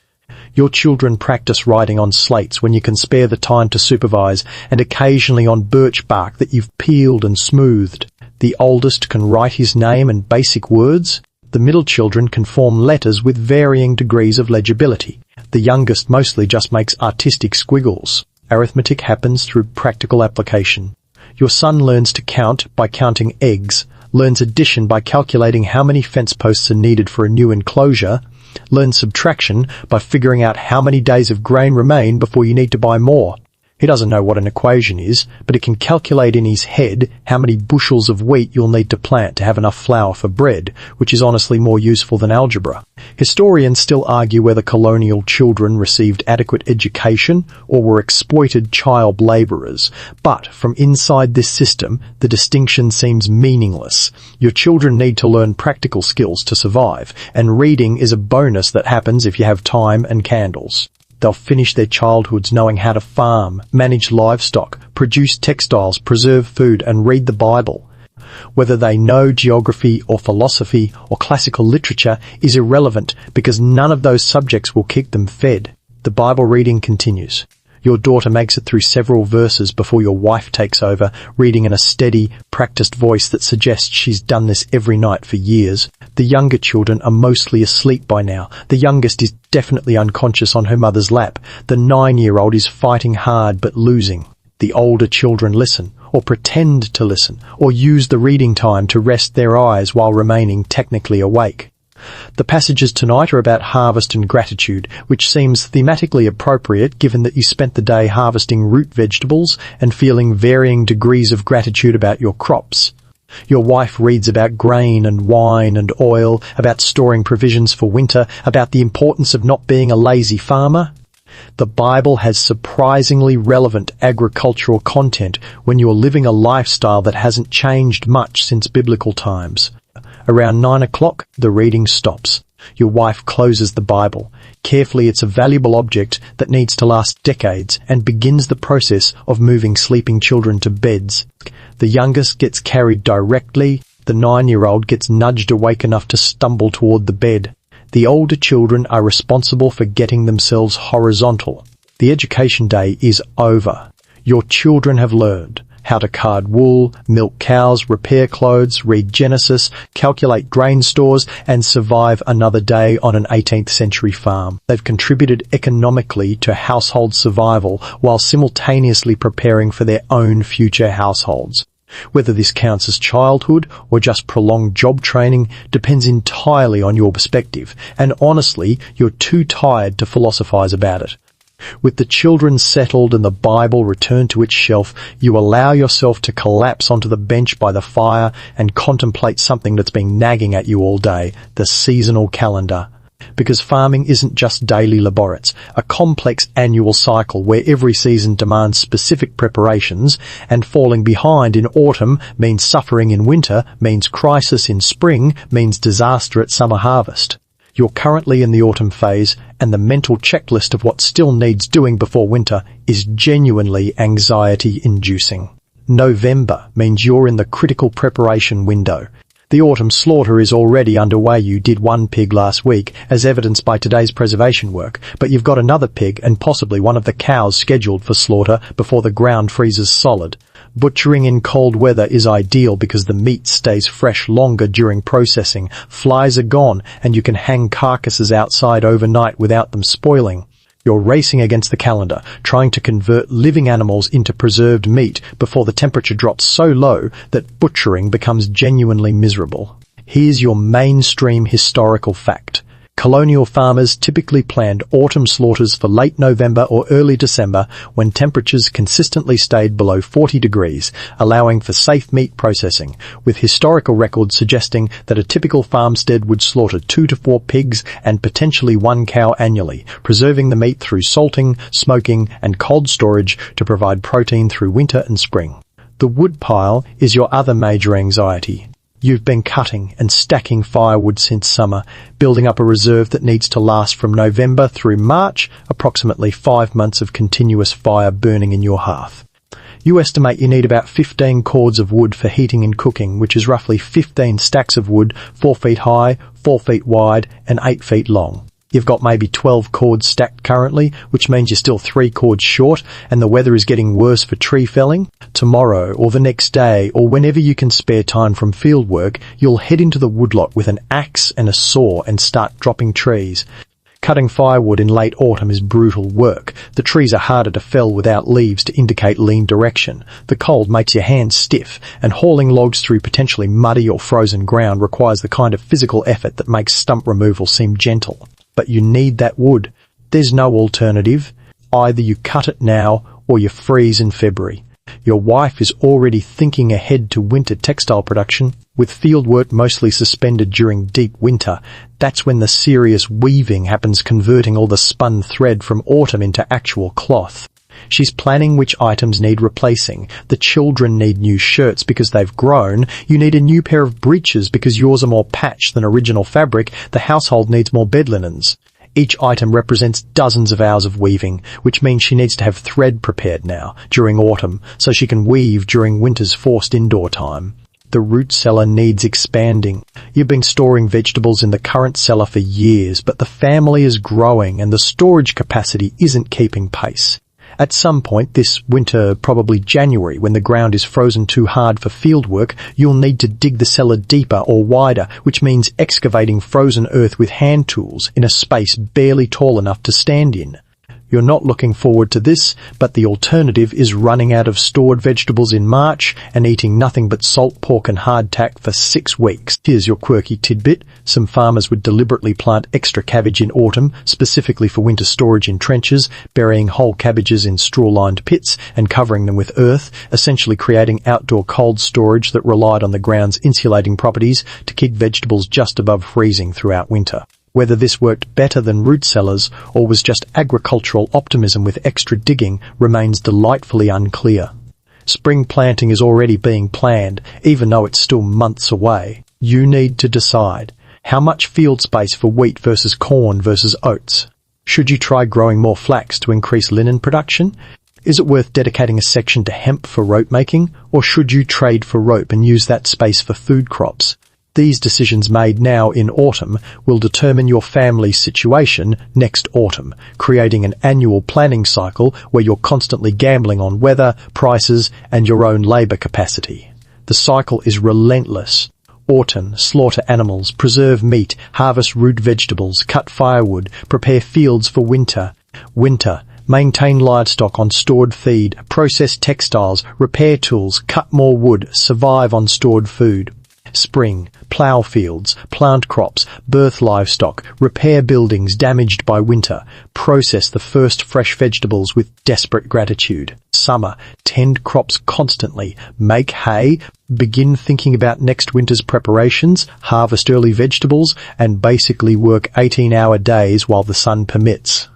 S1: Your children practice writing on slates when you can spare the time to supervise, and occasionally on birch bark that you've peeled and smoothed. The oldest can write his name and basic words. The middle children can form letters with varying degrees of legibility. The youngest mostly just makes artistic squiggles. Arithmetic happens through practical application. Your son learns to count by counting eggs, learns addition by calculating how many fence posts are needed for a new enclosure, learns subtraction by figuring out how many days of grain remain before you need to buy more. He doesn't know what an equation is, but it can calculate in his head how many bushels of wheat you'll need to plant to have enough flour for bread, which is honestly more useful than algebra. Historians still argue whether colonial children received adequate education or were exploited child labourers, but from inside this system, the distinction seems meaningless. Your children need to learn practical skills to survive, and reading is a bonus that happens if you have time and candles. They'll finish their childhoods knowing how to farm, manage livestock, produce textiles, preserve food, and read the Bible. Whether they know geography or philosophy or classical literature is irrelevant because none of those subjects will keep them fed. The Bible reading continues. Your daughter makes it through several verses before your wife takes over, reading in a steady, practiced voice that suggests she's done this every night for years. The younger children are mostly asleep by now. The youngest is definitely unconscious on her mother's lap. The 9-year-old is fighting hard but losing. The older children listen, or pretend to listen, or use the reading time to rest their eyes while remaining technically awake. The passages tonight are about harvest and gratitude, which seems thematically appropriate given that you spent the day harvesting root vegetables and feeling varying degrees of gratitude about your crops. Your wife reads about grain and wine and oil, about storing provisions for winter, about the importance of not being a lazy farmer. The Bible has surprisingly relevant agricultural content when you're living a lifestyle that hasn't changed much since biblical times. Around 9 o'clock, the reading stops. Your wife closes the Bible. Carefully, it's a valuable object that needs to last decades and begins the process of moving sleeping children to beds. The youngest gets carried directly. The 9-year-old gets nudged awake enough to stumble toward the bed. The older children are responsible for getting themselves horizontal. The education day is over. Your children have learned how to card wool, milk cows, repair clothes, read Genesis, calculate grain stores, and survive another day on an 18th century farm. They've contributed economically to household survival while simultaneously preparing for their own future households. Whether this counts as childhood or just prolonged job training depends entirely on your perspective, and honestly, you're too tired to philosophize about it. With the children settled and the Bible returned to its shelf, you allow yourself to collapse onto the bench by the fire and contemplate something that's been nagging at you all day, the seasonal calendar. Because farming isn't just daily labor, it's a complex annual cycle where every season demands specific preparations, and falling behind in autumn means suffering in winter, means crisis in spring, means disaster at summer harvest. You're currently in the autumn phase, and the mental checklist of what still needs doing before winter is genuinely anxiety-inducing. November means you're in the critical preparation window. The autumn slaughter is already underway. You did 1 pig last week, as evidenced by today's preservation work, but you've got another pig and possibly one of the cows scheduled for slaughter before the ground freezes solid. Butchering in cold weather is ideal because the meat stays fresh longer during processing. Flies are gone, and you can hang carcasses outside overnight without them spoiling. You're racing against the calendar, trying to convert living animals into preserved meat before the temperature drops so low that butchering becomes genuinely miserable. Here's your mainstream historical fact. Colonial farmers typically planned autumn slaughters for late November or early December when temperatures consistently stayed below 40 degrees, allowing for safe meat processing, with historical records suggesting that a typical farmstead would slaughter 2 to 4 pigs and potentially 1 cow annually, preserving the meat through salting, smoking, and cold storage to provide protein through winter and spring. The wood pile is your other major anxiety. You've been cutting and stacking firewood since summer, building up a reserve that needs to last from November through March, approximately 5 months of continuous fire burning in your hearth. You estimate you need about 15 cords of wood for heating and cooking, which is roughly 15 stacks of wood, 4 feet high, 4 feet wide, and 8 feet long. You've got maybe 12 cords stacked currently, which means you're still 3 cords short, and the weather is getting worse for tree felling. Tomorrow, or the next day, or whenever you can spare time from field work, you'll head into the woodlot with an axe and a saw and start dropping trees. Cutting firewood in late autumn is brutal work. The trees are harder to fell without leaves to indicate lean direction. The cold makes your hands stiff, and hauling logs through potentially muddy or frozen ground requires the kind of physical effort that makes stump removal seem gentle. But you need that wood. There's no alternative. Either you cut it now or you freeze in February. Your wife is already thinking ahead to winter textile production. With fieldwork mostly suspended during deep winter, that's when the serious weaving happens, converting all the spun thread from autumn into actual cloth. She's planning which items need replacing. The children need new shirts because they've grown. You need a new pair of breeches because yours are more patched than original fabric. The household needs more bed linens. Each item represents dozens of hours of weaving, which means she needs to have thread prepared now, during autumn, so she can weave during winter's forced indoor time. The root cellar needs expanding. You've been storing vegetables in the current cellar for years, but the family is growing and the storage capacity isn't keeping pace. At some point this winter, probably January, when the ground is frozen too hard for field work, you'll need to dig the cellar deeper or wider, which means excavating frozen earth with hand tools in a space barely tall enough to stand in. You're not looking forward to this, but the alternative is running out of stored vegetables in March and eating nothing but salt pork and hardtack for 6 weeks. Here's your quirky tidbit. Some farmers would deliberately plant extra cabbage in autumn, specifically for winter storage in trenches, burying whole cabbages in straw-lined pits and covering them with earth, essentially creating outdoor cold storage that relied on the ground's insulating properties to keep vegetables just above freezing throughout winter. Whether this worked better than root cellars or was just agricultural optimism with extra digging remains delightfully unclear. Spring planting is already being planned, even though it's still months away. You need to decide. How much field space for wheat versus corn versus oats? Should you try growing more flax to increase linen production? Is it worth dedicating a section to hemp for rope making, or should you trade for rope and use that space for food crops? These decisions made now in autumn will determine your family's situation next autumn, creating an annual planning cycle where you're constantly gambling on weather, prices, and your own labour capacity. The cycle is relentless. Autumn, slaughter animals, preserve meat, harvest root vegetables, cut firewood, prepare fields for winter. Winter, maintain livestock on stored feed, process textiles, repair tools, cut more wood, survive on stored food. Spring, plough fields, plant crops, birth livestock, repair buildings damaged by winter, process the first fresh vegetables with desperate gratitude. Summer, tend crops constantly, make hay, begin thinking about next winter's preparations, harvest early vegetables, and basically work 18-hour days while the sun permits.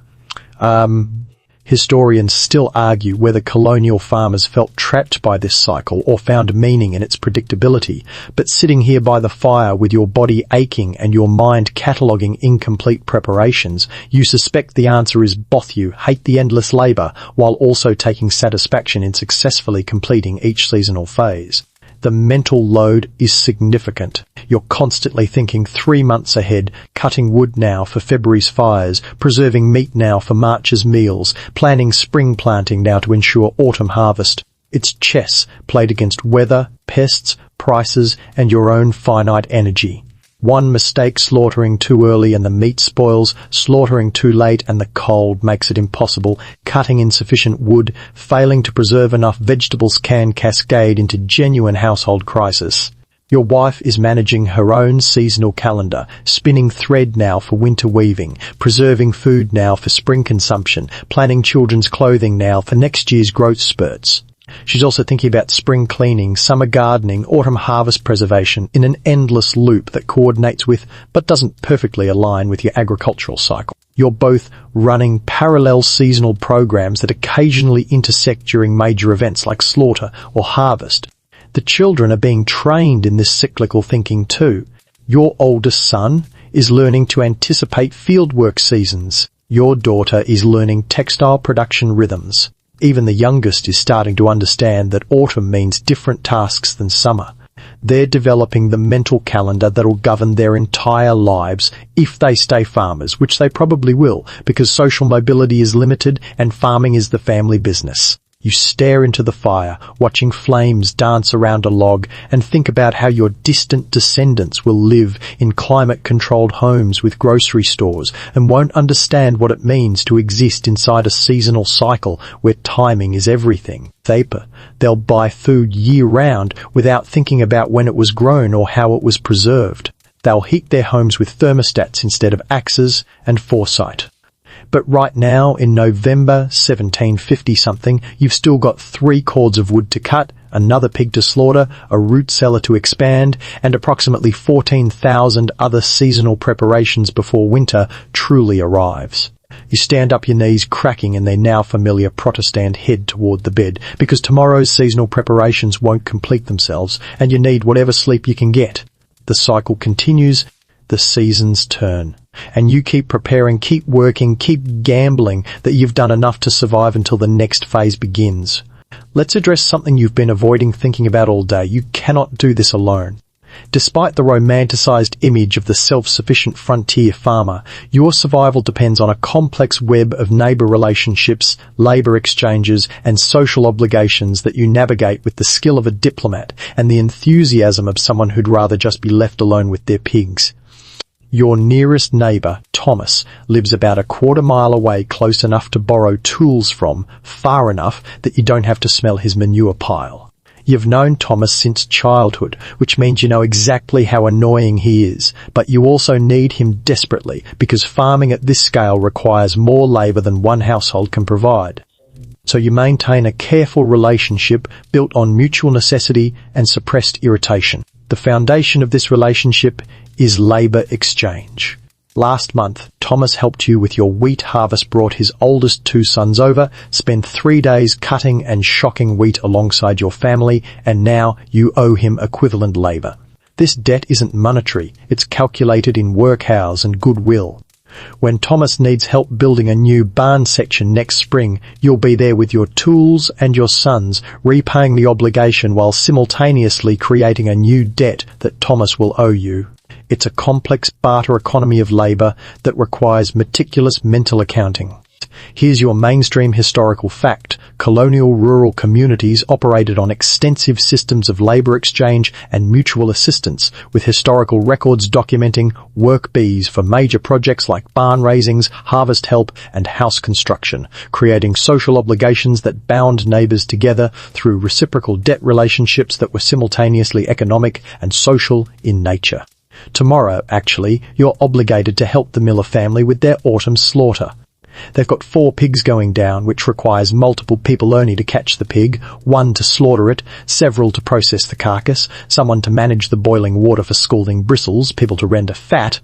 S1: Historians still argue whether colonial farmers felt trapped by this cycle or found meaning in its predictability, but sitting here by the fire with your body aching and your mind cataloguing incomplete preparations, you suspect the answer is both you hate the endless labour while also taking satisfaction in successfully completing each seasonal phase. The mental load is significant. You're constantly thinking 3 months ahead, cutting wood now for February's fires, preserving meat now for March's meals, planning spring planting now to ensure autumn harvest. It's chess played against weather, pests, prices, and your own finite energy. One mistake, slaughtering too early and the meat spoils, slaughtering too late and the cold makes it impossible, cutting insufficient wood, failing to preserve enough vegetables can cascade into genuine household crisis. Your wife is managing her own seasonal calendar, spinning thread now for winter weaving, preserving food now for spring consumption, planning children's clothing now for next year's growth spurts. She's also thinking about spring cleaning, summer gardening, autumn harvest preservation in an endless loop that coordinates with, but doesn't perfectly align with your agricultural cycle. You're both running parallel seasonal programs that occasionally intersect during major events like slaughter or harvest. The children are being trained in this cyclical thinking too. Your oldest son is learning to anticipate fieldwork seasons. Your daughter is learning textile production rhythms. Even the youngest is starting to understand that autumn means different tasks than summer. They're developing the mental calendar that'll govern their entire lives if they stay farmers, which they probably will, because social mobility is limited and farming is the family business. You stare into the fire, watching flames dance around a log, and think about how your distant descendants will live in climate-controlled homes with grocery stores and won't understand what it means to exist inside a seasonal cycle where timing is everything. They'll buy food year-round without thinking about when it was grown or how it was preserved. They'll heat their homes with thermostats instead of axes and foresight. But right now, in November 1750-something, you've still got 3 cords of wood to cut, another pig to slaughter, a root cellar to expand, and approximately 14,000 other seasonal preparations before winter truly arrives. You stand up, your knees cracking in their now familiar Protestant head toward the bed, because tomorrow's seasonal preparations won't complete themselves, and you need whatever sleep you can get. The cycle continues, the seasons turn. And you keep preparing, keep working, keep gambling that you've done enough to survive until the next phase begins. Let's address something you've been avoiding thinking about all day. You cannot do this alone. Despite the romanticized image of the self-sufficient frontier farmer, your survival depends on a complex web of neighbor relationships, labor exchanges, and social obligations that you navigate with the skill of a diplomat and the enthusiasm of someone who'd rather just be left alone with their pigs. Your nearest neighbor, Thomas, lives about a quarter-mile away, close enough to borrow tools from, far enough that you don't have to smell his manure pile. You've known Thomas since childhood, which means you know exactly how annoying he is, but you also need him desperately because farming at this scale requires more labor than one household can provide. So you maintain a careful relationship built on mutual necessity and suppressed irritation. The foundation of this relationship is labor exchange. Last month, Thomas helped you with your wheat harvest, brought his oldest 2 sons over, spent 3 days cutting and shocking wheat alongside your family, and now you owe him equivalent labor. This debt isn't monetary, it's calculated in work hours and goodwill. When Thomas needs help building a new barn section next spring, you'll be there with your tools and your sons, repaying the obligation while simultaneously creating a new debt that Thomas will owe you. It's a complex barter economy of labor that requires meticulous mental accounting. Here's your mainstream historical fact. Colonial rural communities operated on extensive systems of labor exchange and mutual assistance, with historical records documenting work bees for major projects like barn raisings, harvest help, and house construction, creating social obligations that bound neighbors together through reciprocal debt relationships that were simultaneously economic and social in nature. Tomorrow, actually, you're obligated to help the Miller family with their autumn slaughter. They've got 4 pigs going down, which requires multiple people only to catch the pig, 1 to slaughter it, several to process the carcass, someone to manage the boiling water for scalding bristles, people to render fat.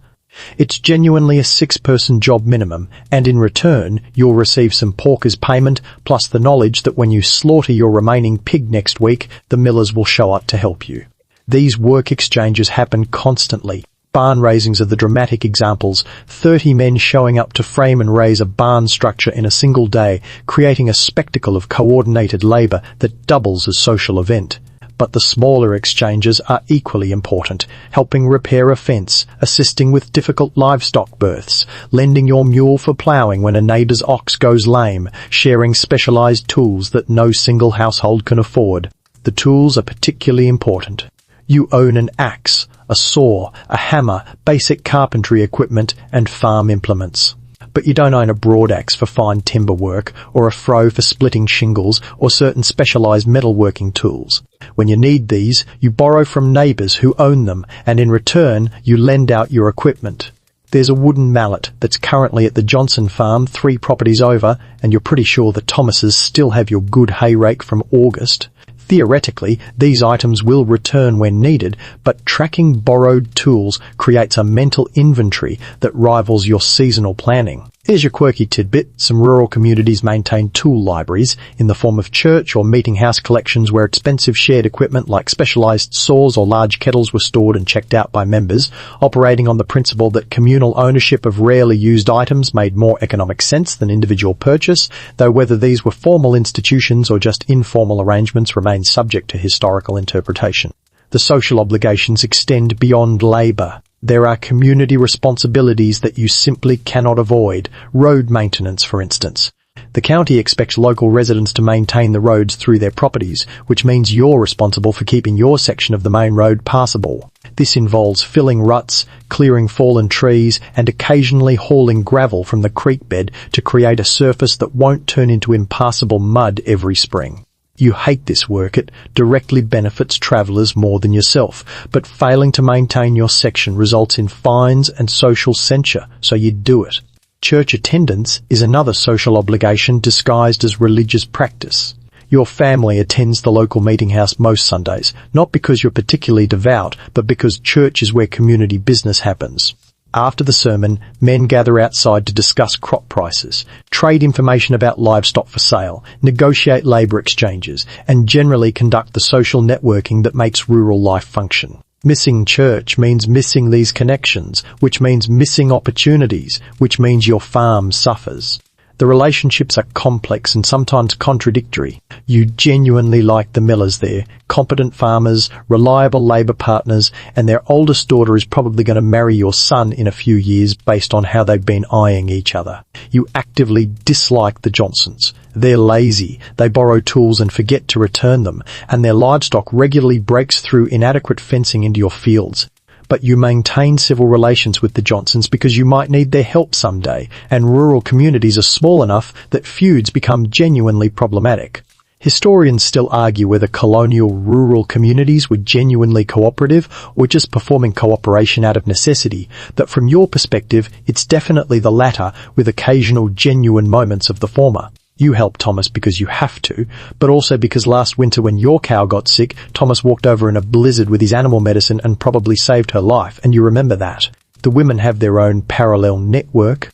S1: It's genuinely a 6-person job minimum, and in return, you'll receive some pork as payment, plus the knowledge that when you slaughter your remaining pig next week, the Millers will show up to help you. These work exchanges happen constantly. Barn raisings are the dramatic examples, 30 men showing up to frame and raise a barn structure in a single day, creating a spectacle of coordinated labor that doubles as social event. But the smaller exchanges are equally important, helping repair a fence, assisting with difficult livestock births, lending your mule for ploughing when a neighbor's ox goes lame, sharing specialized tools that no single household can afford. The tools are particularly important. You own an axe, a saw, a hammer, basic carpentry equipment, and farm implements. But you don't own a broadaxe for fine timber work, or a froe for splitting shingles, or certain specialized metalworking tools. When you need these, you borrow from neighbors who own them, and in return, you lend out your equipment. There's a wooden mallet that's currently at the Johnson farm 3 properties over, and you're pretty sure the Thomases still have your good hay rake from August. Theoretically, these items will return when needed, but tracking borrowed tools creates a mental inventory that rivals your seasonal planning. Here's your quirky tidbit. Some rural communities maintain tool libraries in the form of church or meeting house collections where expensive shared equipment like specialized saws or large kettles were stored and checked out by members, operating on the principle that communal ownership of rarely used items made more economic sense than individual purchase, though whether these were formal institutions or just informal arrangements remains subject to historical interpretation. The social obligations extend beyond labor. There are community responsibilities that you simply cannot avoid, road maintenance for instance. The county expects local residents to maintain the roads through their properties, which means you're responsible for keeping your section of the main road passable. This involves filling ruts, clearing fallen trees, and occasionally hauling gravel from the creek bed to create a surface that won't turn into impassable mud every spring. You hate this work. It directly benefits travellers more than yourself, but failing to maintain your section results in fines and social censure, so you do it. Church attendance is another social obligation disguised as religious practice. Your family attends the local meeting house most Sundays, not because you're particularly devout, but because church is where community business happens. After the sermon, men gather outside to discuss crop prices, trade information about livestock for sale, negotiate labour exchanges, and generally conduct the social networking that makes rural life function. Missing church means missing these connections, which means missing opportunities, which means your farm suffers. The relationships are complex and sometimes contradictory. You genuinely like the Millers there, competent farmers, reliable labour partners, and their oldest daughter is probably going to marry your son in a few years based on how they've been eyeing each other. You actively dislike the Johnsons. They're lazy, they borrow tools and forget to return them, and their livestock regularly breaks through inadequate fencing into your fields. But you maintain civil relations with the Johnsons because you might need their help someday, and rural communities are small enough that feuds become genuinely problematic. Historians still argue whether colonial rural communities were genuinely cooperative or just performing cooperation out of necessity, but from your perspective, it's definitely the latter, with occasional genuine moments of the former. You help Thomas because you have to, but also because last winter when your cow got sick, Thomas walked over in a blizzard with his animal medicine and probably saved her life, and you remember that. The women have their own parallel network.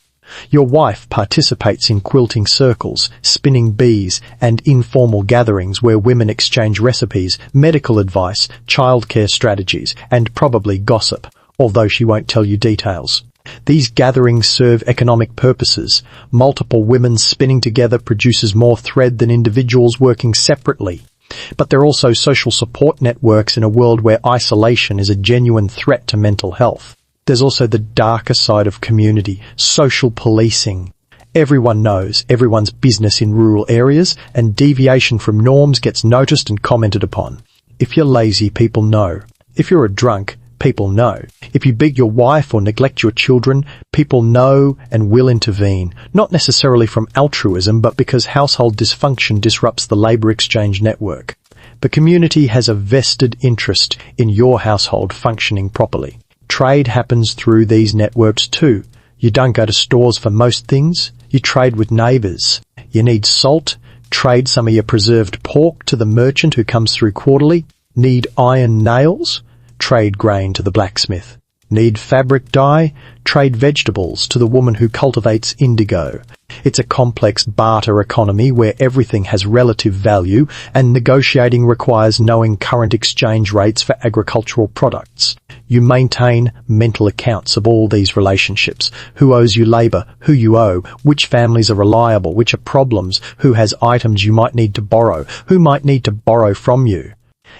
S1: Your wife participates in quilting circles, spinning bees, and informal gatherings where women exchange recipes, medical advice, childcare strategies, and probably gossip, although she won't tell you details. These gatherings serve economic purposes. Multiple women spinning together produces more thread than individuals working separately. But they're also social support networks in a world where isolation is a genuine threat to mental health. There's also the darker side of community, social policing. Everyone knows everyone's business in rural areas, and deviation from norms gets noticed and commented upon. If you're lazy, people know. If you're a drunk, people know. If you beat your wife or neglect your children, people know and will intervene, not necessarily from altruism, but because household dysfunction disrupts the labour exchange network. The community has a vested interest in your household functioning properly. Trade happens through these networks too. You don't go to stores for most things, you trade with neighbours. You need salt, trade some of your preserved pork to the merchant who comes through quarterly. Need iron nails? Trade grain to the blacksmith. Need fabric dye? Trade vegetables to the woman who cultivates indigo. It's a complex barter economy where everything has relative value, and negotiating requires knowing current exchange rates for agricultural products. You maintain mental accounts of all these relationships. Who owes you labour? Who you owe? Which families are reliable? Which are problems? Who has items you might need to borrow? Who might need to borrow from you?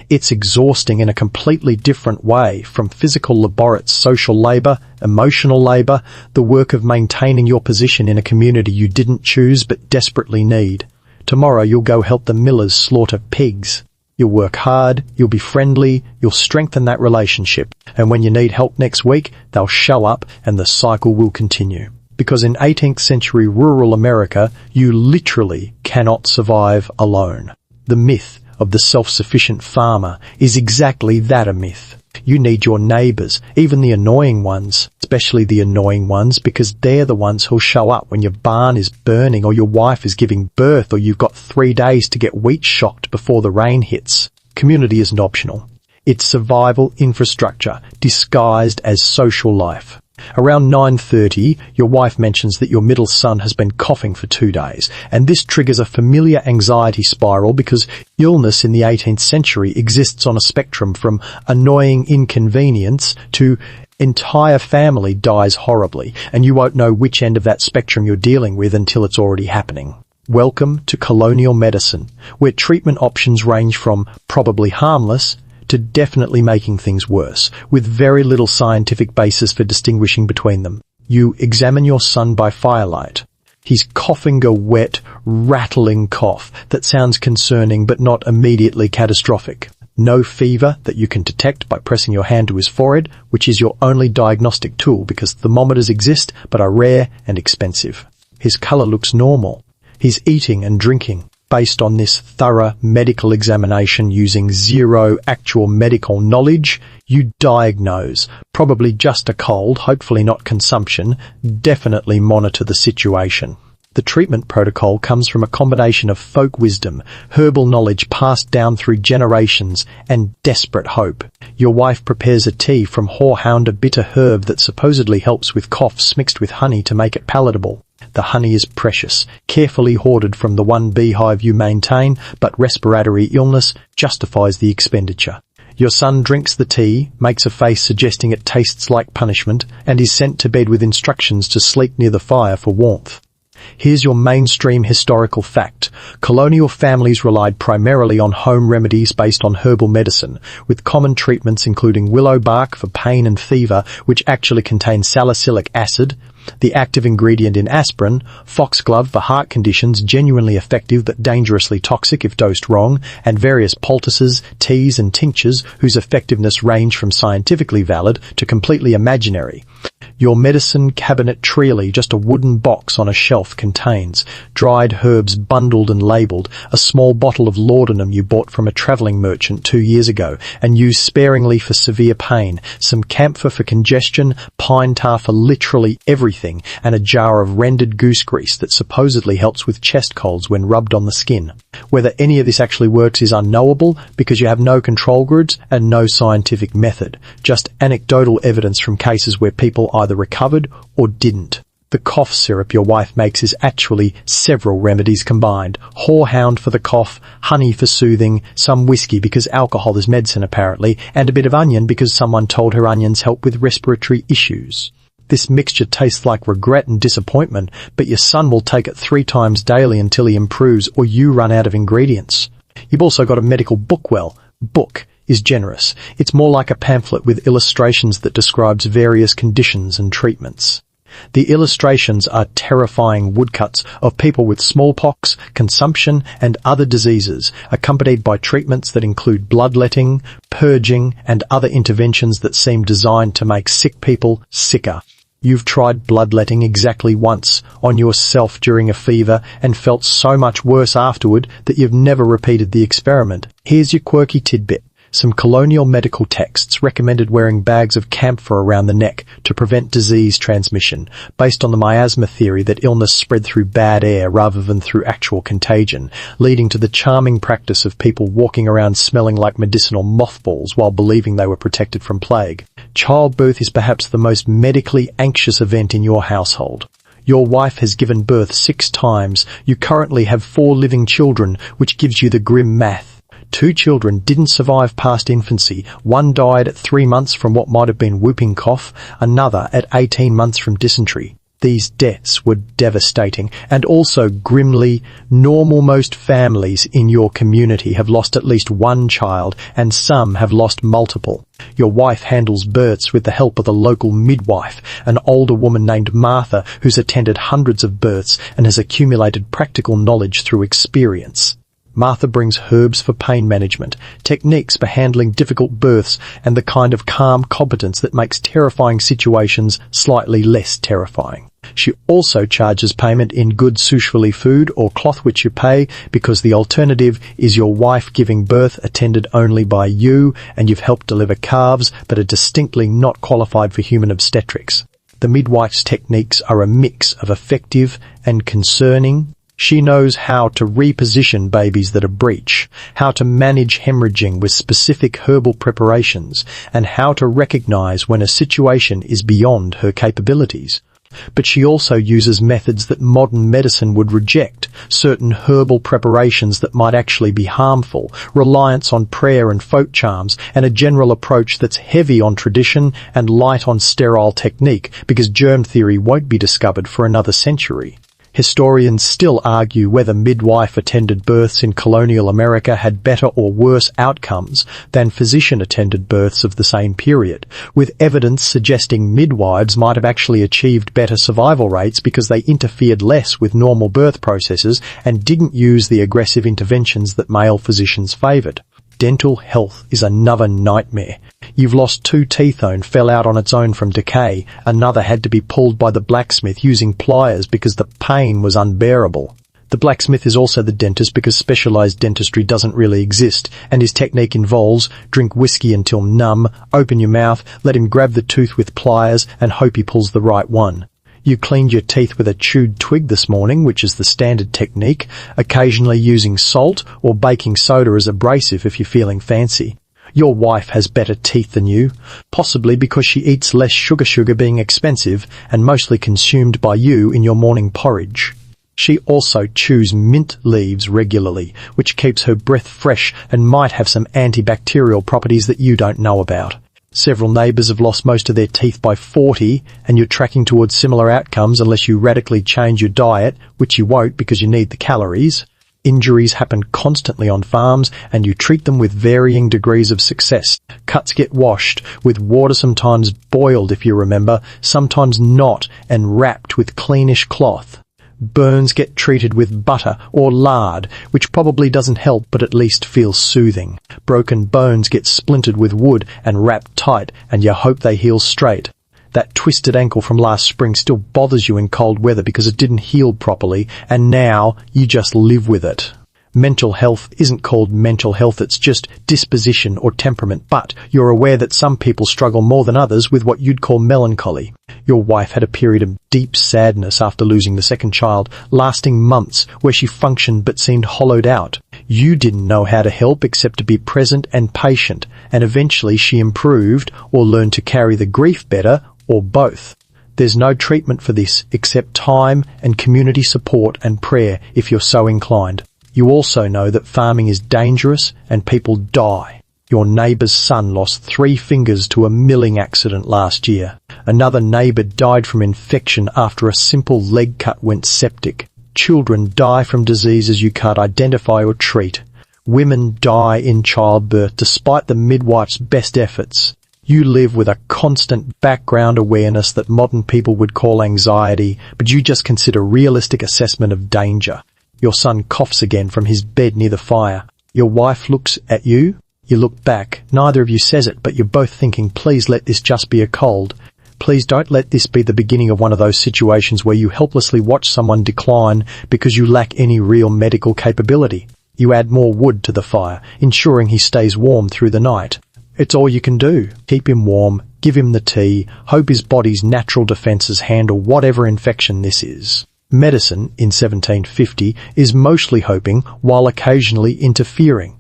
S1: It's exhausting in a completely different way from physical laboratory, social labour, emotional labour, the work of maintaining your position in a community you didn't choose but desperately need. Tomorrow you'll go help the Millers slaughter pigs. You'll work hard, you'll be friendly, you'll strengthen that relationship, and when you need help next week, they'll show up and the cycle will continue. Because in 18th century rural America, you literally cannot survive alone. The myth of the self-sufficient farmer is exactly that, a myth. You need your neighbours, even the annoying ones, especially the annoying ones, because they're the ones who'll show up when your barn is burning or your wife is giving birth or you've got 3 days to get wheat shocked before the rain hits. Community isn't optional. It's survival infrastructure disguised as social life. Around 9:30, your wife mentions that your middle son has been coughing for 2 days, and this triggers a familiar anxiety spiral because illness in the 18th century exists on a spectrum from annoying inconvenience to entire family dies horribly, and you won't know which end of that spectrum you're dealing with until it's already happening. Welcome to colonial medicine, where treatment options range from probably harmless to definitely making things worse, with very little scientific basis for distinguishing between them. You examine your son by firelight. He's coughing a wet, rattling cough that sounds concerning but not immediately catastrophic. No fever that you can detect by pressing your hand to his forehead, which is your only diagnostic tool because thermometers exist but are rare and expensive. His colour looks normal. He's eating and drinking. Based on this thorough medical examination using zero actual medical knowledge, you diagnose, probably just a cold, hopefully not consumption, definitely monitor the situation. The treatment protocol comes from a combination of folk wisdom, herbal knowledge passed down through generations, and desperate hope. Your wife prepares a tea from horehound, a bitter herb that supposedly helps with coughs mixed with honey to make it palatable. The honey is precious, carefully hoarded from the one beehive you maintain, but respiratory illness justifies the expenditure. Your son drinks the tea, makes a face suggesting it tastes like punishment, and is sent to bed with instructions to sleep near the fire for warmth. Here's your mainstream historical fact. Colonial families relied primarily on home remedies based on herbal medicine, with common treatments including willow bark for pain and fever, which actually contains salicylic acid, the active ingredient in aspirin, foxglove for heart conditions, genuinely effective but dangerously toxic if dosed wrong, and various poultices, teas and tinctures whose effectiveness range from scientifically valid to completely imaginary. Your medicine cabinet treely, just a wooden box on a shelf, contains dried herbs bundled and labelled, a small bottle of laudanum you bought from a travelling merchant 2 years ago and used sparingly for severe pain, some camphor for congestion, pine tar for literally everything, and a jar of rendered goose grease that supposedly helps with chest colds when rubbed on the skin. Whether any of this actually works is unknowable because you have no control groups and no scientific method, just anecdotal evidence from cases where people either recovered or didn't. The cough syrup your wife makes is actually several remedies combined. Horehound for the cough, honey for soothing, some whiskey because alcohol is medicine apparently, and a bit of onion because someone told her onions help with respiratory issues. This mixture tastes like regret and disappointment, but your son will take it 3 times daily until he improves or you run out of ingredients. You've also got a medical book. Well, book is generous. It's more like a pamphlet with illustrations that describes various conditions and treatments. The illustrations are terrifying woodcuts of people with smallpox, consumption and other diseases, accompanied by treatments that include bloodletting, purging and other interventions that seem designed to make sick people sicker. You've tried bloodletting exactly once on yourself during a fever and felt so much worse afterward that you've never repeated the experiment. Here's your quirky tidbit. Some colonial medical texts recommended wearing bags of camphor around the neck to prevent disease transmission, based on the miasma theory that illness spread through bad air rather than through actual contagion, leading to the charming practice of people walking around smelling like medicinal mothballs while believing they were protected from plague. Childbirth is perhaps the most medically anxious event in your household. Your wife has given birth 6 times. You currently have 4 living children, which gives you the grim math. 2 children didn't survive past infancy. 1 died at 3 months from what might have been whooping cough, another at 18 months from dysentery. These deaths were devastating and also grimly normal. Most families in your community have lost at least 1 child and some have lost multiple. Your wife handles births with the help of the local midwife, an older woman named Martha who's attended hundreds of births and has accumulated practical knowledge through experience. Martha brings herbs for pain management, techniques for handling difficult births, and the kind of calm competence that makes terrifying situations slightly less terrifying. She also charges payment in goods, usually food or cloth, which you pay because the alternative is your wife giving birth attended only by you and you've helped deliver calves but are distinctly not qualified for human obstetrics. The midwife's techniques are a mix of effective and concerning. She knows how to reposition babies that are breech, how to manage hemorrhaging with specific herbal preparations, and how to recognize when a situation is beyond her capabilities. But she also uses methods that modern medicine would reject, certain herbal preparations that might actually be harmful, reliance on prayer and folk charms, and a general approach that's heavy on tradition and light on sterile technique because germ theory won't be discovered for another century. Historians still argue whether midwife-attended births in colonial America had better or worse outcomes than physician-attended births of the same period, with evidence suggesting midwives might have actually achieved better survival rates because they interfered less with normal birth processes and didn't use the aggressive interventions that male physicians favoured. Dental health is another nightmare. You've lost 2 teeth fell out on its own from decay. Another had to be pulled by the blacksmith using pliers because the pain was unbearable. The blacksmith is also the dentist because specialized dentistry doesn't really exist, and his technique involves drink whiskey until numb, open your mouth, let him grab the tooth with pliers, and hope he pulls the right one. You cleaned your teeth with a chewed twig this morning, which is the standard technique, occasionally using salt or baking soda as abrasive if you're feeling fancy. Your wife has better teeth than you, possibly because she eats less sugar being expensive and mostly consumed by you in your morning porridge. She also chews mint leaves regularly, which keeps her breath fresh and might have some antibacterial properties that you don't know about. Several neighbours have lost most of their teeth by 40, and you're tracking towards similar outcomes unless you radically change your diet, which you won't because you need the calories. Injuries happen constantly on farms, and you treat them with varying degrees of success. Cuts get washed, with water sometimes boiled if you remember, sometimes not, and wrapped with cleanish cloth. Burns get treated with butter or lard, which probably doesn't help but at least feels soothing. Broken bones get splintered with wood and wrapped tight, and you hope they heal straight. That twisted ankle from last spring still bothers you in cold weather because it didn't heal properly, and now you just live with it. Mental health isn't called mental health, it's just disposition or temperament, but you're aware that some people struggle more than others with what you'd call melancholy. Your wife had a period of deep sadness after losing the second child, lasting months, where she functioned but seemed hollowed out. You didn't know how to help except to be present and patient, and eventually she improved or learned to carry the grief better, or both. There's no treatment for this except time and community support and prayer if you're so inclined. You also know that farming is dangerous and people die. Your neighbour's son lost 3 fingers to a milling accident last year. Another neighbour died from infection after a simple leg cut went septic. Children die from diseases you can't identify or treat. Women die in childbirth despite the midwife's best efforts. You live with a constant background awareness that modern people would call anxiety, but you just consider realistic assessment of danger. Your son coughs again from his bed near the fire. Your wife looks at you. You look back. Neither of you says it, but you're both thinking, please let this just be a cold. Please don't let this be the beginning of one of those situations where you helplessly watch someone decline because you lack any real medical capability. You add more wood to the fire, ensuring he stays warm through the night. It's all you can do. Keep him warm, give him the tea, hope his body's natural defences handle whatever infection this is. Medicine, in 1750, is mostly hoping while occasionally interfering.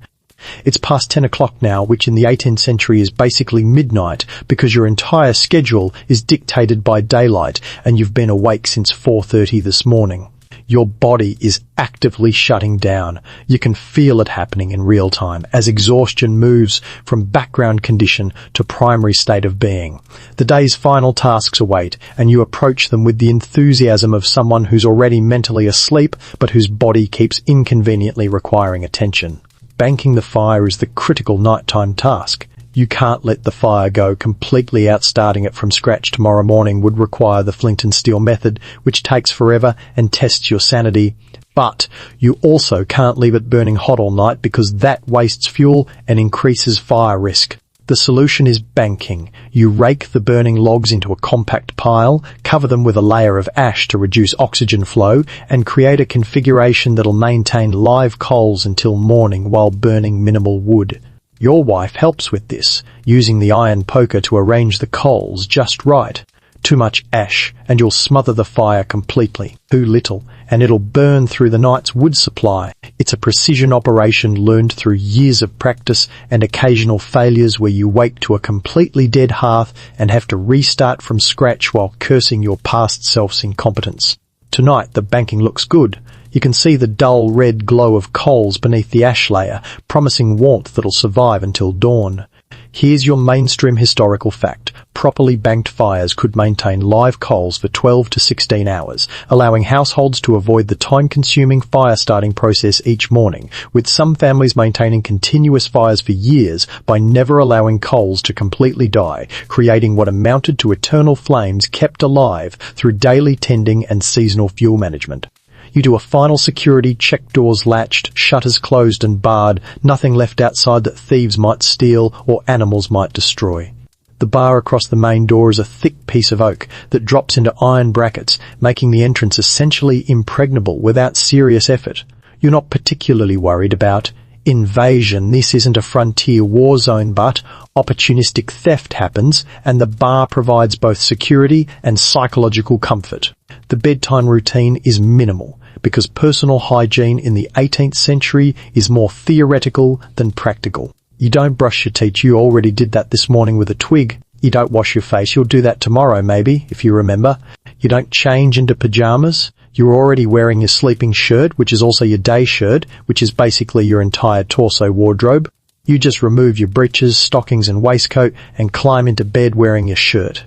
S1: It's past 10 o'clock now, which in the 18th century is basically midnight because your entire schedule is dictated by daylight and you've been awake since 4:30 this morning. Your body is actively shutting down. You can feel it happening in real time as exhaustion moves from background condition to primary state of being. The day's final tasks await, and you approach them with the enthusiasm of someone who's already mentally asleep but whose body keeps inconveniently requiring attention. Banking the fire is the critical nighttime task. You can't let the fire go. Completely outstarting it from scratch tomorrow morning would require the flint and steel method, which takes forever and tests your sanity. But you also can't leave it burning hot all night because that wastes fuel and increases fire risk. The solution is banking. You rake the burning logs into a compact pile, cover them with a layer of ash to reduce oxygen flow, and create a configuration that'll maintain live coals until morning while burning minimal wood. Your wife helps with this, using the iron poker to arrange the coals just right. Too much ash, and you'll smother the fire completely. Too little, and it'll burn through the night's wood supply. It's a precision operation learned through years of practice and occasional failures where you wake to a completely dead hearth and have to restart from scratch while cursing your past self's incompetence. Tonight the banking looks good. You can see the dull red glow of coals beneath the ash layer, promising warmth that'll survive until dawn. Here's your mainstream historical fact. Properly banked fires could maintain live coals for 12 to 16 hours, allowing households to avoid the time-consuming fire-starting process each morning, with some families maintaining continuous fires for years by never allowing coals to completely die, creating what amounted to eternal flames kept alive through daily tending and seasonal fuel management. You do a final security check, doors latched, shutters closed and barred, nothing left outside that thieves might steal or animals might destroy. The bar across the main door is a thick piece of oak that drops into iron brackets, making the entrance essentially impregnable without serious effort. You're not particularly worried about invasion. This isn't a frontier war zone, but opportunistic theft happens, and the bar provides both security and psychological comfort. The bedtime routine is minimal, because personal hygiene in the 18th century is more theoretical than practical. You don't brush your teeth. You already did that this morning with a twig. You don't wash your face. You'll do that tomorrow maybe, if you remember. You don't change into pajamas. You're already wearing your sleeping shirt, which is also your day shirt, which is basically your entire torso wardrobe. You just remove your breeches, stockings and waistcoat and climb into bed wearing your shirt.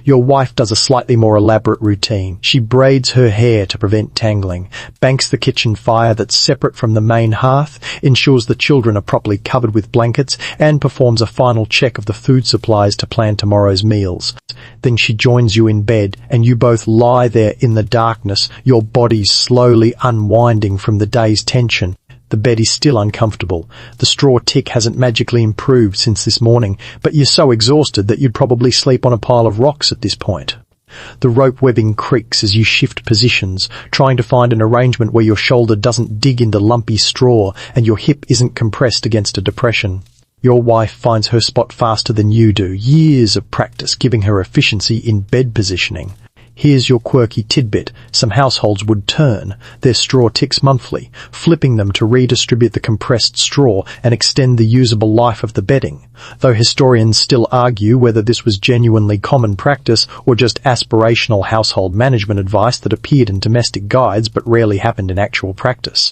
S1: Your wife does a slightly more elaborate routine. She braids her hair to prevent tangling, banks the kitchen fire that's separate from the main hearth, ensures the children are properly covered with blankets, and performs a final check of the food supplies to plan tomorrow's meals. Then she joins you in bed, and you both lie there in the darkness, your bodies slowly unwinding from the day's tension. The bed is still uncomfortable. The straw tick hasn't magically improved since this morning, but you're so exhausted that you'd probably sleep on a pile of rocks at this point. The rope webbing creaks as you shift positions, trying to find an arrangement where your shoulder doesn't dig into lumpy straw and your hip isn't compressed against a depression. Your wife finds her spot faster than you do, years of practice giving her efficiency in bed positioning. Here's your quirky tidbit. Some households would turn their straw ticks monthly, flipping them to redistribute the compressed straw and extend the usable life of the bedding, though historians still argue whether this was genuinely common practice or just aspirational household management advice that appeared in domestic guides but rarely happened in actual practice.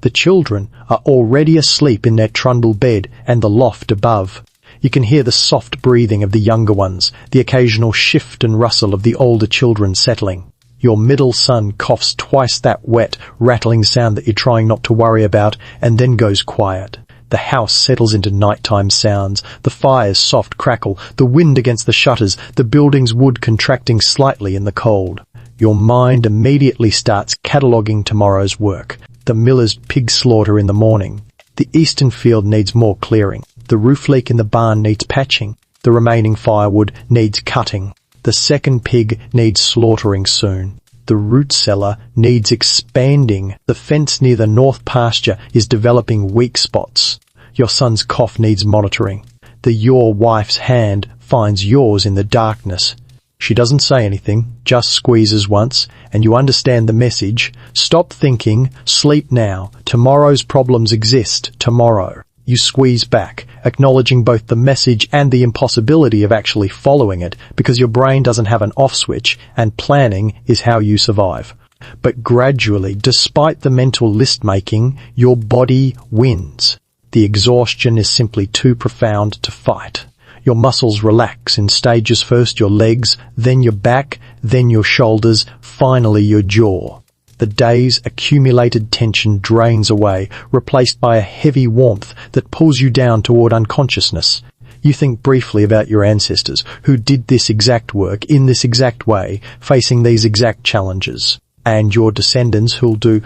S1: The children are already asleep in their trundle bed and the loft above. You can hear the soft breathing of the younger ones, the occasional shift and rustle of the older children settling. Your middle son coughs twice that wet, rattling sound that you're trying not to worry about, and then goes quiet. The house settles into nighttime sounds, the fire's soft crackle, the wind against the shutters, the building's wood contracting slightly in the cold. Your mind immediately starts cataloguing tomorrow's work. The miller's pig slaughter in the morning. The eastern field needs more clearing. The roof leak in the barn needs patching. The remaining firewood needs cutting. The second pig needs slaughtering soon. The root cellar needs expanding. The fence near the north pasture is developing weak spots. Your son's cough needs monitoring. Your wife's hand finds yours in the darkness. She doesn't say anything, just squeezes once, and you understand the message. Stop thinking, sleep now. Tomorrow's problems exist tomorrow. You squeeze back, acknowledging both the message and the impossibility of actually following it, because your brain doesn't have an off switch, and planning is how you survive. But gradually, despite the mental list-making, your body wins. The exhaustion is simply too profound to fight. Your muscles relax in stages, first your legs, then your back, then your shoulders, finally your jaw. The day's accumulated tension drains away, replaced by a heavy warmth that pulls you down toward unconsciousness. You think briefly about your ancestors who did this exact work in this exact way, facing these exact challenges. And your descendants who'll do,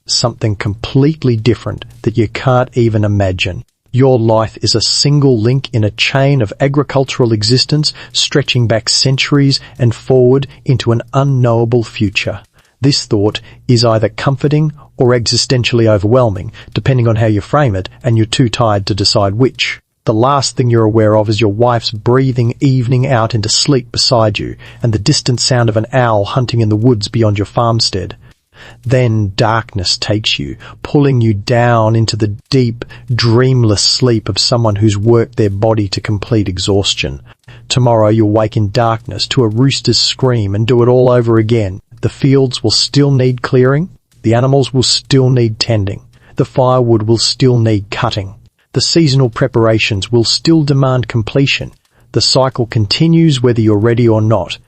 S1: something completely different that you can't even imagine. Your life is a single link in a chain of agricultural existence stretching back centuries and forward into an unknowable future. This thought is either comforting or existentially overwhelming, depending on how you frame it, and you're too tired to decide which. The last thing you're aware of is your wife's breathing evening out into sleep beside you, and the distant sound of an owl hunting in the woods beyond your farmstead. Then darkness takes you, pulling you down into the deep, dreamless sleep of someone who's worked their body to complete exhaustion. Tomorrow you'll wake in darkness to a rooster's scream and do it all over again. The fields will still need clearing. The animals will still need tending. The firewood will still need cutting. The seasonal preparations will still demand completion. The cycle continues whether you're ready or not.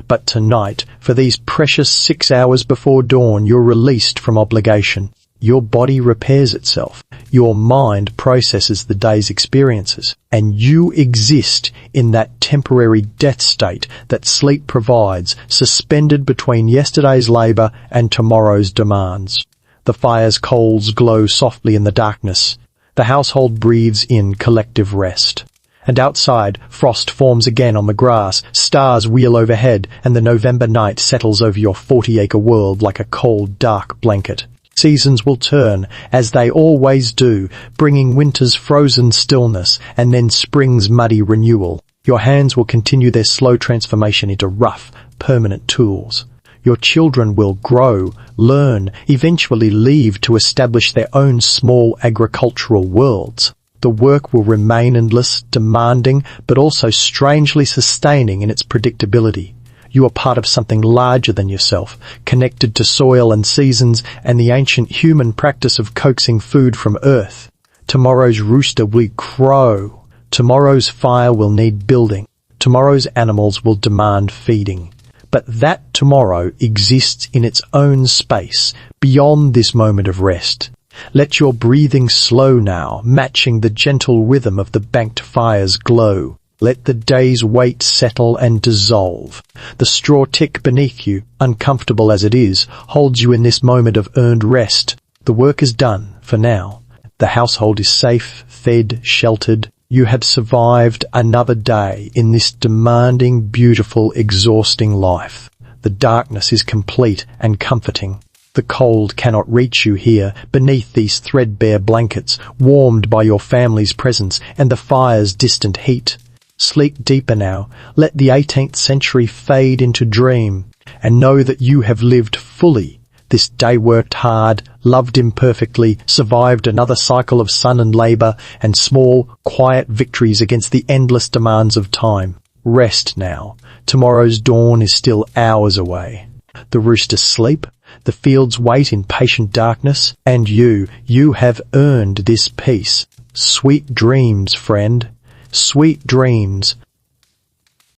S1: But tonight, for these precious 6 hours before dawn, you're released from obligation. Your body repairs itself. Your mind processes the day's experiences. And you exist in that temporary death state that sleep provides, suspended between yesterday's labour and tomorrow's demands. The fire's coals glow softly in the darkness. The household breathes in collective rest. And outside, frost forms again on the grass, stars wheel overhead, and the November night settles over your 40-acre world like a cold, dark blanket. Seasons will turn, as they always do, bringing winter's frozen stillness and then spring's muddy renewal. Your hands will continue their slow transformation into rough, permanent tools. Your children will grow, learn, eventually leave to establish their own small agricultural worlds. The work will remain endless, demanding, but also strangely sustaining in its predictability. You are part of something larger than yourself, connected to soil and seasons and the ancient human practice of coaxing food from earth. Tomorrow's rooster will crow. Tomorrow's fire will need building. Tomorrow's animals will demand feeding. But that tomorrow exists in its own space, beyond this moment of rest. Let your breathing slow now, matching the gentle rhythm of the banked fire's glow. Let the day's weight settle and dissolve. The straw tick beneath you, uncomfortable as it is, holds you in this moment of earned rest. The work is done, for now. The household is safe, fed, sheltered. You have survived another day in this demanding, beautiful, exhausting life. The darkness is complete and comforting. The cold cannot reach you here, beneath these threadbare blankets, warmed by your family's presence and the fire's distant heat. Sleep deeper now, let the 18th century fade into dream, and know that you have lived fully. This day worked hard, loved imperfectly, survived another cycle of sun and labour, and small, quiet victories against the endless demands of time. Rest now. Tomorrow's dawn is still hours away. The roosters sleep, the fields wait in patient darkness, and you have earned this peace. Sweet dreams, friend. Sweet dreams.